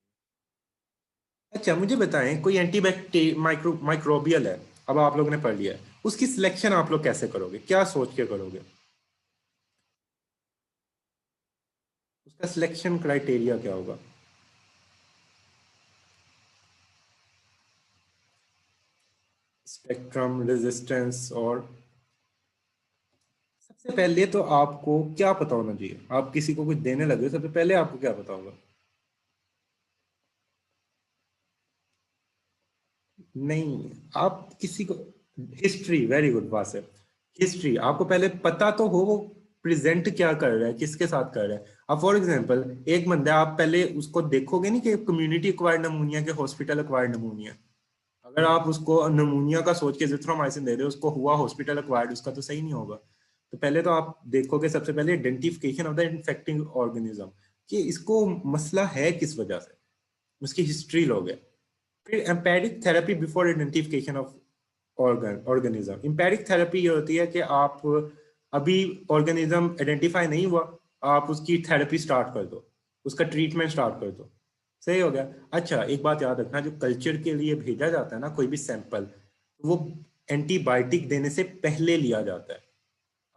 अच्छा, मुझे बताएं, कोई एंटी माइक्रोबियल है, अब आप लोगों ने पढ़ लिया है, उसकी सिलेक्शन आप लोग कैसे करोगे, क्या सोच के करोगे? उसका सिलेक्शन क्राइटेरिया क्या होगा? स्पेक्ट्रम, रेजिस्टेंस और? सबसे पहले तो आपको क्या पता होना चाहिए, आप किसी को कुछ देने लगे हो, सबसे पहले आपको क्या पता होगा? नहीं, आप किसी को, हिस्ट्री, वेरी गुड, बात है। हिस्ट्री आपको पहले पता तो हो, वो प्रेजेंट क्या कर रहा है, किसके साथ कर रहा है। अब फॉर एग्जांपल, एक बंदा, आप पहले उसको देखोगे नहीं कि कम्युनिटी एक्वायर्ड नमूनिया के हॉस्पिटल एक्वायर्ड नमूनिया। अगर आप उसको नमूनिया का सोच के जिथ्रोमाइसिन दे रहे हो, उसको हुआ हॉस्पिटल एक्वायर्ड, उसका तो सही नहीं होगा। तो पहले तो आप देखोगे सबसे पहले identification of the infecting organism, कि इसको मसला है किस वजह से, उसकी हिस्ट्री लोगे। फिर empiric therapy before identification of organism. Empiric therapy ये होती है कि आप अभी ऑर्गेनिज्म आइडेंटिफाई नहीं हुआ, आप उसकी थेरेपी स्टार्ट कर दो, उसका ट्रीटमेंट स्टार्ट कर दो। सही हो गया। अच्छा, एक बात याद रखना, जो कल्चर के लिए भेजा जाता है ना कोई भी सैंपल, वो एंटीबायोटिक देने से पहले लिया जाता है।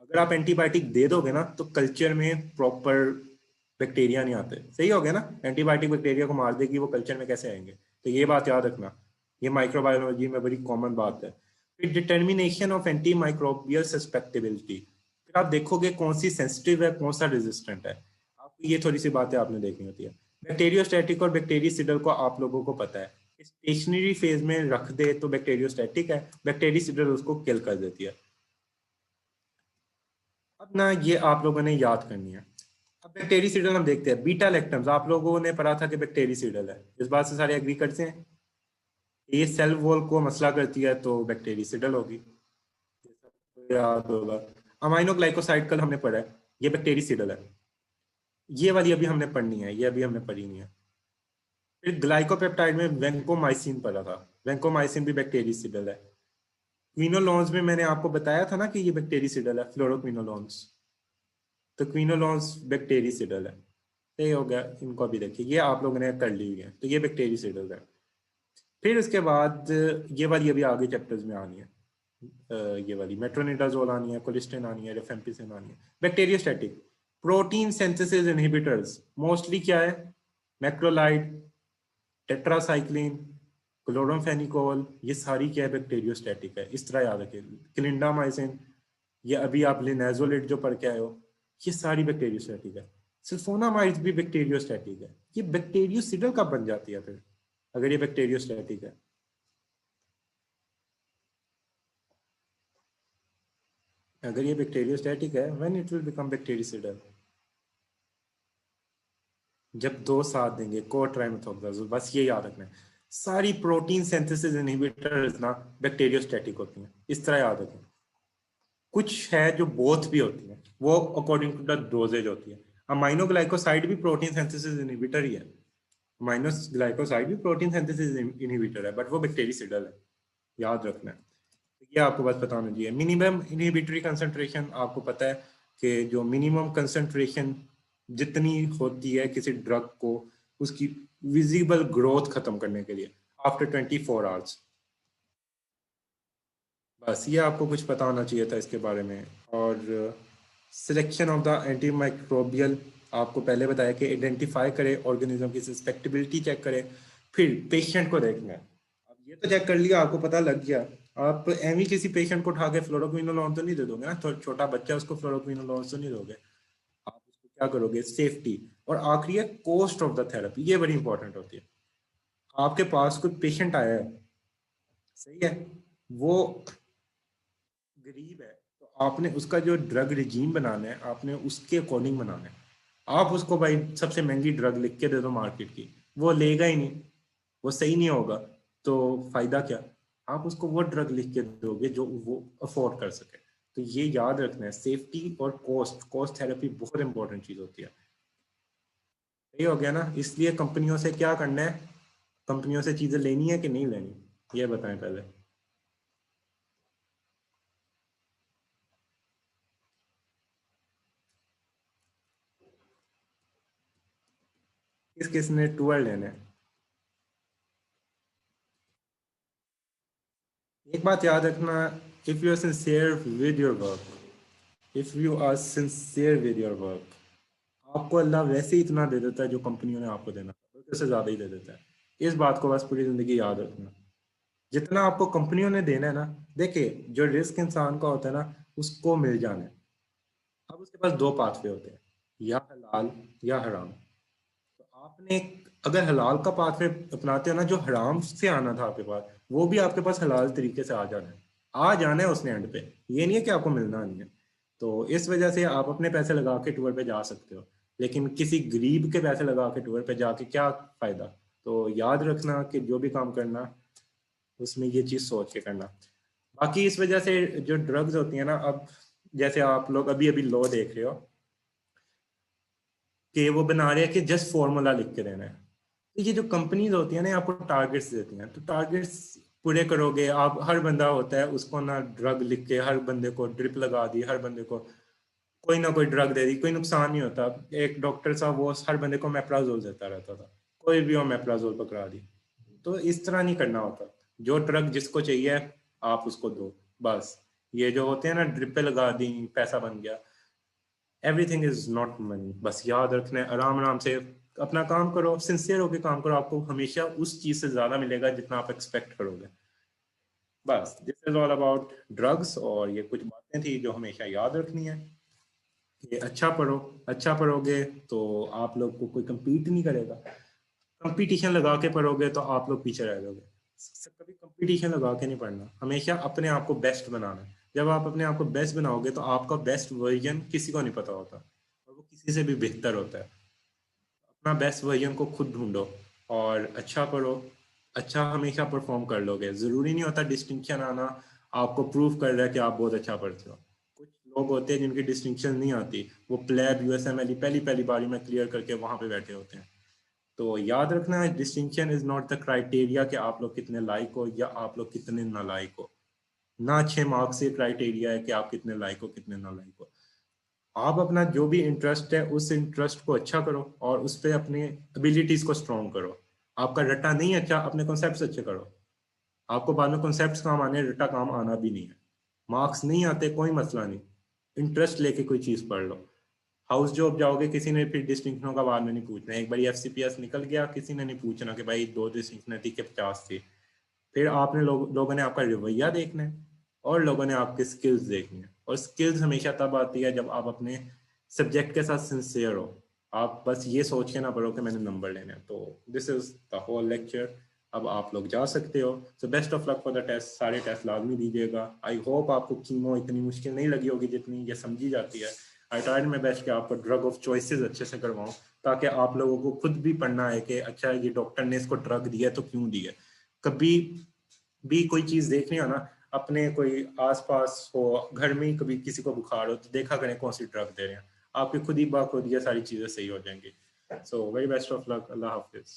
अगर आप एंटीबायोटिक दे दोगे ना, तो कल्चर में प्रॉपर बैक्टीरिया नहीं आते। सही हो गया ना, एंटीबायोटिक बैक्टीरिया को मार देगी, वो कल्चर में कैसे आएंगे? तो ये बात याद रखना, ये माइक्रोबायोलॉजी में बड़ी कॉमन बात है। फिर determination of anti microbial susceptibility, फिर आप देखोगे कौन सी सेंसिटिव है, कौन सा रेजिस्टेंट है। आपको ये थोड़ी सी बातें आपने देखनी होती है। बैक्टीरियोस्टैटिक और बैक्टीरियसिडल को आप लोगों को पता है, स्टेशनरी फेज में रख दे तो बैक्टीरियोस्टैटिक है, बैक्टीरियसिडल उसको किल कर देती है। अब ना ये आप लोगों ने याद करनी है। अब बैक्टीरियसिडल हम देखते हैं, बीटा लैक्टम्स आप लोगों ने पढ़ा था कि बैक्टीरियसिडल है, इस बात से सारे एग्री करते हैं। ये सेल वॉल को मसला करती है, तो बैक्टीरियसिडल होगी, तो याद होगा। अमाइनो ग्लाइकोसाइड कल हमने पढ़ा है, ये बैक्टीरियसिडल है। ये वाली अभी हमने पढ़नी है, ये अभी हमने पढ़ी नहीं है। फिर ग्लाइकोपेप्टाइड में वेंकोमाइसिन पढ़ा था, वेंकोमाइसिन भी बैक्टीरियसिडल है। क्विनोलॉन्स में मैंने आपको बताया था ना कि ये बैक्टीरियसिडल है, फ्लोरोक्विनोलॉन्स। तो क्विनोलॉन्स बैक्टीरियसिडल है। सही हो गया, इनको भी देखिए, ये आप लोगों ने कर ली है, तो ये बैक्टीरियसिडल है। फिर उसके बाद ये वाली अभी आगे चैप्टर्स में आनी है, ये वाली मेट्रोनिडाजोल आनी है, कोलिस्टिन आनी है, रिफेम्पिसिन आनी है। Bacteriostatic protein synthesis inhibitors mostly क्या है, मैक्रोलाइड, टेट्रासाइक्लिन, क्लोरोफेनिकोल, ये सारी क्या है, बैक्टीरियोस्टैटिक है। इस तरह याद रखें, क्लिंडामाइसिन, ये अभी आप लिनाजोलेट जो पढ़ के आए हो, ये सारी बैक्टीरियोस्टैटिक है। सल्फोनामाइड्स भी बैक्टीरियोस्टैटिक है। ये बैक्टीरियोसिडल कब बन जाती है फिर, अगर ये बैक्टीरियोस्टैटिक है? अगर ये बैक्टीरियोस्टैटिक है, when it will become bactericidal, जब दो साथ देंगे को ट्राइमेथोक्साजोल। बस ये याद रखना है, सारी प्रोटीन सिंथेसिस इनहिबिटर्स ना बैक्टीरियोस्टैटिक होती हैं, इस तरह याद रखें। कुछ है जो बोथ भी होती है, वो अकॉर्डिंग टू द डोजेज होती है। अमाइनो ग्लाइकोसाइड भी प्रोटीन सिंथेसिस इनहिबिटर ही है, अमाइनो ग्लाइकोसाइड भी प्रोटीन सिंथेसिस इनहिबिटर है, बट वो बैक्टीरियोसिडल है, याद रखना है। ये आपको बस बताना चाहिए। मिनिमम इनहिबिटरी कंसंट्रेशन आपको पता है कि जो मिनिमम कंसंट्रेशन जितनी होती है किसी ड्रग को उसकी विजिबल ग्रोथ खत्म करने के लिए आफ्टर 24 आवर्स। बस ये आपको कुछ पता होना चाहिए था इसके बारे में। और selection of the anti microbial, आपको पहले बताया कि आइडेंटिफाई करे ऑर्गेनिज्म की सस्पेक्टेबिलिटी चेक करे, फिर पेशेंट को देखना है। अब ये तो चेक कर लिया, आपको पता लग गया, आप एवं किसी पेशेंट को उठा के फ्लोरोक्विनोलोन तो नहीं दे दोगे ना, तो छोटा बच्चा उसको फ्लोरोक्विनोलोन तो नहीं दोगे। आप उसको क्या करोगे, सेफ्टी। और आखिरी है कॉस्ट ऑफ द थेरेपी, ये बड़ी इंपॉर्टेंट होती है। आपके पास कोई पेशेंट आया है, सही है, वो गरीब है, तो आपने उसका जो ड्रग रिजीम बनाना है, आपने उसके अकॉर्डिंग बनाना है। आप उसको भाई सबसे महंगी ड्रग लिख के दे दो मार्केट की, वो लेगा ही नहीं, वो सही नहीं होगा, तो फायदा क्या। आप उसको वो ड्रग लिख के दोगे जो वो अफोर्ड कर सके। तो ये याद रखना है, सेफ्टी और कॉस्ट, कॉस्ट थेरेपी बहुत इंपॉर्टेंट चीज होती है। सही हो गया ना। इसलिए कंपनियों से क्या करना है, कंपनियों से चीजें लेनी है कि नहीं लेनी, ये बताएं पहले। किस किस ने टूर लेने हैं। एक बात याद रखना, if you are sincere with your work, if you are sincere with your work, आपको अल्लाह वैसे ही इतना दे देता है जो कंपनियों ने आपको देना था, बल्कि उससे ज्यादा ही दे देता है। इस बात को बस पूरी जिंदगी याद रखना। जितना आपको कंपनियों ने देना है ना, देखिए जो रिस्क इंसान का होता है ना, उसको मिल जाना है। अब उसके पास दो पाथवे होते हैं, या हलाल या हराम। तो आपने अगर हलाल का पाथवे अपनाते हो ना, जो हराम से आना था आपके पास, वो भी आपके पास हलाल तरीके से आ जाना है, आ जाना है उसने एंड पे। ये नहीं है कि आपको मिलना नहीं है। तो इस वजह से आप अपने पैसे लगा के टूर पे जा सकते हो, लेकिन किसी गरीब के पैसे लगा के टूर पे जाके क्या फायदा। तो याद रखना कि जो भी काम करना, उसमें ये चीज सोच के करना। बाकी इस वजह से जो ड्रग्स होती है ना, अब जैसे आप लोग अभी अभी लॉ देख रहे हो कि वो बना रहे हैं कि जस्ट फॉर्मूला लिख के देना है। तो ये जो कंपनीज होती है ना, आपको टारगेट्स देती हैं, तो टारगेट्स पूरे करोगे आप, हर बंदा होता है उसको ना ड्रग लिख के हर बंदे को ड्रिप लगा दी, हर बंदे को कोई ना कोई ड्रग दे दी, कोई नुकसान नहीं होता। एक डॉक्टर साहब वो हर बंदे को मेप्राजोल देता रहता था, कोई भी हो मेप्राजोल पकड़ा दी। तो इस तरह नहीं करना होता, जो ड्रग जिसको चाहिए आप उसको दो, बस। ये जो होते हैं ना ड्रिप पे लगा दी पैसा बन गया, एवरीथिंग इज नॉट मनी। बस याद रखना है, आराम आराम से अपना काम करो, सिंसियर होकर काम करो, आपको हमेशा उस चीज से ज्यादा मिलेगा जितना आप एक्सपेक्ट करोगे। बस this is all about drugs. और ये कुछ बातें थी जो हमेशा याद रखनी है कि अच्छा पढ़ो, अच्छा पढ़ोगे तो आप लोग को कोई compete नहीं करेगा। कंपटीशन लगा के पढ़ोगे तो आप लोग पीछे रह जाओगे। कभी कंपटीशन लगा के नहीं पढ़ना, हमेशा अपने आप को बेस्ट बनाना है। जब आप अपने आप को बेस्ट बनाओगे तो आपका बेस्ट वर्जन किसी को नहीं पता होता, और वो किसी से भी बेहतर होता है। अपना बेस्ट वर्जन को खुद ढूंढो और अच्छा पढ़ो, अच्छा हमेशा परफॉर्म कर लोगे। ज़रूरी नहीं होता डिस्टिंक्शन आना आपको प्रूव कर रहा है कि आप बहुत अच्छा पढ़ते हो। कुछ लोग होते हैं जिनकी डिस्टिंक्शन नहीं आती, वो प्लेब यूएसएमएल पहली पहली बारी में क्लियर करके वहां पे बैठे होते हैं। तो याद रखना, distinction is not the criteria कि आप लोग कितने लायक हो या आप लोग कितने नालायक हो। ना अच्छे मार्क्स से क्राइटेरिया है कि आप कितने लायक हो कितने नालायक हो। आप अपना जो भी इंटरेस्ट है उस इंटरेस्ट को अच्छा करो और उस पर अपनी एबिलिटीज को स्ट्रॉन्ग करो। आपका रट्टा नहीं अच्छा, अपने कॉन्सेप्ट्स अच्छे करो। आपको बाद में कॉन्सेप्ट्स काम आने, रट्टा काम आना भी नहीं है। मार्क्स नहीं आते कोई मसला नहीं, इंटरेस्ट लेके कोई चीज़ पढ़ लो। हाउस जॉब जाओगे, किसी ने फिर डिस्टिंक्शनों का बाद में नहीं पूछना। एक बार एफसीपीएस निकल गया, किसी ने नहीं पूछना कि भाई 2 डिस्टिंक्शन थी कि 50 थी। फिर आपने लोगों ने आपका रवैया देखना है और लोगों ने आपके स्किल्स देखनी है। और स्किल्स हमेशा तब आती है जब आप अपने सब्जेक्ट के साथ सिंसियर हो। आप बस ये सोच के ना पढ़ो कि मैंने नंबर लेने हैं। तो this is the whole lecture. अब आप लोग जा सकते हो। So best of luck for the test. सारे टेस्ट लाजमी दीजिएगा। आई होप आपको कीमो इतनी मुश्किल नहीं लगी होगी जितनी ये समझी जाती है। आई ट्राइड माई बेस्ट कि आपको ड्रग ऑफ चॉइसेस अच्छे से करवाऊं, ताकि आप लोगों को खुद भी पढ़ना है कि अच्छा ये डॉक्टर ने इसको ड्रग दिया तो क्यों दिया। कभी भी कोई चीज देखनी हो ना, अपने कोई आसपास हो, घर में ही कभी किसी को बुखार हो तो देखा करें कौन सी ड्रग दे रहे हैं। आपके खुद ही बाखुद ये सारी चीजें सही हो जाएंगी। So very best of luck. Allah Hafiz.